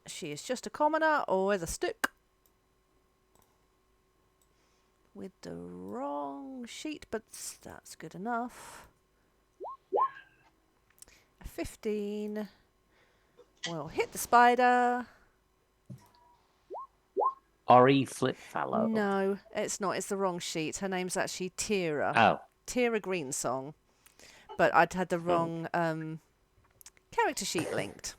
She is just a commoner or with a stick. With the wrong sheet, but that's good enough. A 15 will hit the spider. Ori Flipfallow. No, it's not. It's the wrong sheet. Her name's actually Tira. Oh. Tira Greensong. But I'd had the wrong character sheet linked.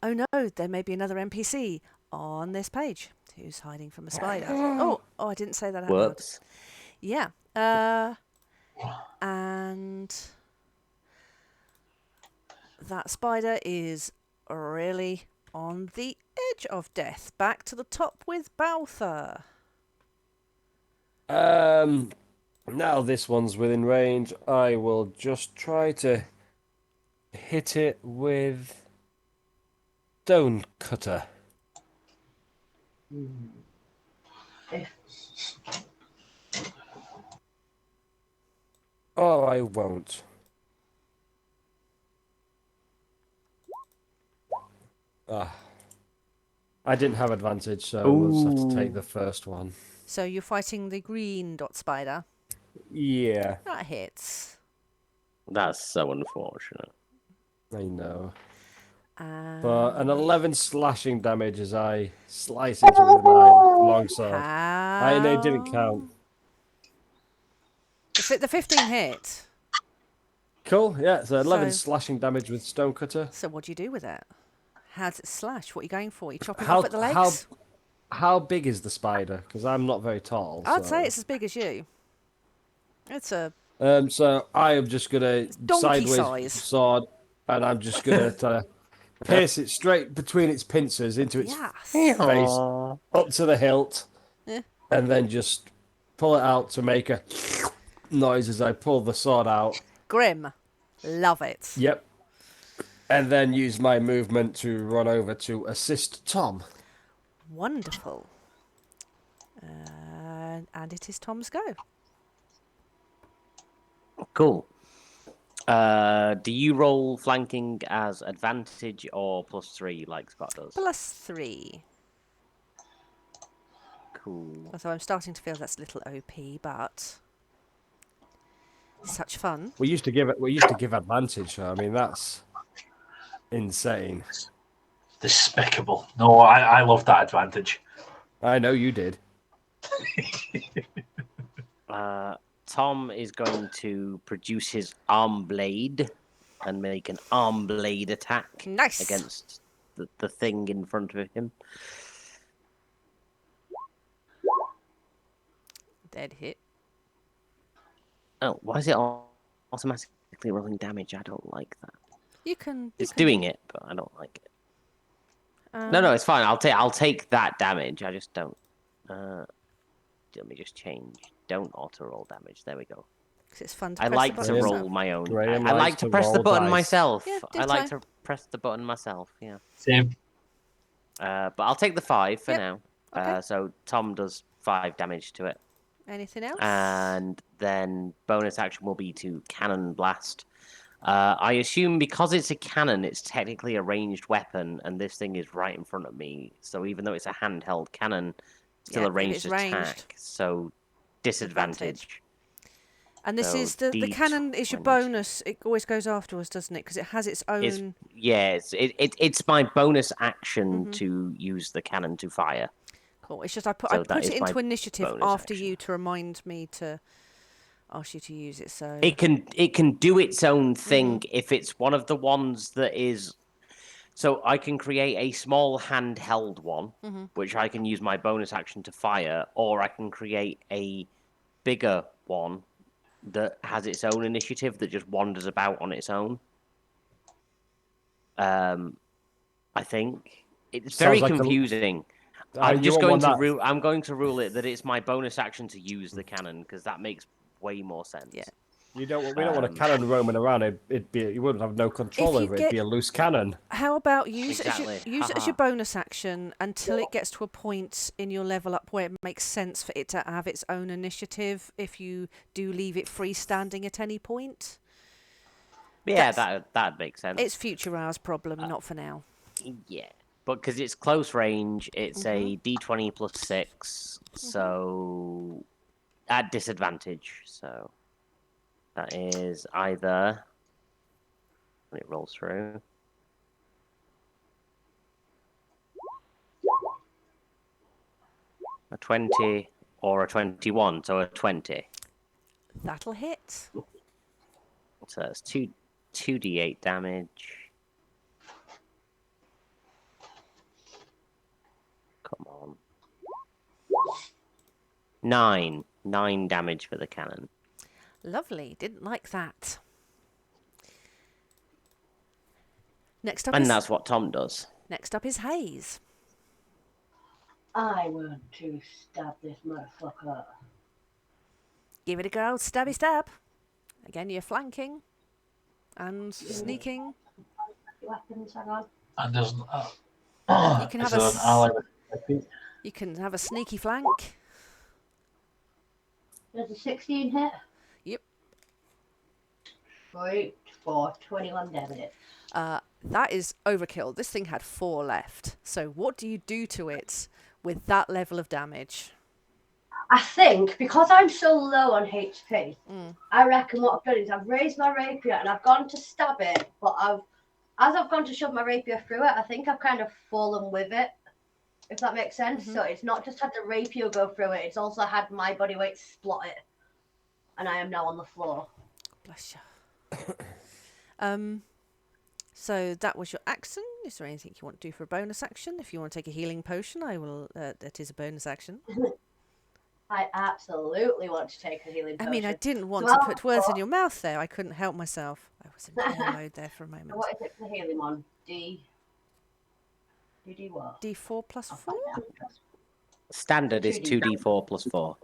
Oh no, there may be another NPC on this page who's hiding from a spider. Oh, I didn't say that out loud. Whoops. Yeah. And that spider is really on the edge of death. Back to the top with Baltha. Now this one's within range. I will just try to hit it with stone cutter. Oh, I won't. I didn't have advantage, so we'll just have to take the first one. So you're fighting the green dot spider. Yeah, That hits. That's so unfortunate. I know. And But an 11 slashing damage as I slice into it with my longsword. I know it didn't count. The 15 hit. Cool, yeah, so 11 So- slashing damage with stonecutter. So what do you do with it? How does it slash? What are you going for? You chopping How- off at the legs? How big is the spider? Because I'm not very tall. I'd so. say it's as big as you. It's a So I am just gonna donkey sideways size. sword, and I'm just gonna pierce it straight between its pincers into its yes. face, up to the hilt, Yeah. and then just pull it out to make a noise as I pull the sword out. Grim. Love it. Yep. And then use my movement to run over to assist Tom. Wonderful. And it is Tom's go. Cool. Do you roll flanking as advantage or +3 like Scott does? +3. Cool. Although I'm starting to feel that's a little OP, but such fun. We used to give advantage. I mean, that's insane. Despicable. No, I love that advantage. I know you did. Tom is going to produce his arm blade and make an arm blade attack Nice. against the thing in front of him. Dead hit. Oh, why is it automatically rolling damage? I don't like that. You can. It's doing it, but I don't like it. Um, No, it's fine. I'll take that damage. I just don't. Let me just change. Don't auto roll damage. There we go. 'Cause it's fun to I press like the to button roll yourself. my own. Graham I like likes to to press the roll button dice. myself. Yeah, I like ditto. to press the button myself. Yeah. Same. But I'll take the 5 for Yep. now. Okay. So Tom does 5 damage to it. Anything else? And then bonus action will be to cannon blast. I assume because it's a cannon, it's technically a ranged weapon, and this thing is right in front of me. So even though it's a handheld cannon, still Yeah, a if ranged it's attack. ranged. So disadvantage. And this so is the cannon is your D20. bonus. It always goes afterwards, doesn't it? Because it has its own. It's my bonus action Mhm. to use the cannon to fire. Cool. It's just I So put that it is my into initiative bonus after action. you to remind me to ask you to use it. So It can do its own thing Mm-hmm. if it's one of the ones that is. So I can create a small handheld one, Mm-hmm. which I can use my bonus action to fire, or I can create a bigger one that has its own initiative that just wanders about on its own. I think it's very Sounds like confusing. you I'm just want going one to that- rule. I'm going to rule it that it's my bonus action to use the cannon because that makes way more sense. Yeah. We don't want a cannon roaming around. It'd be you wouldn't have no control If you over it. It'd be a loose cannon. how about use Exactly. use it as your bonus action until it gets to a point in your level up where it makes sense for it to have its own initiative. If you do leave it freestanding at any point, Yeah, That's- that makes sense. it's future hours problem, not for now. Yeah, but because it's close range, it's a D20 +6, so at disadvantage. So that is either when it rolls through. A 20 or a 21, so a 20. That'll hit. So that's 2d8 damage. Come on. 9 damage for the cannon. Lovely. Didn't like that. Next up And is that's what Tom does. Hayes. I want to stab this motherfucker. Give it a go, stabby stab. Again, you're flanking and sneaking. Weapons, hang on. And there's You can is have there a an ally with You can have a sneaky flank. There's a 16 hit. Yep. Right, for 21 damage. That is overkill. This thing had 4 left. So what do you do to it with that level of damage? I think because I'm so low on HP, I reckon what I've done is I've raised my rapier and I've gone to stab it, but as I've gone to shove my rapier through it, I think I've kind of fallen with it, if that makes sense. So it's not just had the rapier go through it, it's also had my body weight splot it. And I am now on the floor. Bless you. So that was your action. Is there anything you want to do for a bonus action? If you want to take a healing potion, I will. That is a bonus action. I absolutely want to take a healing potion. I mean, I didn't want to put words in your mouth there. I couldn't help myself. I was in prayer mode there for a moment. So what is it for the healing one? D what? D4 plus 4? Standard is 2d4 +4.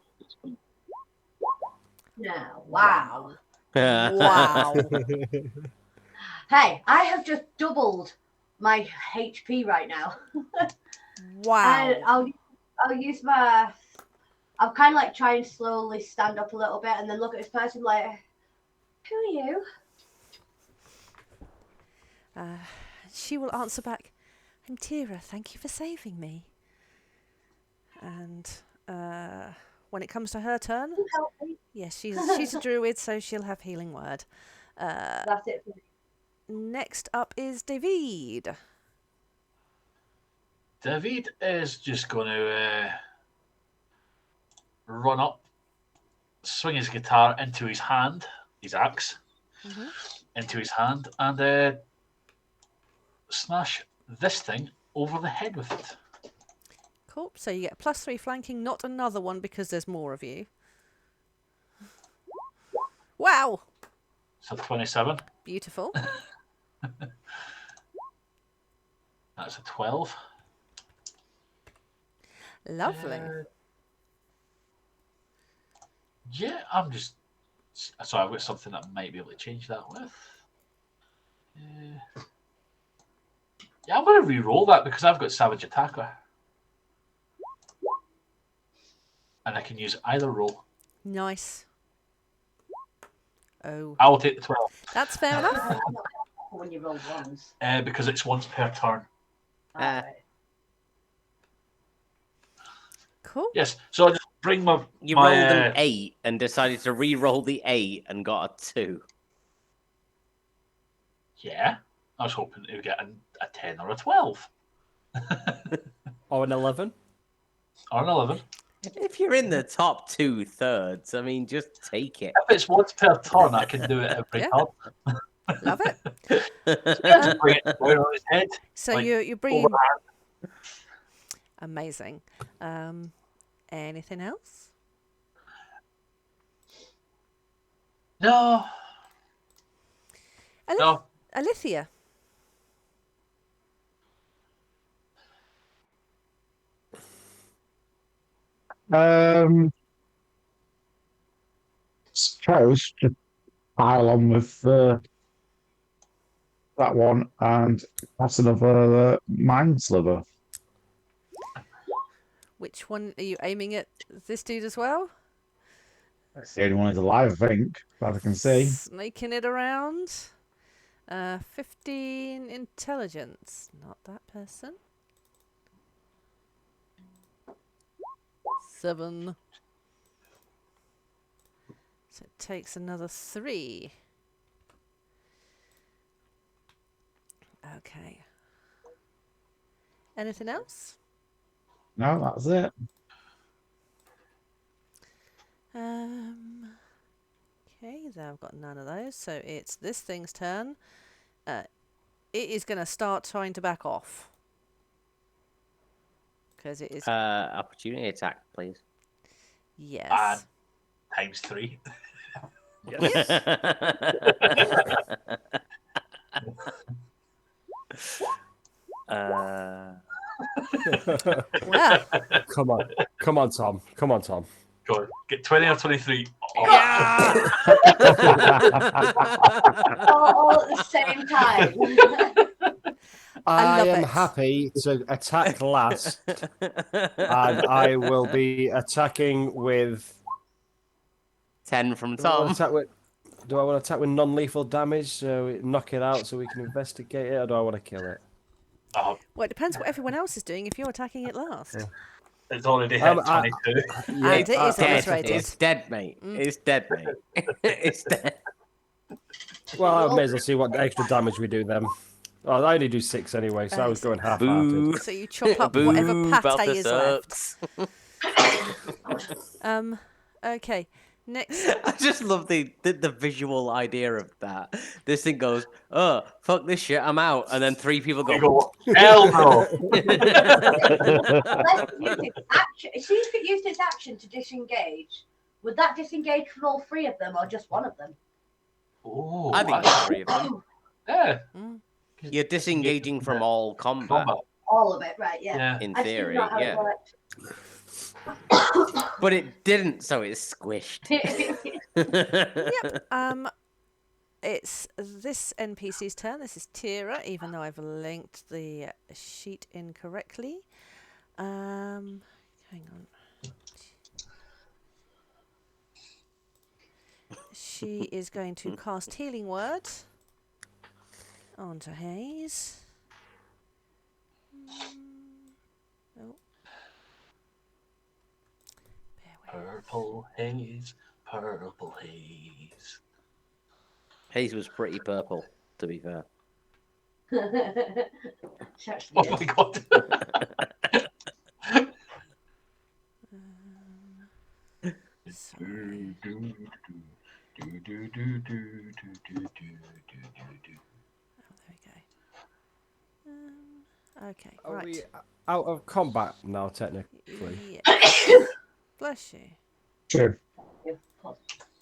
No, wow. Wow. Hey, I have just doubled my HP right now. Wow. And I'll use my I'm kind of like trying to slowly stand up a little bit and then look at this person like, who are you? She will answer back, I'm Tira, thank you for saving me. And when it comes to her turn, Can you help me? yes, she's a druid, so she'll have healing word. That's it for me. Next up is David. David is just going to run up, swing his guitar into his hand, his axe, into his hand, and smash this thing over the head with it. Cool. So you get a +3 flanking, not another one because there's more of you. Wow. So 27. Beautiful. That's a 12. Lovely. Yeah, I'm just... So I've got something that I might be able to change that with. Yeah, I'm going to re-roll that because I've got Savage Attacker. And I can use either roll. Nice. Oh, I will take the 12. that's fair enough. When you roll ones. Because it's once per turn. Alright. Cool. Yes, so I just bring my... You my, rolled an 8 and decided to re-roll the 8 and got a 2. Yeah, I was hoping to get a 10 or a 12. Or an 11. Or an 11. If you're in the top 2/3, I mean, just take it. If it's once per turn, I can do it every Yeah. turn. Love it. Just bring it down on his head. So like, you're bringing... overhand. Amazing. Anything else? No. No. Alithia. Suppose just pile on with that one and that's another mind sliver. Which one are you aiming at? This dude as well? That's the only one that's alive, I think, that I can see. Snaking it around. 15 intelligence. Not that person. 7. So it takes another 3. Okay. Anything else? No, that's it. Okay, so I've got none of those. So it's this thing's turn. It is going to start trying to back off. Because it is... Opportunity attack, please. yes. Times 3. Yes. Well, Come on, Tom. Come on, Tom. Go on. Get 20 or 23. yeah! All at the same time. I love am it. happy to attack last, and I will be attacking with. 10 from Do I want Tom. to attack with non-lethal damage, so knock it out, so we can investigate it, or do I want to kill it? Oh, Well, it depends what everyone else is doing if you're attacking it last. Yeah. it's already hit 22. And it is Dead. obliterated. It's dead, mate. It's dead, mate. It's dead. Well, I may as well see what extra damage we do then. Oh, I only do 6 anyway, so I was going half-hearted. Boo. So you chop up Boo, whatever pate Belter is left. sucks. Okay. Next. I just love the visual idea of that. This thing goes, oh, fuck this shit, I'm out. And then 3 people You go, go, hell no. See if it used its action to disengage. Would that disengage from all 3 of them or just one of them? Oh, I think it's 3 of them. Yeah. You're disengaging from all combat, All of it, right? Yeah. Yeah. in I see theory, not how it yeah. worked. But it didn't, so it's squished. Yep. It's this NPC's turn. This is Tira, even though I've linked the sheet incorrectly. Hang on. she is going to cast Healing Word onto Hayes. Oh. Bear with. Purple haze, purple haze. Hayes was pretty purple, to be fair. She actually Oh is. my god. Sorry. Oh, there we go. Okay, Are right. we out of combat now, technically? Yes. Bless you. True.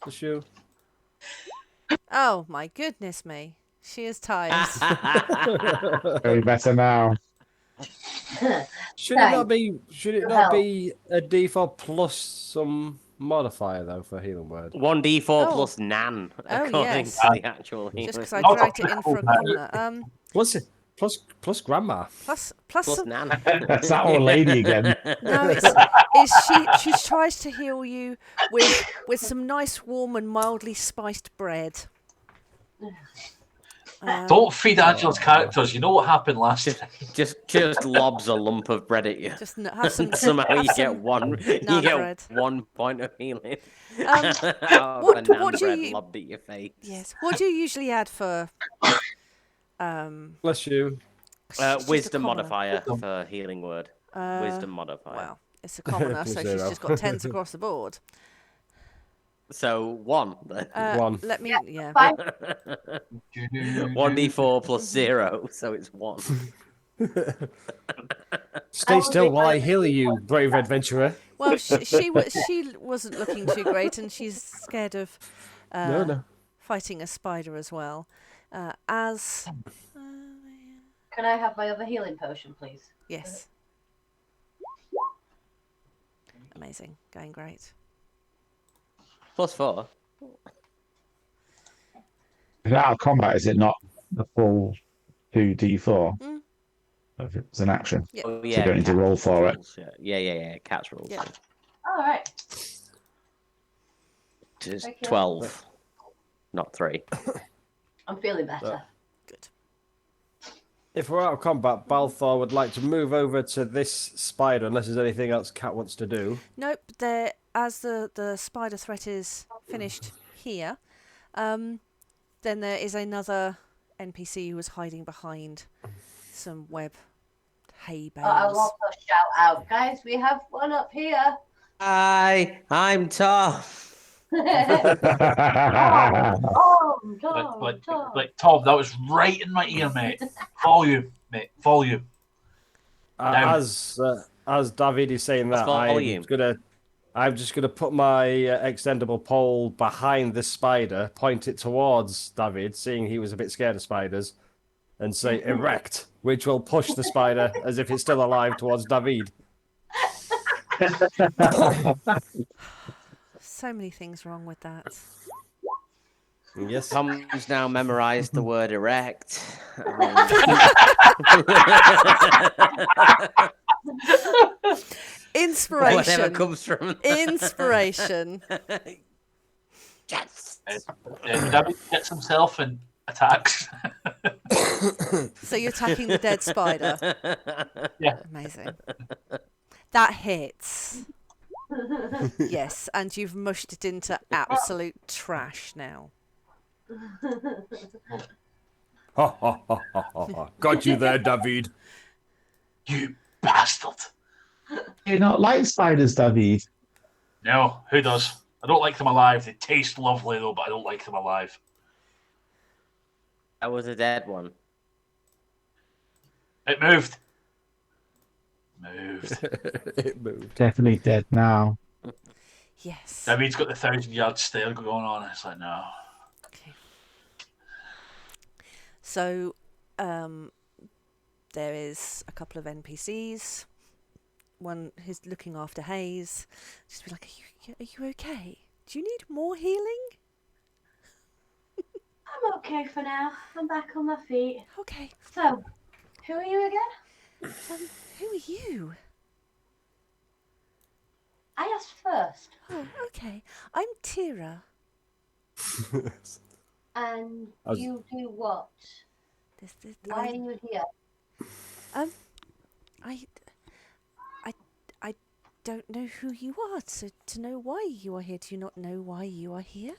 Just you? Oh my goodness me. She is tired. Very better now. Should it not Thanks. be? Should it Your not help. be a D4 plus some modifier though for healing word? 1d4 Oh. plus nan, Oh, according yes. to the actual Just healing. because I Not dragged it in for a applicable, corner. Plus grandma. Plus Plus some. nan. That's that old lady again. No, she tries to heal you with some nice warm and mildly spiced bread. Don't feed Angela's characters. You know what happened last Just, time. just lobs a lump of bread at you. Just have some. And somehow you have get some one. You naan get bread. 1 point of healing. What What do bread you- lobbed at your face. Yes. What do you usually add for? Bless you. She's just a Wisdom commoner. modifier for healing word. Wisdom modifier. Well, it's a commoner, so she's 0. just got 10s across the board. So 1 then. 1. Let me. Yeah. Fine. 1d4 plus 0, so it's 1. Stay still while I heal you, brave adventurer. Well, she wasn't looking too great, and she's scared of No. fighting a spider as well. As Can I have my other healing potion, please? yes, amazing, going great. Plus 4. Is it out of combat, is it not the full 2d4? Mm. If it's an action. Yeah. Oh, So you don't need to cat roll for it. rules, Yeah. Cat's rules. Yeah. All right. Just Thank you. 12, not 3. I'm feeling better. Good. If we're out of combat, Balthor would like to move over to this spider, unless there's anything else Cat wants to do. Nope. There, as the spider threat is finished here, then there is another NPC who is hiding behind some web hay bales. I'll also shout out, guys, we have one up here. Hi, I'm Tom. Tom. Like Tom, that was right in my ear, mate. Volume, mate. Volume. Down. As David is saying What's that, volume? I'm just gonna put my extendable pole behind this spider, point it towards David, seeing he was a bit scared of spiders, and say erect, which will push the spider as if it's still alive towards David. So many things wrong with that. Yes. Tom's now memorized the word erect. Inspiration. Whatever comes from. Inspiration. Yes. David gets himself and attacks. So you're attacking the dead spider. Yeah. Amazing. That hits. Yes, and you've mushed it into absolute trash now. Ha ha ha ha ha! Got you there, David. You bastard. You not like spiders, David? No, who does? I don't like them alive. They taste lovely though, but I don't like them alive. That was a dead one. It moved. Moved. It moved. Definitely dead now. Yes. David's got the 1,000-yard stare going on. It's like, no. Okay. So, there is a couple of NPCs. One who's looking after Hayes. Just be like, are you okay? Do you need more healing? I'm okay for now. I'm back on my feet. Okay. So, who are you again? Who are you? I asked first. Oh, okay. I'm Tira. And As- you do what? Why are you here? I, I, I don't know who you are. To know why you are here. Do you not know why you are here?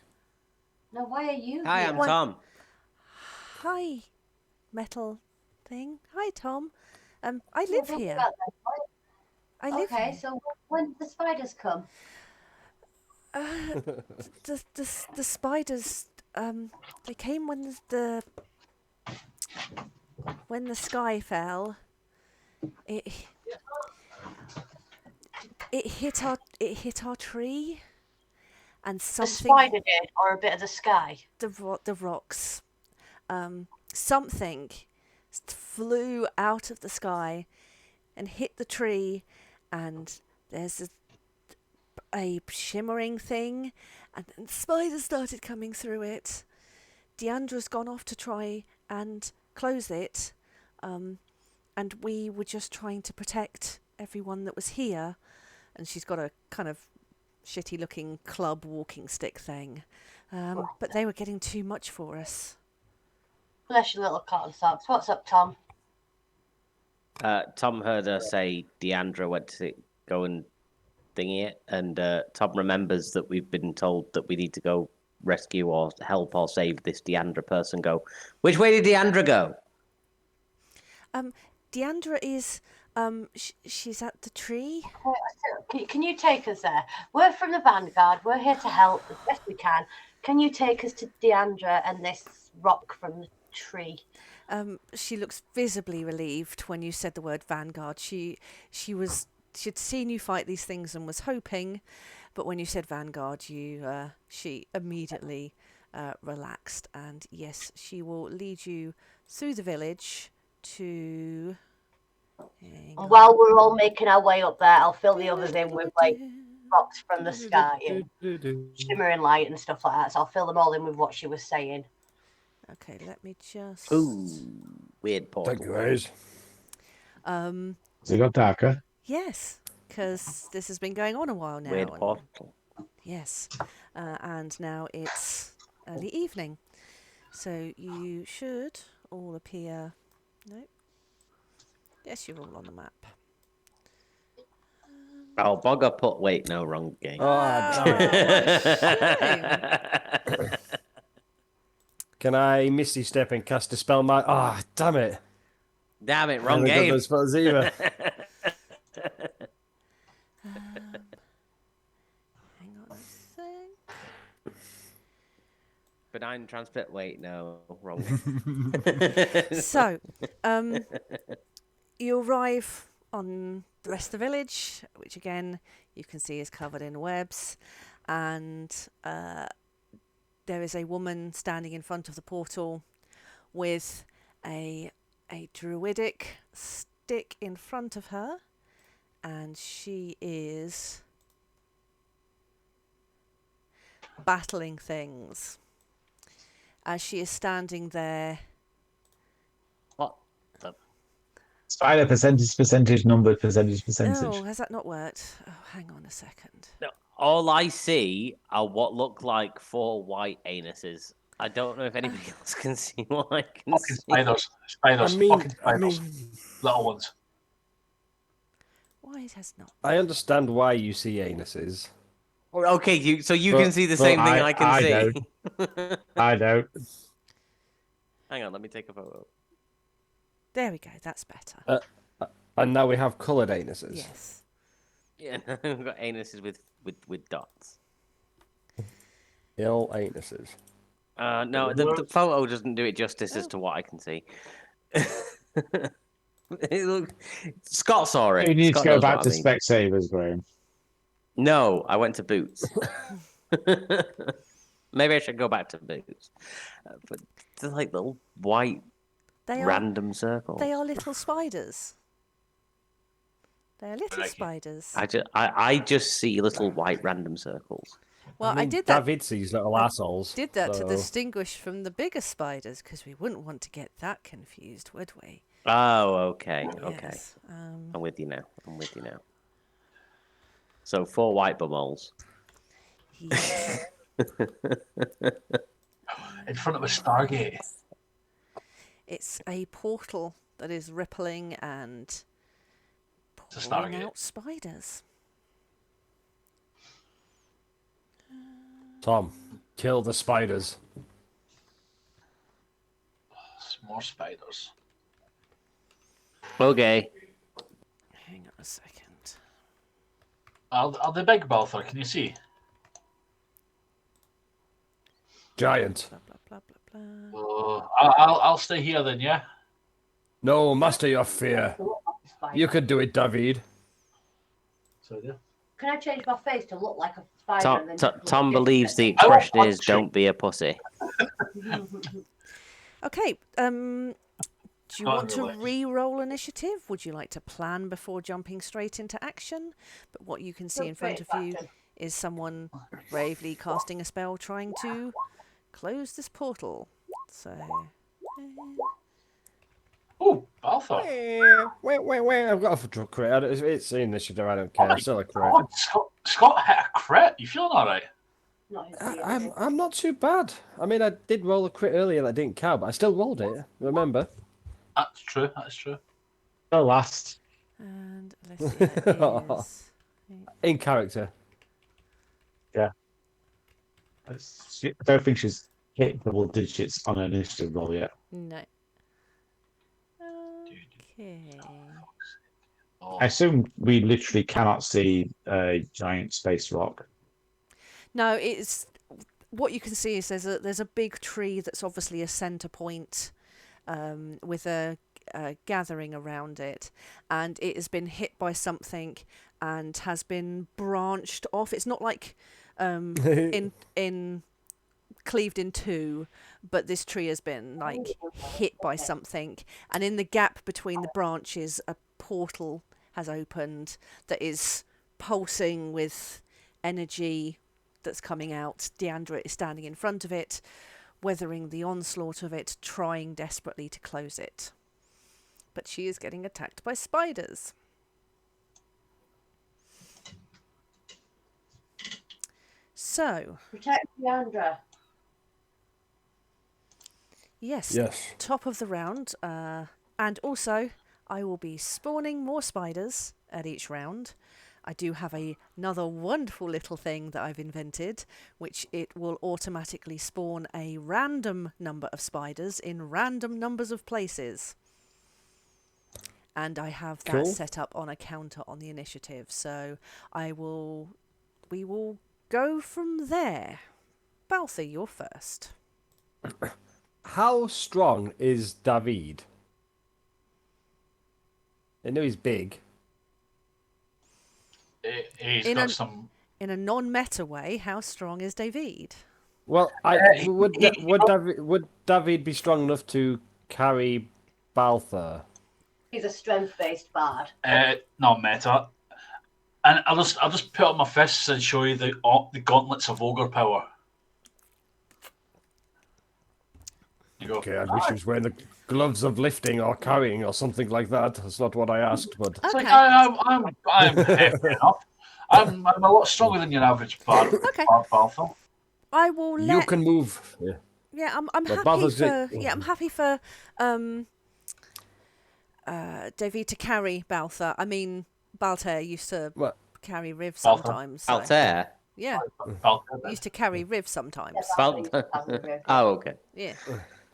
No, why are you Hi, here? I'm Tom. Hi, metal thing. Hi, Tom. I What live are you here. about then? I live Okay, here. so when did the spiders come? The spiders. They came when when the sky fell. It hit our tree, and The something spider did, or a bit of the sky? the rocks. Something flew out of the sky and hit the tree, and there's a shimmering thing, and then spiders started coming through it. Deandra's gone off to try and close it, and we were just trying to protect everyone that was here. And she's got a kind of shitty looking club walking stick thing, but they were getting too much for us. Bless your little cotton socks. What's up, Tom? Tom heard her say Deandra went to go and thingy it, and Tom remembers that we've been told that we need to go rescue or help or save this Deandra person. Go, which way did Deandra go? Deandra is she's at the tree. Can you take us there? We're from the Vanguard. We're here to help as best we can. Can you take us to Deandra and this rock from the tree? She looks visibly relieved when you said the word Vanguard. She'd seen you fight these things and was hoping, but when you said Vanguard, she immediately relaxed. And yes, she will lead you through the village to. While we're all making our way up there, I'll fill the others in with like rocks from the sky and shimmering light and stuff like that. So I'll fill them all in with what she was saying. Okay, let me just. Ooh, weird portal. Thank you, guys. So it got darker. Yes, because this has been going on a while now. Weird and- portal. Yes, and now it's early evening, so you should all appear. No. Yes, you're all on the map. Oh, Bogger put. Wait, no, wrong game. Oh, damn it. Can I Misty Step and cast a spell? Damn it. Damn it, I wrong haven't got game. those spells either. Hang on a sec. Benign transport. Wait, no, wrong game. So, you arrive on the rest of the village, which again you can see is covered in webs, and there is a woman standing in front of the portal with a druidic stick in front of her, and she is battling things as she is standing there. What? The... Spider percentage, numbered percentage. Oh, has that not worked? Oh, hang on a second. No, all I see are what look like 4 white anuses. I don't know if anybody else can see what I can Fucking see. spiders. I Fucking spiders. Little ones. Why it has not? I understand why you see anuses. Okay, you But- can see the but same thing I can I see. I don't. Hang on, let me take a photo. There we go. That's better. And now we have coloured anuses. Yes. Yeah, we've got anuses with dots. Ill anuses. No, the photo doesn't do it justice as to what I can see. Scott saw it. You need Scott to go knows back what to I mean. Specsavers, Graham. No, I went to Boots. Maybe I should go back to Boots. But they're like little white They random circles. They are little spiders. They are little like it. spiders. I just see little white random circles. Well, I mean, did that. David sees little assholes. Did that to so- distinguish from the bigger spiders, because we wouldn't want to get that confused, would we? Oh, okay, okay. Yes. I'm with you now. So 4 white bumholes. Yes. In front of a Stargate. It's a portal that is rippling and It's a pouring Stargate. out spiders. Tom, kill the spiders. More spiders. Okay. Hang on a second. Are they big, Balthor? Can you see? Giant. Blah, blah, blah, blah, blah. I'll stay here then, yeah? No, master your fear. Spider. You could do it, David. So, yeah. Can I change my face to look like a spider? and then just look Tom different? believes the I won't expression is punch you. "Don't be a pussy." Okay. Do you Oh, want to anyway. re-roll initiative? Would you like to plan before jumping straight into action? But what you can see in front of you is someone bravely casting a spell trying to close this portal. So, Oh, Balthor. Wait. I've got a crit. It's initiative. I don't care. Still a crit. Oh, Scott hit a crit. You feeling all right? Not his DNA. I'm not too bad. I mean, I did roll a crit earlier that didn't count, but I still rolled it. Remember? That's true. That's true. The last. and let's see, that is... In character. I don't think she's hit double digits on an initiative roll yet. No. Okay. Oh, I assume we literally cannot see a giant space rock. No, it's what you can see is there's a big tree that's obviously a centre point, with a gathering around it, and it has been hit by something and has been branched off. It's not like in cleaved in two, but this tree has been like hit by something, and in the gap between the branches, a portal has opened that is pulsing with energy that's coming out. Deandra is standing in front of it, weathering the onslaught of it, trying desperately to close it. But she is getting attacked by spiders. So, Protect Leandra. yes, Yes. top of the round. And also, I will be spawning more spiders at each round. I do have another wonderful little thing that I've invented, which it will automatically spawn a random number of spiders in random numbers of places. And I have that Cool. set up on a counter on the initiative. So we will go from there. Balthy, you're first. How strong is David? I know he's big. He's In got a- some. In a non-meta way, how strong is David? Well, would David be strong enough to carry Balthor? He's a strength-based bard. Not meta. And I'll just put up my fists and show you the gauntlets of ogre power. You go. Okay, I wish he was wearing the gloves of lifting or carrying or something like that. That's not what I asked, but It's like, Okay. I'm hefty enough. I'm a lot stronger than your average bard. Okay. Balthor. I will let. you can move. Yeah. Yeah, I'm But happy Balthor's for. great. Yeah, I'm happy for David to carry Balthor. I mean, Baltair used to What? carry Riv Balthor. sometimes. So. Altair. Yeah, Balthor. used to carry Riv sometimes. Oh, okay. Yeah.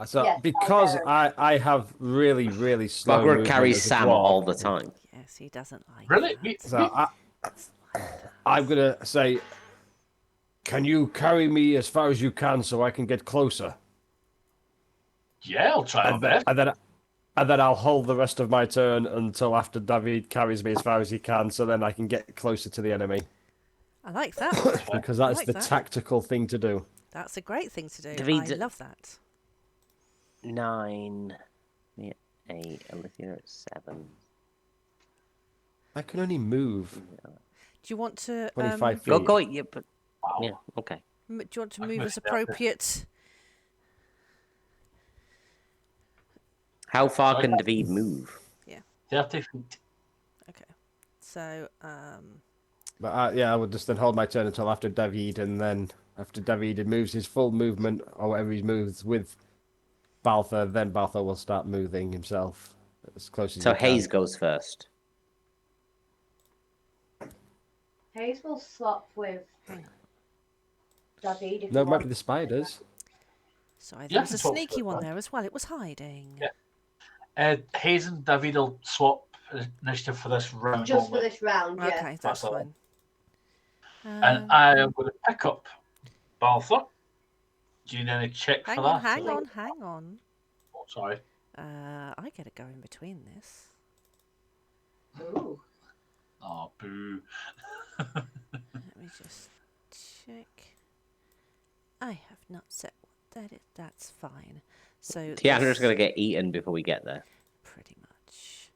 So Yes, because Balthor. I have really, really slow Bakuran movement carries as a Sam dwarf, all the time. Yes, he doesn't like Really? that. So I'm gonna say, can you carry me as far as you can so I can get closer? Yeah, I'll try my And best. then I'll hold the rest of my turn until after David carries me as far as he can, so then I can get closer to the enemy. I like that. Because that's like the that. tactical thing to do. That's a great thing to do. David's- I love that. 9, yeah, 8, Olivia at 7. I can only move Do you want to 25 feet. Go, yeah, but yeah, okay. do you want to I can move move as 30. appropriate? How far Sorry? can David move? 30 feet. Okay. So But yeah, I would just then hold my turn until after David, and then After David moves his full movement, or whatever he moves with Balthor, then Balthor will start moving himself as close as So he can. Hayes goes first. Hayes will swap with Hang on. David if No, you maybe want. the spiders. Sorry, there Yeah, was a it's all sneaky good, one right? there as well. It was hiding. Yeah. Hayes and David will swap initiative for this round Just for only. this round, yeah. Okay, that's all. fine. And I am going to pick up Balthor. Do you need any check Hang for on, that? hang or- on, hang on. Oh, sorry. I get to go in between this. Ooh. Oh, boo. Let me just check. I have not set what that is. That's fine. So Tiana's this- going to get eaten before we get there. pretty much.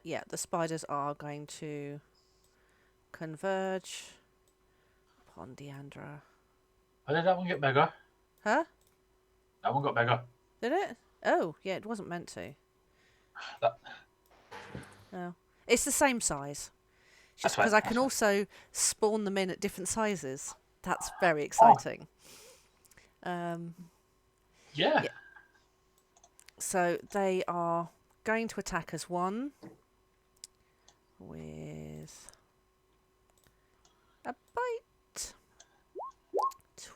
Yeah, the spiders are going to converge upon Deandra. How did that one get bigger? Huh? That one got bigger. Did it? Oh, yeah, it wasn't meant to. That- No. It's the same size. That's Just fine, because I that's can fine. also spawn them in at different sizes. That's very exciting. Yeah. Yeah. So they are going to attack us one with a bite.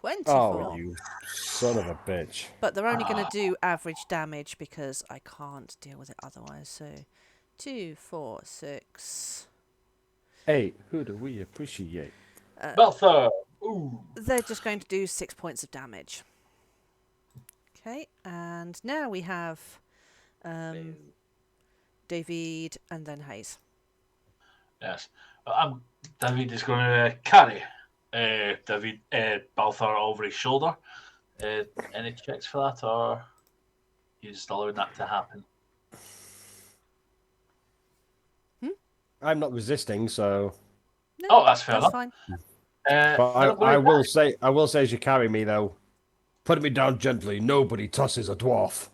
24. Oh, you son of a bitch. But they're only going to do average damage because I can't deal with it otherwise. So 2, 4, 6. Hey, who do we appreciate? Balthor! Ooh. They're just going to do 6 points of damage. Okay, and now we have David and then Hayes. Yes. David is going to carry David Balthor over his shoulder. Any checks for that, or you just allowing that to happen? I'm not resisting, so. No, Oh, that's fair that's enough. fine. But then I'm I gonna will say, as you carry me though, put me down gently. Nobody tosses a dwarf.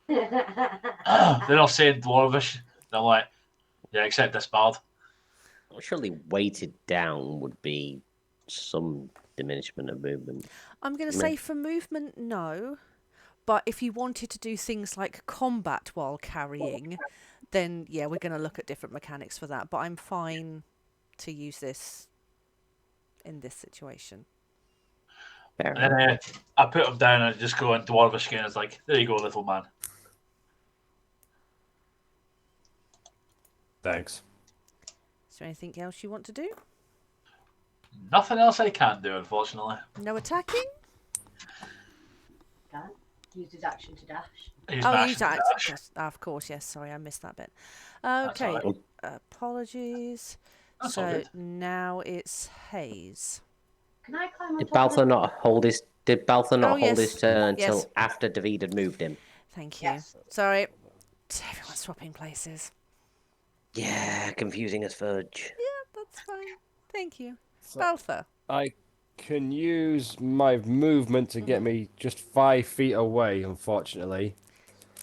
They're all saying dwarvish. They're like, yeah, except this bard. Surely weighted down would be some diminishment of movement. I'm going to say for movement, no. But if you wanted to do things like combat while carrying, then yeah, we're going to look at different mechanics for that. But I'm fine to use this in this situation. Fair And then I put him down and just go in dwarvish again. It's like, there you go, little man. Thanks. Is there anything else you want to do? Nothing else I can do, unfortunately. No attacking? Can't use his action to dash. He's Oh, mashing use the that. dash. Yes, of course, yes. Sorry, I missed that bit. That's Okay, all apologies. That's all So good. now it's Hayes. Can I climb on Did top of Balthor not hold his? Did Balthor not Oh, hold yes. his turn until Yes. after David had moved him? Thank you. Yes. Sorry. Everyone's swapping places. Yeah, confusing as fudge. That's fine. Thank you. So Balthor. I can use my movement to get me just 5 feet away, unfortunately.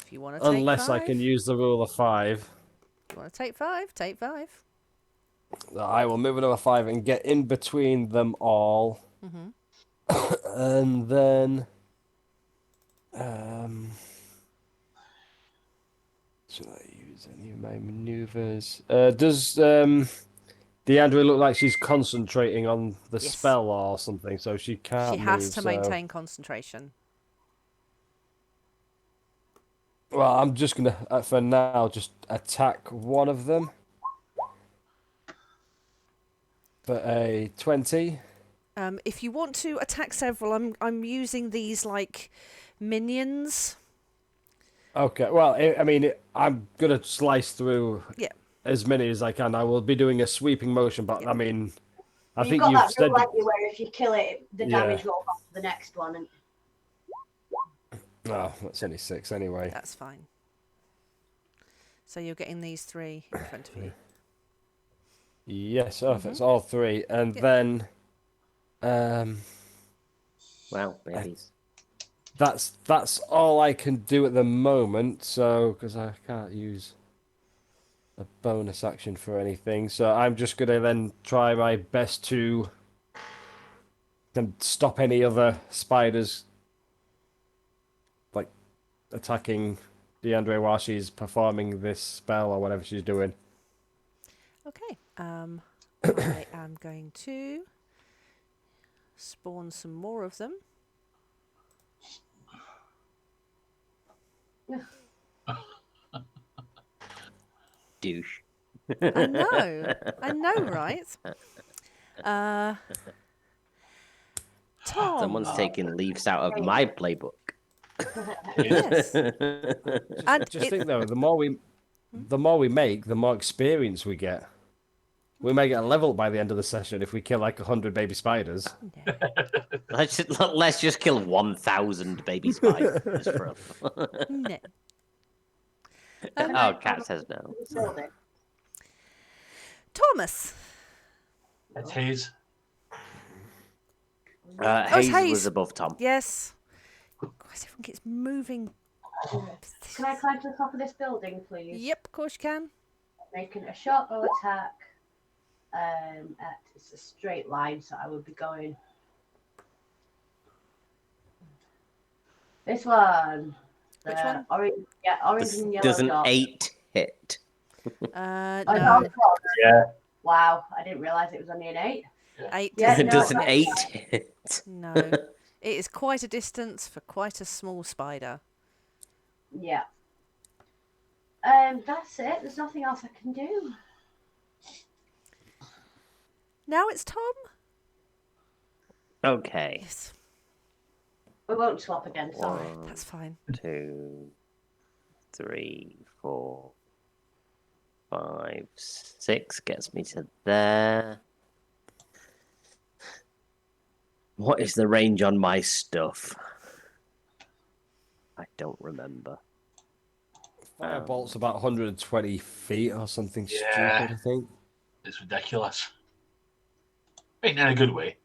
If you want to take Unless 5. I can use the rule of 5. If you want to take 5, take 5. I will move another 5 and get in between them all. Mm-hmm. And then. Should I use any of my maneuvers? Does Deandra look like she's concentrating on the Yes. spell or something, so she can't She has move, to so- maintain concentration. Well, I'm just gonna, for now, just attack one of them. For a 20. If you want to attack several, I'm using these like minions. Okay, well, I mean, I'm gonna slice through Yeah. as many as I can. I will be doing a sweeping motion, but Yeah. I mean, I You've think got you've that said. rule, like you, where if you kill it, the Yeah. damage rolls off to the next one. And Oh, that's only 6 anyway. That's fine. So you're getting these 3 in front of you. Yes, if it's all 3, and Yeah. then, Wow, babies. that's all I can do at the moment. So, because I can't use a bonus action for anything, so I'm just gonna then try my best to can stop any other spiders like attacking DeAndre while she's performing this spell or whatever she's doing. Okay. I am going to spawn some more of them. Douche. I know, right? Tom. Someone's taking leaves out of my playbook. Yes. And Just think though, the more we make, the more experience we get. We may get a level by the end of the session if we kill like 100 baby spiders. Let's just kill 1,000 baby spiders. No. Oh, Cat says no. Thomas. It's Hayes. Hayes Hayes. was above Tom. Yes. Christ, everyone keeps moving. Can I climb to the top of this building, please? Yep, of course you can. Making a short bow attack. It's a straight line, so I would be going. This one. Which one? Orange, orange and yellow. Does an dot. 8 hit? Oh, No. Yeah. Wow, I didn't realise it was only an 8. 8. Yeah, no, Does an that's- 8 hit? No. It is quite a distance for quite a small spider. Yeah. That's it. There's nothing else I can do. Now it's Tom? Okay. Yes. We won't swap again, sorry. 1, That's fine. 2, 3, 4, 5, 6 gets me to there. What is the range on my stuff? I don't remember. Firebolt's about 120 feet or something Yeah. stupid, I think. It's ridiculous. I mean, in a good way.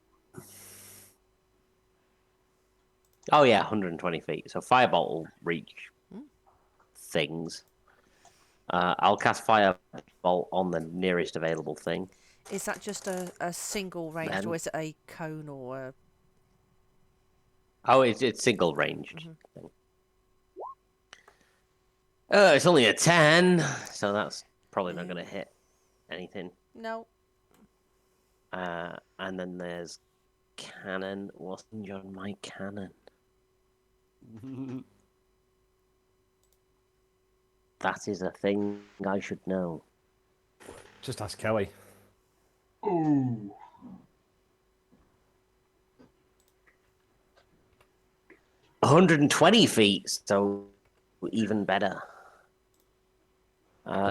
Oh yeah, 120 feet. So firebolt will reach things. I'll cast firebolt on the nearest available thing. Is that just a single range, Then- or is it a cone or a... Oh, it's single ranged. Thing. It's only a 10, so that's probably not going to hit anything. No. And then there's cannon. What's on my cannon? That is a thing I should know. Just ask Kelly. Ooh. 120 feet, so even better.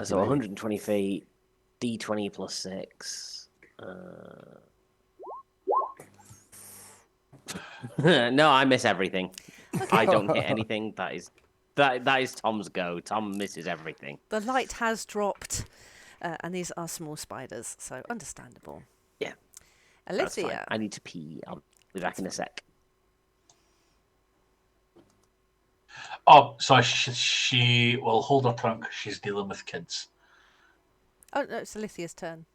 So 120 feet, D20 plus 6. No, I miss everything. I don't hit anything. That is Tom's go. Tom misses everything. The light has dropped, and these are small spiders, so understandable. Yeah, that's fine. Alethea. I need to pee. I'll be back in a sec. Oh, sorry. She will hold her tongue 'cause she's dealing with kids. Oh, no, it's Alethea's turn.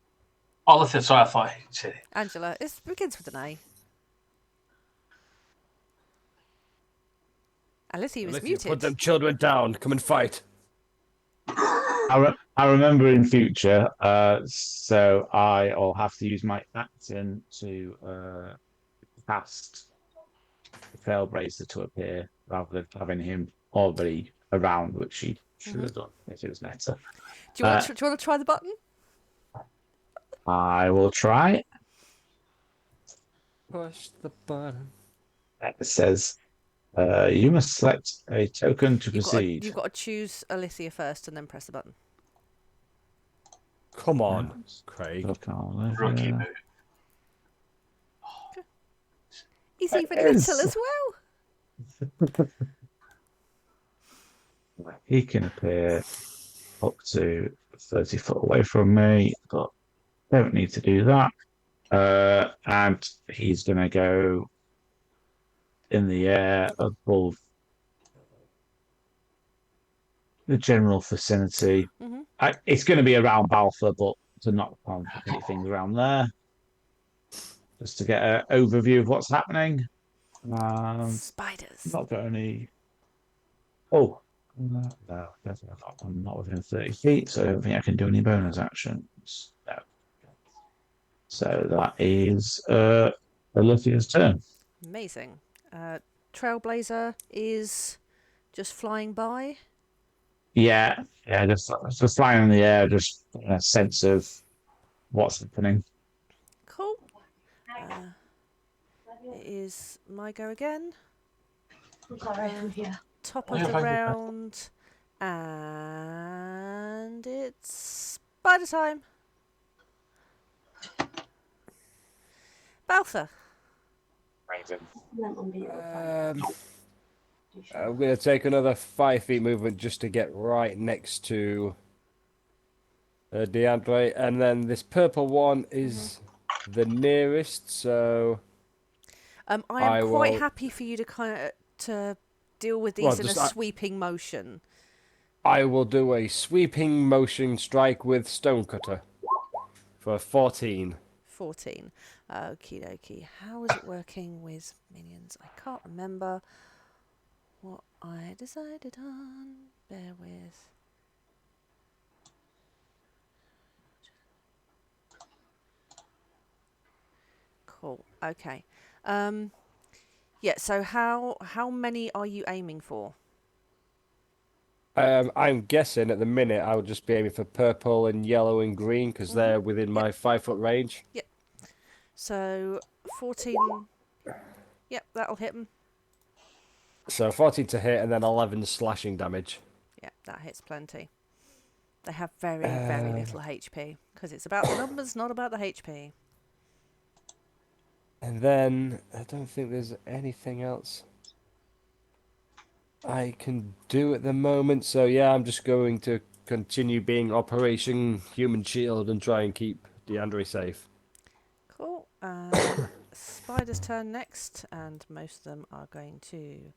Oh, listen. Sorry, I thought I said it. Angela, it begins with an A. Alethea was Alethea, muted. put them children down. Come and fight. I remember in future, so I'll have to use my action to cast the Trailblazer to appear rather than having him already around, which she should have done if it was better. Do you want to try the button? I will try. Push the button. It says you must select a token to proceed. You've got to choose Alethea first and then press the button. Come on, Craig. Rookie move. He's even Yes. little as well. He can appear up to 30 foot away from me, but don't need to do that. And he's going to go in the air above the general vicinity. Mhm. It's going to be around Balfour, but to not anything around there. just to get an overview of what's happening. Spiders. Not got any. Oh, no, definitely not. I'm not within 30 feet, so I don't think I can do any bonus actions. No. So that is Olympia's turn. Amazing. Trailblazer is just flying by. Yeah, just flying in the air, just a sense of what's happening. Cool. It is my go again. Sorry, I'm here. Top Oh, of you're the fine, you're fine. round. And it's spider time. Baltha. I'm going to take another 5 feet movement just to get right next to DeAndre, and then this purple one is the nearest. So I am I quite will- happy for you to to deal with these Well, in a just sweeping motion. I will do a sweeping motion strike with Stonecutter for 14. 14. Okie dokie. How is it working with minions? I can't remember what I decided on. Bear with. Cool. Okay. Yeah, so how many are you aiming for? I'm guessing at the minute I would just be aiming for purple and yellow and green because they're within my 5-foot range. So 14. Yep, that'll hit them. So 14 to hit and then 11 slashing damage. Yeah, that hits plenty. They have very little HP because it's about the numbers, not about the HP. And then I don't think there's anything else I can do at the moment. So yeah, I'm just going to continue being Operation Human Shield and try and keep DeAndre safe. Cool. Spider's turn next, and most of them are going to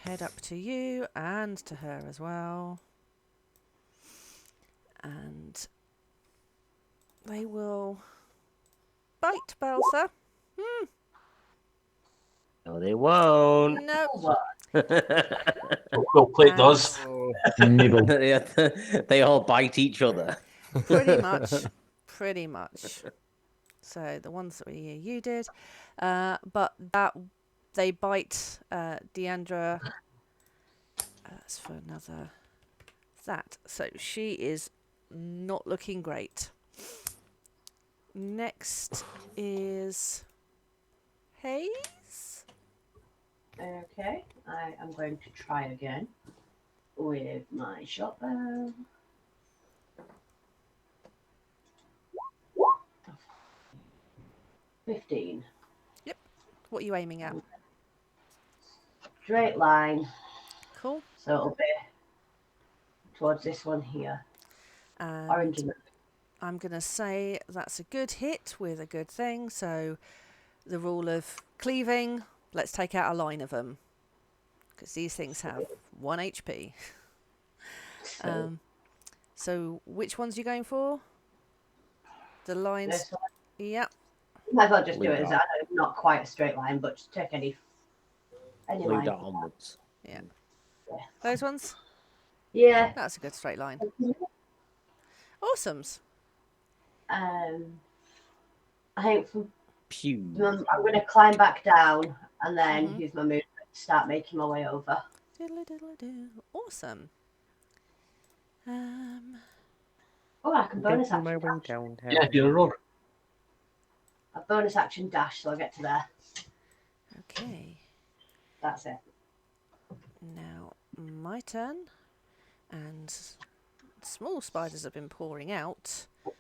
head up to you and to her as well. And they will bite Baltha. No, they won't. No. Well, plate does. Nibble. They all bite each other. Pretty much. Pretty much. So the ones that you did. But that they bite Deandra. That's for another that. So she is not looking great. Next is Hayes. Okay, I am going to try again with my shotgun. $15. What are you aiming at? Straight line, Cool. so it'll be towards this one here. And Orange and I'm going to say that's a good hit with a good thing. So the rule of cleaving, let's take out a line of them. Because these things have 1 HP. So which ones are you going for? The lines. this one. Yep. Might as well just do Blue it as dot. not quite a straight line, but just take any Blue line. dot onwards. Yeah. Those ones? Yeah. That's a good straight line. Awesomes. I think Pew. I'm going to climb back down and then Mhm. use my movement to start making my way over. Diddle-diddle-do. Awesome. Oh, I can bonus Making my action way dash. downtown. Yeah, you're a roar. A bonus action dash, so I'll get to there. Okay. That's it. Now my turn. And small spiders have been pouring out. But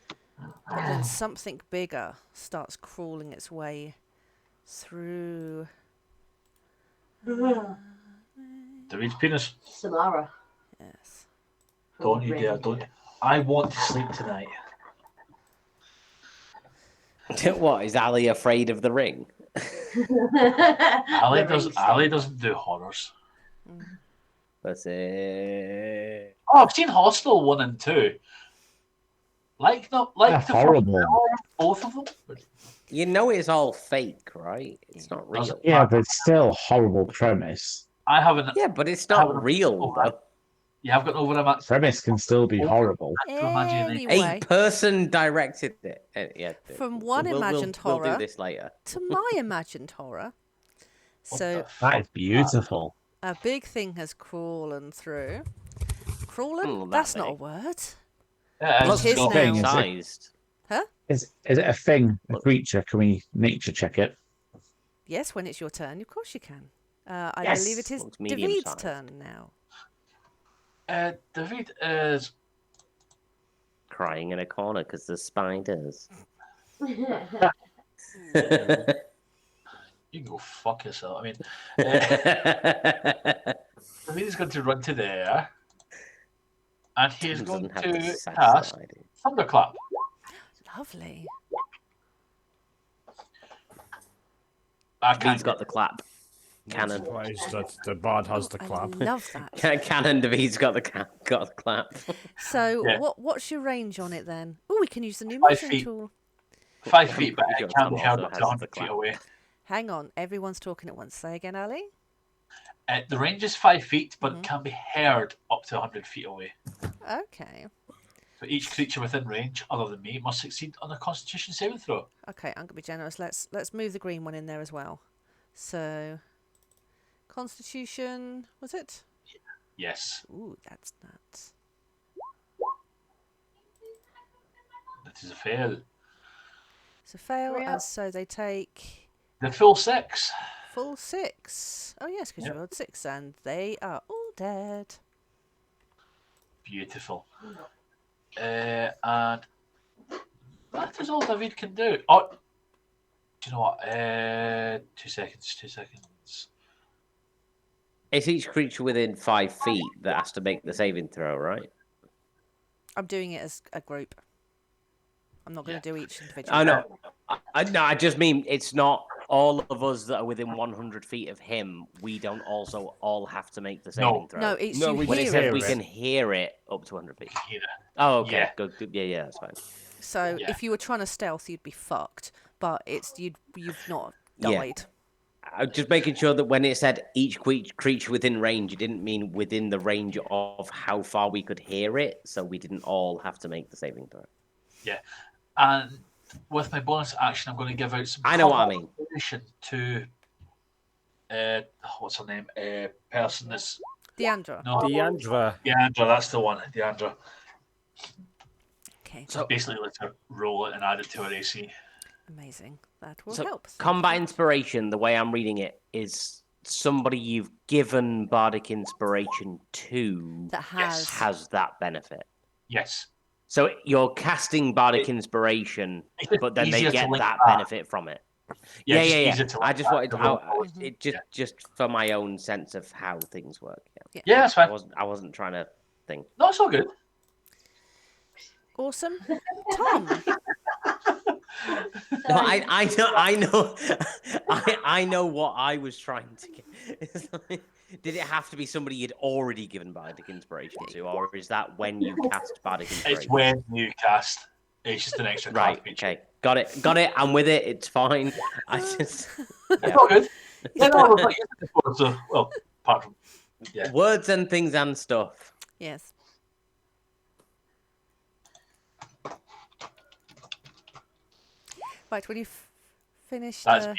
then something bigger starts crawling its way through. David's penis. Samara. Yes. Don't you dare, don't you? I want to sleep tonight. What, is Ali afraid of the ring? Ali doesn't do horrors. That's it. Oh, I've seen Hostel 1 and 2. They're The horrible. both of them. But You know it's all fake, right? It's not real. Yeah, but it's still a horrible premise. I haven't. Yeah, but it's I haven't- not real though. Yeah, I've got over a Premise can still be horrible. imagination. Anyway, A person directed it. Yeah. from one imagined We'll horror do this later. to my imagined horror. So That is beautiful. a big thing has crawlen through. Crawlen? Oh, that That's not a big. word. Yeah, It is now. Thing Is it? sized. Is it a thing, a creature? Can we nature check it? Yes, when it's your turn, of course you can. I Yes. believe it is Looks David's medium-sized. turn now. David is. Crying in a corner because there's spiders. You can go fuck yourself. I mean, David is going to run to there, and he is going Doesn't have the to size cast that I do. Lovely. Thunderclap. I David's got the clap. Cannon. I'm surprised that the bard has the I clap. love that. Cannon. David's got the clap. So, Yeah. what's your range on it then? Oh, we can use the new 5 measuring feet. tool. 5 feet, but Your it can Tom be held also up to has 100 the feet clap. away. Hang on, everyone's talking at once. Say again, Ali. The range is 5 feet, but Mhm. it can be heard up to 100 feet away. Okay. So each creature within range, other than me, must succeed on a Constitution saving throw. Okay, I'm gonna be generous. Let's move the green one in there as well. So, Constitution was it? Yes, Ooh, that's nuts. that is a fail. So fail, Yeah. and so they take The full 6. full 6. Oh yes, because Yep. you rolled 6, and they are all dead. Beautiful. And that is all David can do. Oh, do you know what? 2 seconds. 2 seconds. It's each creature within 5 feet that has to make the saving throw, right? I'm doing it as a group. I'm not going to do each individual. I know. I just mean it's not all of us that are within 100 feet of him. We don't also all have to make the saving throw. No, it's No, you we When it hear said it. we can hear it up to 100 feet. Here. Oh, okay. Yeah. Good. Yeah, that's fine. So Yeah. if you were trying to stealth, you'd be fucked. But you've not Yeah. died. I'm just making sure that when it said each creature within range, it didn't mean within the range of how far we could hear it, so we didn't all have to make the saving throw. And with my bonus action, I'm going to give out some. I know what I combat mean. information to. What's her name? Person that's. Deandra. No, Deandra. Deandra, that's the one. Deandra. Okay. So Basically, let her roll it and add it to her AC. Amazing. That will So, help. combat inspiration, the way I'm reading it, is somebody you've given bardic inspiration to That Yes. has that benefit. Yes. So you're casting bardic inspiration, It's just but then they easier to get link that back. benefit from it. Yeah. just easier to I link just back wanted to to, roll I- forward. it just for my own sense of how things work. Yeah. Yeah, that's I fine. wasn't trying to think. No, it's all good. Awesome. Tom. No, I know, I know what I was trying to get. It's like, did it have to be somebody you'd already given bardic inspiration to, or is that when you cast bardic inspiration? It's when you cast. It's just an extra Right. card feature. Okay. Got it. I'm with it. It's fine. I just It's all good. Yeah, no, we've not used it before, so, well, apart from. Yeah. words and things and stuff. Yes. Right, when you've finished That's me.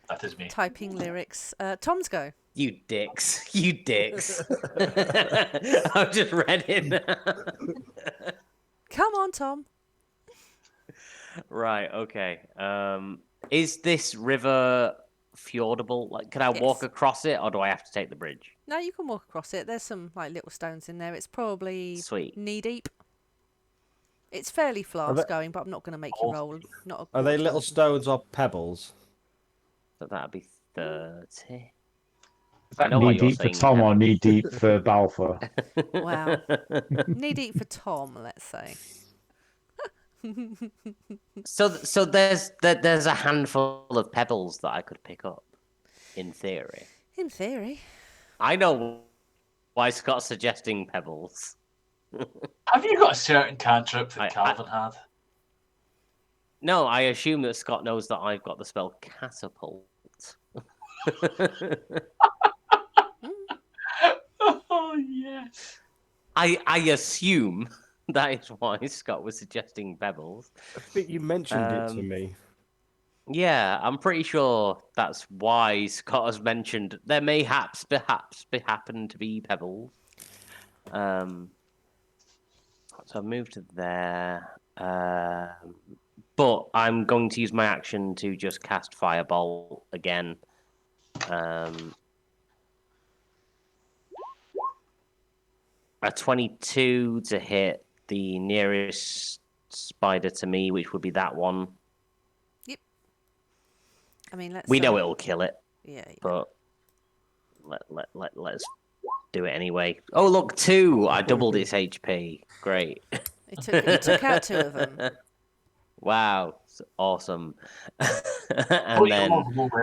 That is me. typing lyrics, Tom's go. You dicks. You dicks. I've just read it. Come on, Tom. Right. Okay. Is this river fjordable? Like, can I walk Yes. across it, or do I have to take the bridge? No, you can walk across it. There's some like little stones in there. It's probably Sweet. knee deep. It's fairly fast they- going, but I'm not going to make you roll. Not a Are they quarter. little stones or pebbles? So that'd be 30. I know what Knee you're deep for saying, Tom Ken. or knee deep for Balfour? Wow. Knee deep for Tom, let's say. So there's a handful of pebbles that I could pick up, in theory. In theory. I know why Scott's suggesting pebbles. Have you got a certain cantrip that I- Calvin had? No, I assume that Scott knows that I've got the spell catapult. Oh yes. I assume that is why Scott was suggesting pebbles. I think you mentioned it to me. Yeah, I'm pretty sure that's why Scott has mentioned there may perhaps happen to be pebbles. So I've moved to there. But I'm going to use my action to just cast Firebolt again. A 22 to hit the nearest spider to me, which would be that one. Yep. I mean, let's. We know it'll kill it. Yeah. But let's do it anyway. Oh look, 2! I doubled its HP. Great. You took out 2 of them. Wow, awesome. And then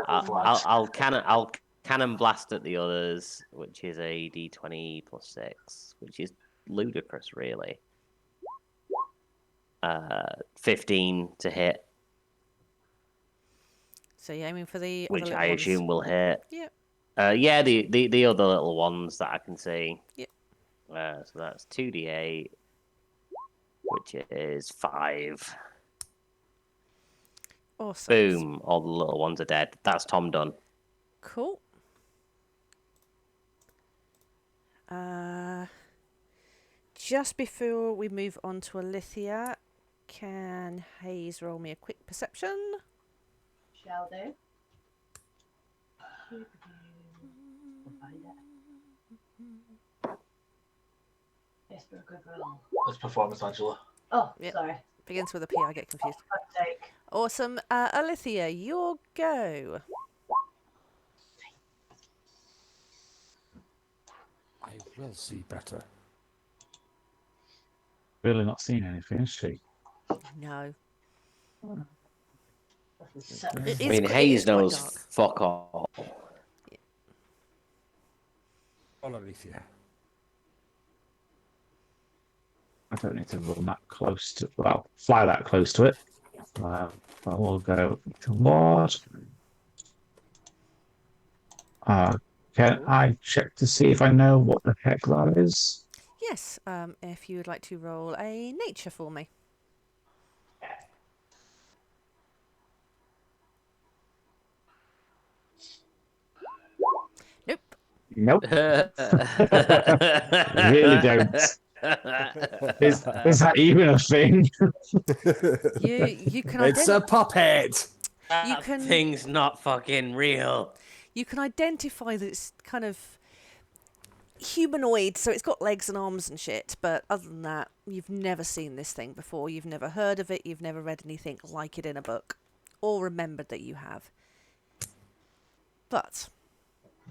I'll cannon blast at the others, which is a D20 plus 6, which is ludicrous, really. 15 to hit. So you're aiming for the which other I little ones. assume will hit. Yep. Yeah, the other little ones that I can see. Yep. So that's 2d8, which is 5. Awesome. Boom! All the little ones are dead. That's Tom done. Cool. Just before we move on to Alithia, can Hayes roll me a quick perception? Shall do. We'll find it. Yes, for a good roll. That's performance, Angela. Oh, Yep. sorry. Begins with a P, I get confused. God's sake. Awesome. Alithia, your go. I will see better. Really not seen anything, is she? No. So, It I is mean, qu- it Hayes is quite knows dark. fuck all. On Alicia. I don't need to run that close to. Well, fly that close to it. I will go toward. Can I check to see if I know what the heck that is? Yes. If you would like to roll a nature for me. Nope. Nope. Really don't. Is that even a thing? You can It's a puppet. That can- thing's not fucking real. You can identify that it's kind of humanoid, so it's got legs and arms and shit, but other than that, you've never seen this thing before, you've never heard of it, you've never read anything like it in a book, or remembered that you have. But,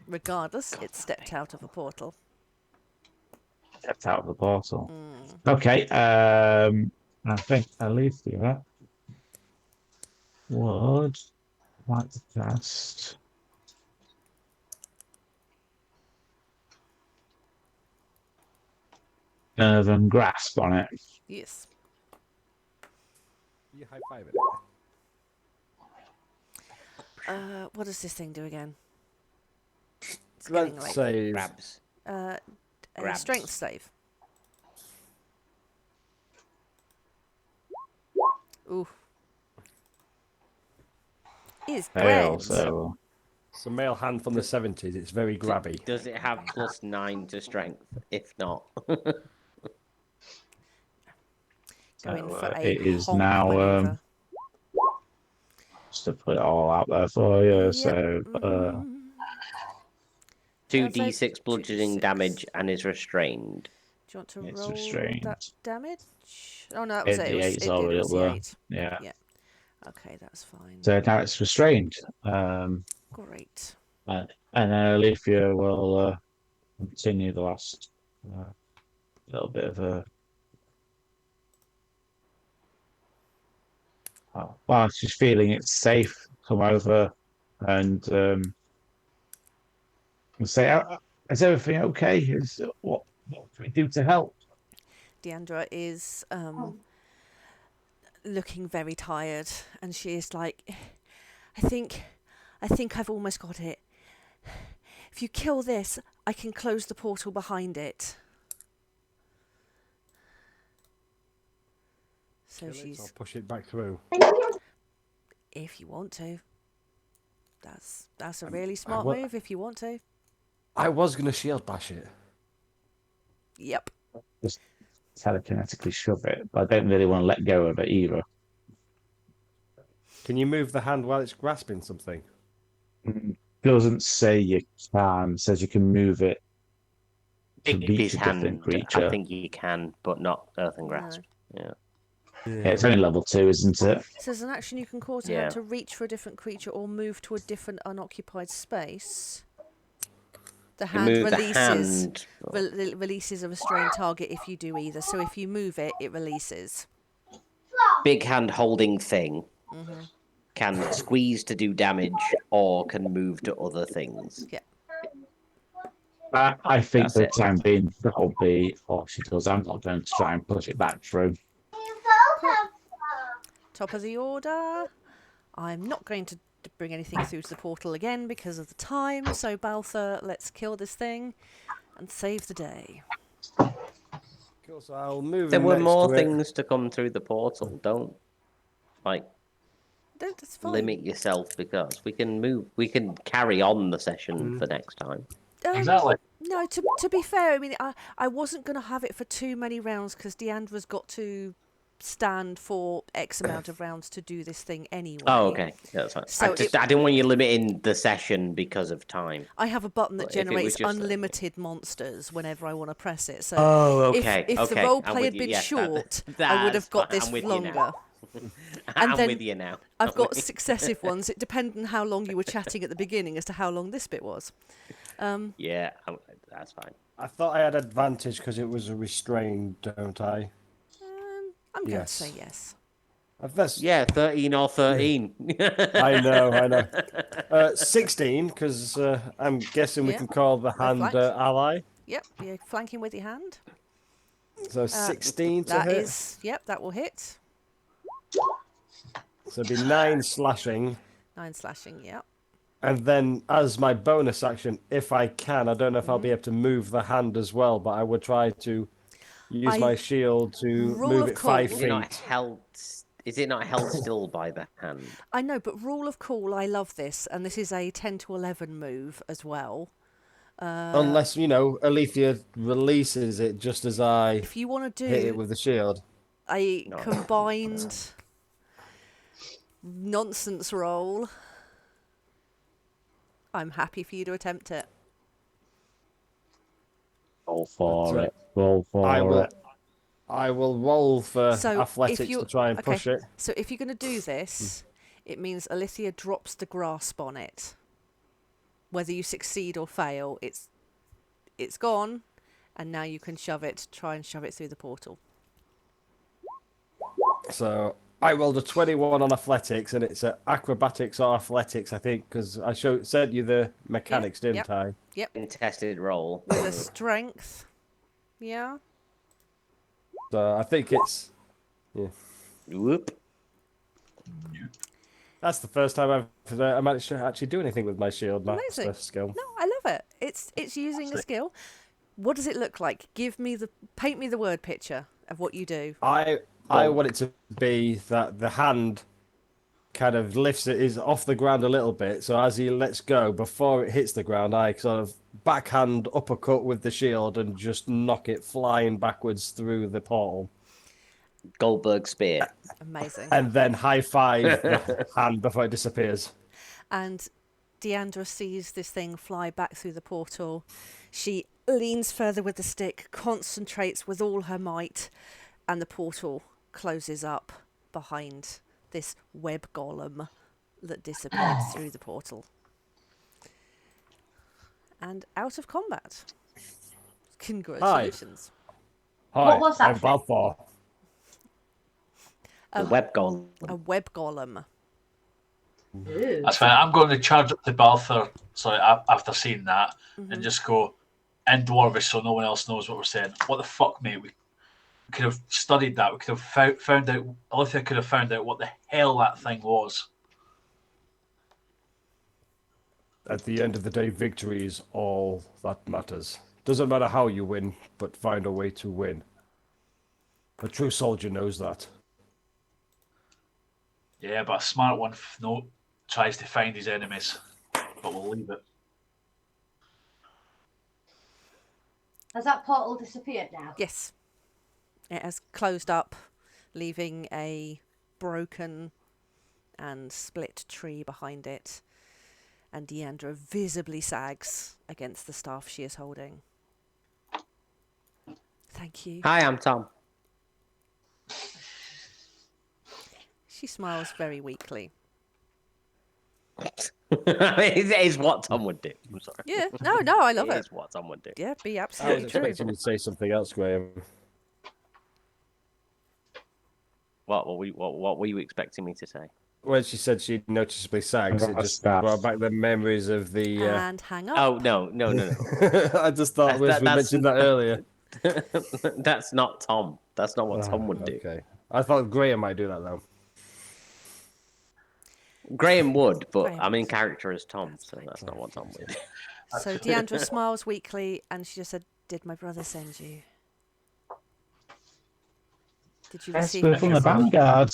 regardless, it stepped out of a portal. Stepped out of the portal. Okay, I think Alicia would like to cast. Nerve grasp on it. Yes. You high five it. What does this thing do again? It's getting Let's late. say Grabs. A grabs. strength save. Ooh. Is Fail, great. so it's a male hand from the 70s. It's very grabby. Does it have +9 to strength? If not, Going So, for a it is honk now, maneuver. just to put it all out there for you. Yep. So, 2d6 bludgeoning 2d6. damage and is restrained. Do you want to It's roll restrained. that damage? Oh no, that was it. It was, 88's it did, already it up was the there. 8. Yeah. Yeah. Okay, that's fine. So now it's restrained. Great. And then Alethea will continue the last little bit of a. While she's feeling it's safe, come over and say, "Is everything okay? What can we do to help?" Deandra is looking very tired, and she is like, I think I've almost got it. If you kill this, I can close the portal behind it. So Kill it, she's, I'll push it back through. if you want to. That's a really smart move if you want to. I was going to shield bash it. Yep. Just telekinetically shove it, but I don't really want to let go of it either. Can you move the hand while it's grasping something? Doesn't say you can. It says you can move it to If reach his a different hand, creature. I think you can, but not Earthen Grasp. Yeah. Yeah, it's only level 2, isn't it? So as an action, you can cause a hand to reach for a different creature or move to a different unoccupied space. The hand releases a restrained target if you do either. So if you move it, it releases. Big hand holding thing can squeeze to do damage or can move to other things. Yeah. I think That's for the it. time being, that'll be all she does. I'm not going to try and push it back through. Cool. Top of the order. I'm not going to bring anything through to the portal again because of the time. So Balthur, let's kill this thing and save the day. Cool, so I'll move There him were next more to it. things to come through the portal. Don't That's fine. limit yourself because we can move. We can carry on the session for next time. Exactly. No, to be fair, I mean, I wasn't going to have it for too many rounds because Deandra's got to stand for X amount of rounds to do this thing anyway. Oh, okay. That's fine. So I didn't want you limiting the session because of time. I have a button that But if it was generates just unlimited monsters whenever I want to press it. So okay. if the roleplay had been short, I would have got this longer. I'm then with you now. I've got successive ones. It depends on how long you were chatting at the beginning as to how long this bit was. Yeah, that's fine. I thought I had advantage because it was a restrained, don't I? I'm going to say yes. Yeah, 13 or 13. I know. 16, because I'm guessing we Yeah. can call the hand flanked. ally. Yep, you're flanking with your hand. So 16 to That hit. is, yep, that will hit. So it'd be 9 slashing. 9 slashing, yep. And then as my bonus action, if I can, I don't know if I'll be able to move the hand as well, but I would try to use my shield to Rule move of it 5 Is feet. it not held still by the hand? I know, but rule of cool, I love this, and this is a 10 to 11 move as well. Unless, Alethea releases it just as I If you want to hit it do with the shield. a combined nonsense roll, I'm happy for you to attempt it. Roll for it. Roll for it. I will roll for So athletics to try and push it. So if you're going to do this, it means Alethea drops the grasp on it. Whether you succeed or fail, it's gone, and now you can try and shove it through the portal. So I rolled a 21 on athletics, and it's acrobatics or athletics, I think, because I sent you the mechanics, didn't I? Yep. Contested roll. With a strength. Yeah. So I think it's... Yeah. Whoop. That's the first time I managed to actually do anything with my shield master Amazing. skill. No, I love it. It's using a skill. What does it look like? Paint me the word picture of what you do. I want it to be that the hand kind of is off the ground a little bit. So as he lets go, before it hits the ground, I sort of backhand uppercut with the shield and just knock it flying backwards through the portal. Goldberg spear. Amazing. And then high five the hand before it disappears. And Deandra sees this thing fly back through the portal. She leans further with the stick, concentrates with all her might, and the portal closes up behind this web golem that disappeared through the portal. And out of combat. Congratulations. Hi, What was that I'm Balfour. The web golem. A web golem. Ooh. That's fine. I'm going to charge up to Balthur after seeing that and just go in Dwarvish so no one else knows what we're saying. What the fuck, mate? could have studied that. We could have found out. Alethea could have found out what the hell that thing was. At the end of the day, victory is all that matters. Doesn't matter how you win, but find a way to win. A true soldier knows that. Yeah, but a smart one tries to find his enemies. But we'll leave it. Has that portal disappeared now? Yes. It has closed up, leaving a broken and split tree behind it. And Deandra visibly sags against the staff she is holding. Thank you. Hi, I'm Tom. She smiles very weakly. It is what Tom would do. I'm sorry. Yeah, no, I love It it. is what Tom would do. Yeah, be I was absolutely true. expecting you to say something else, Graham. What were you expecting me to say? When she said she noticeably sags, it just brought back the memories of the. And hang up. Oh no. I just thought we mentioned that earlier. That's not Tom. That's not what Tom would do. Okay, I thought Graham might do that though. Graham would, but Graham I'm in would. character as Tom, so that's not what Tom would do. So Deandra smiles weakly and she just said, "Did my brother send you? Did you Yes, receive we're my from the present?" Vanguard.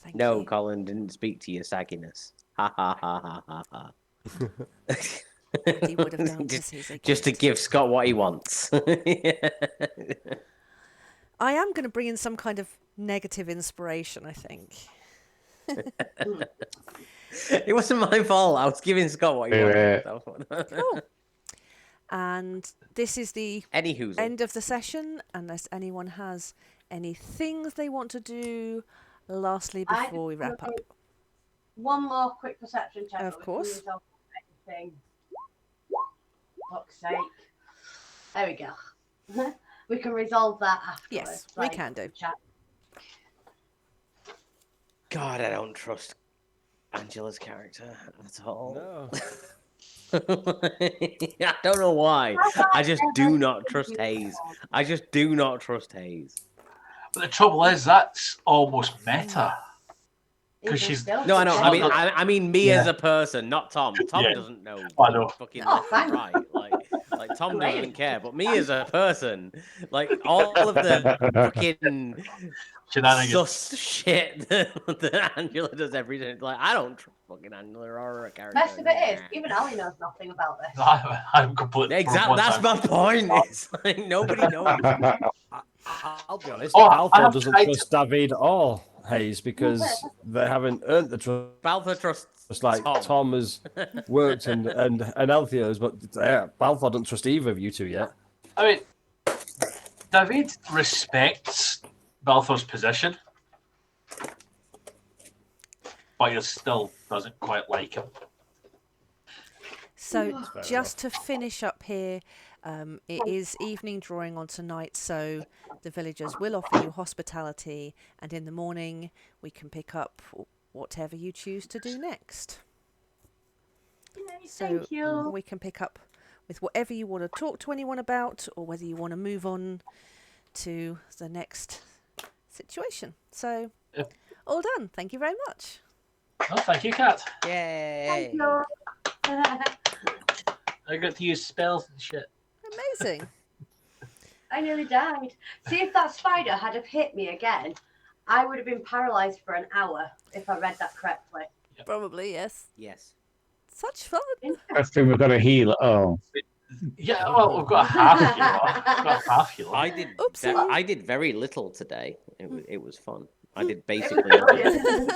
Thank No, you. Colin didn't speak to your sagginess. Ha ha ha ha ha ha. He would have done just, 'cause he's a just to gift. give Scott what he wants. I am going to bring in some kind of negative inspiration, I think. It wasn't my fault. I was giving Scott what he wanted. That was what... Cool. And this is the Anywho, end of the session, unless anyone has any things they want to do lastly before we wrap up. One more quick perception check. Of course. Anything. Fuck's sake. There we go. We can resolve that afterwards. Yes, we can do. Chat. God, I don't trust Angela's character at all. No. I don't know why. I just do not trust Hayes. I just do not trust Hayes. But the trouble is, that's almost meta. Because Even she's still, No, I know. yeah. I mean me Yeah. as a person, not Tom. Tom Yeah. doesn't know. I know. Fucking Oh, left and fine. right. Like Tom Great. doesn't care. But me as a person, like all of the fucking Shenanigans. sus shit that Angela does every day. Like I don't trust fucking Angela or a character. Best of it is, even Ali knows nothing about this. I'm completely. Exactly. That's my point. It's like nobody knows. I'll be honest. Oh, I Alpha have doesn't tried trust David or Hayes because they haven't earned the trust. Balfour trusts Just like Tom. Tom has worked and Althea has, but Balfour doesn't trust either of you two yet. I mean, David respects Balfour's position, but he still doesn't quite like him. So fair just to finish up here, it is evening drawing on tonight, so the villagers will offer you hospitality, and in the morning we can pick up whatever you choose to do next. So Thank you. we can pick up with whatever you want to talk to anyone about, or whether you want to move on to the next situation. So Yep. all done. Thank you very much. Oh, thank you, Kat. Yay! Thank you. I got to use spells and shit. Amazing. I nearly died. See, if that spider had have hit me again, I would have been paralyzed for an hour if I read that correctly. Probably, yes. Yes. Such fun. I think we've got a healer. Oh, Yeah, well, we've got a half healer. We've got a half healer. Oopsie. I did very little today. It was fun. I did basically nothing.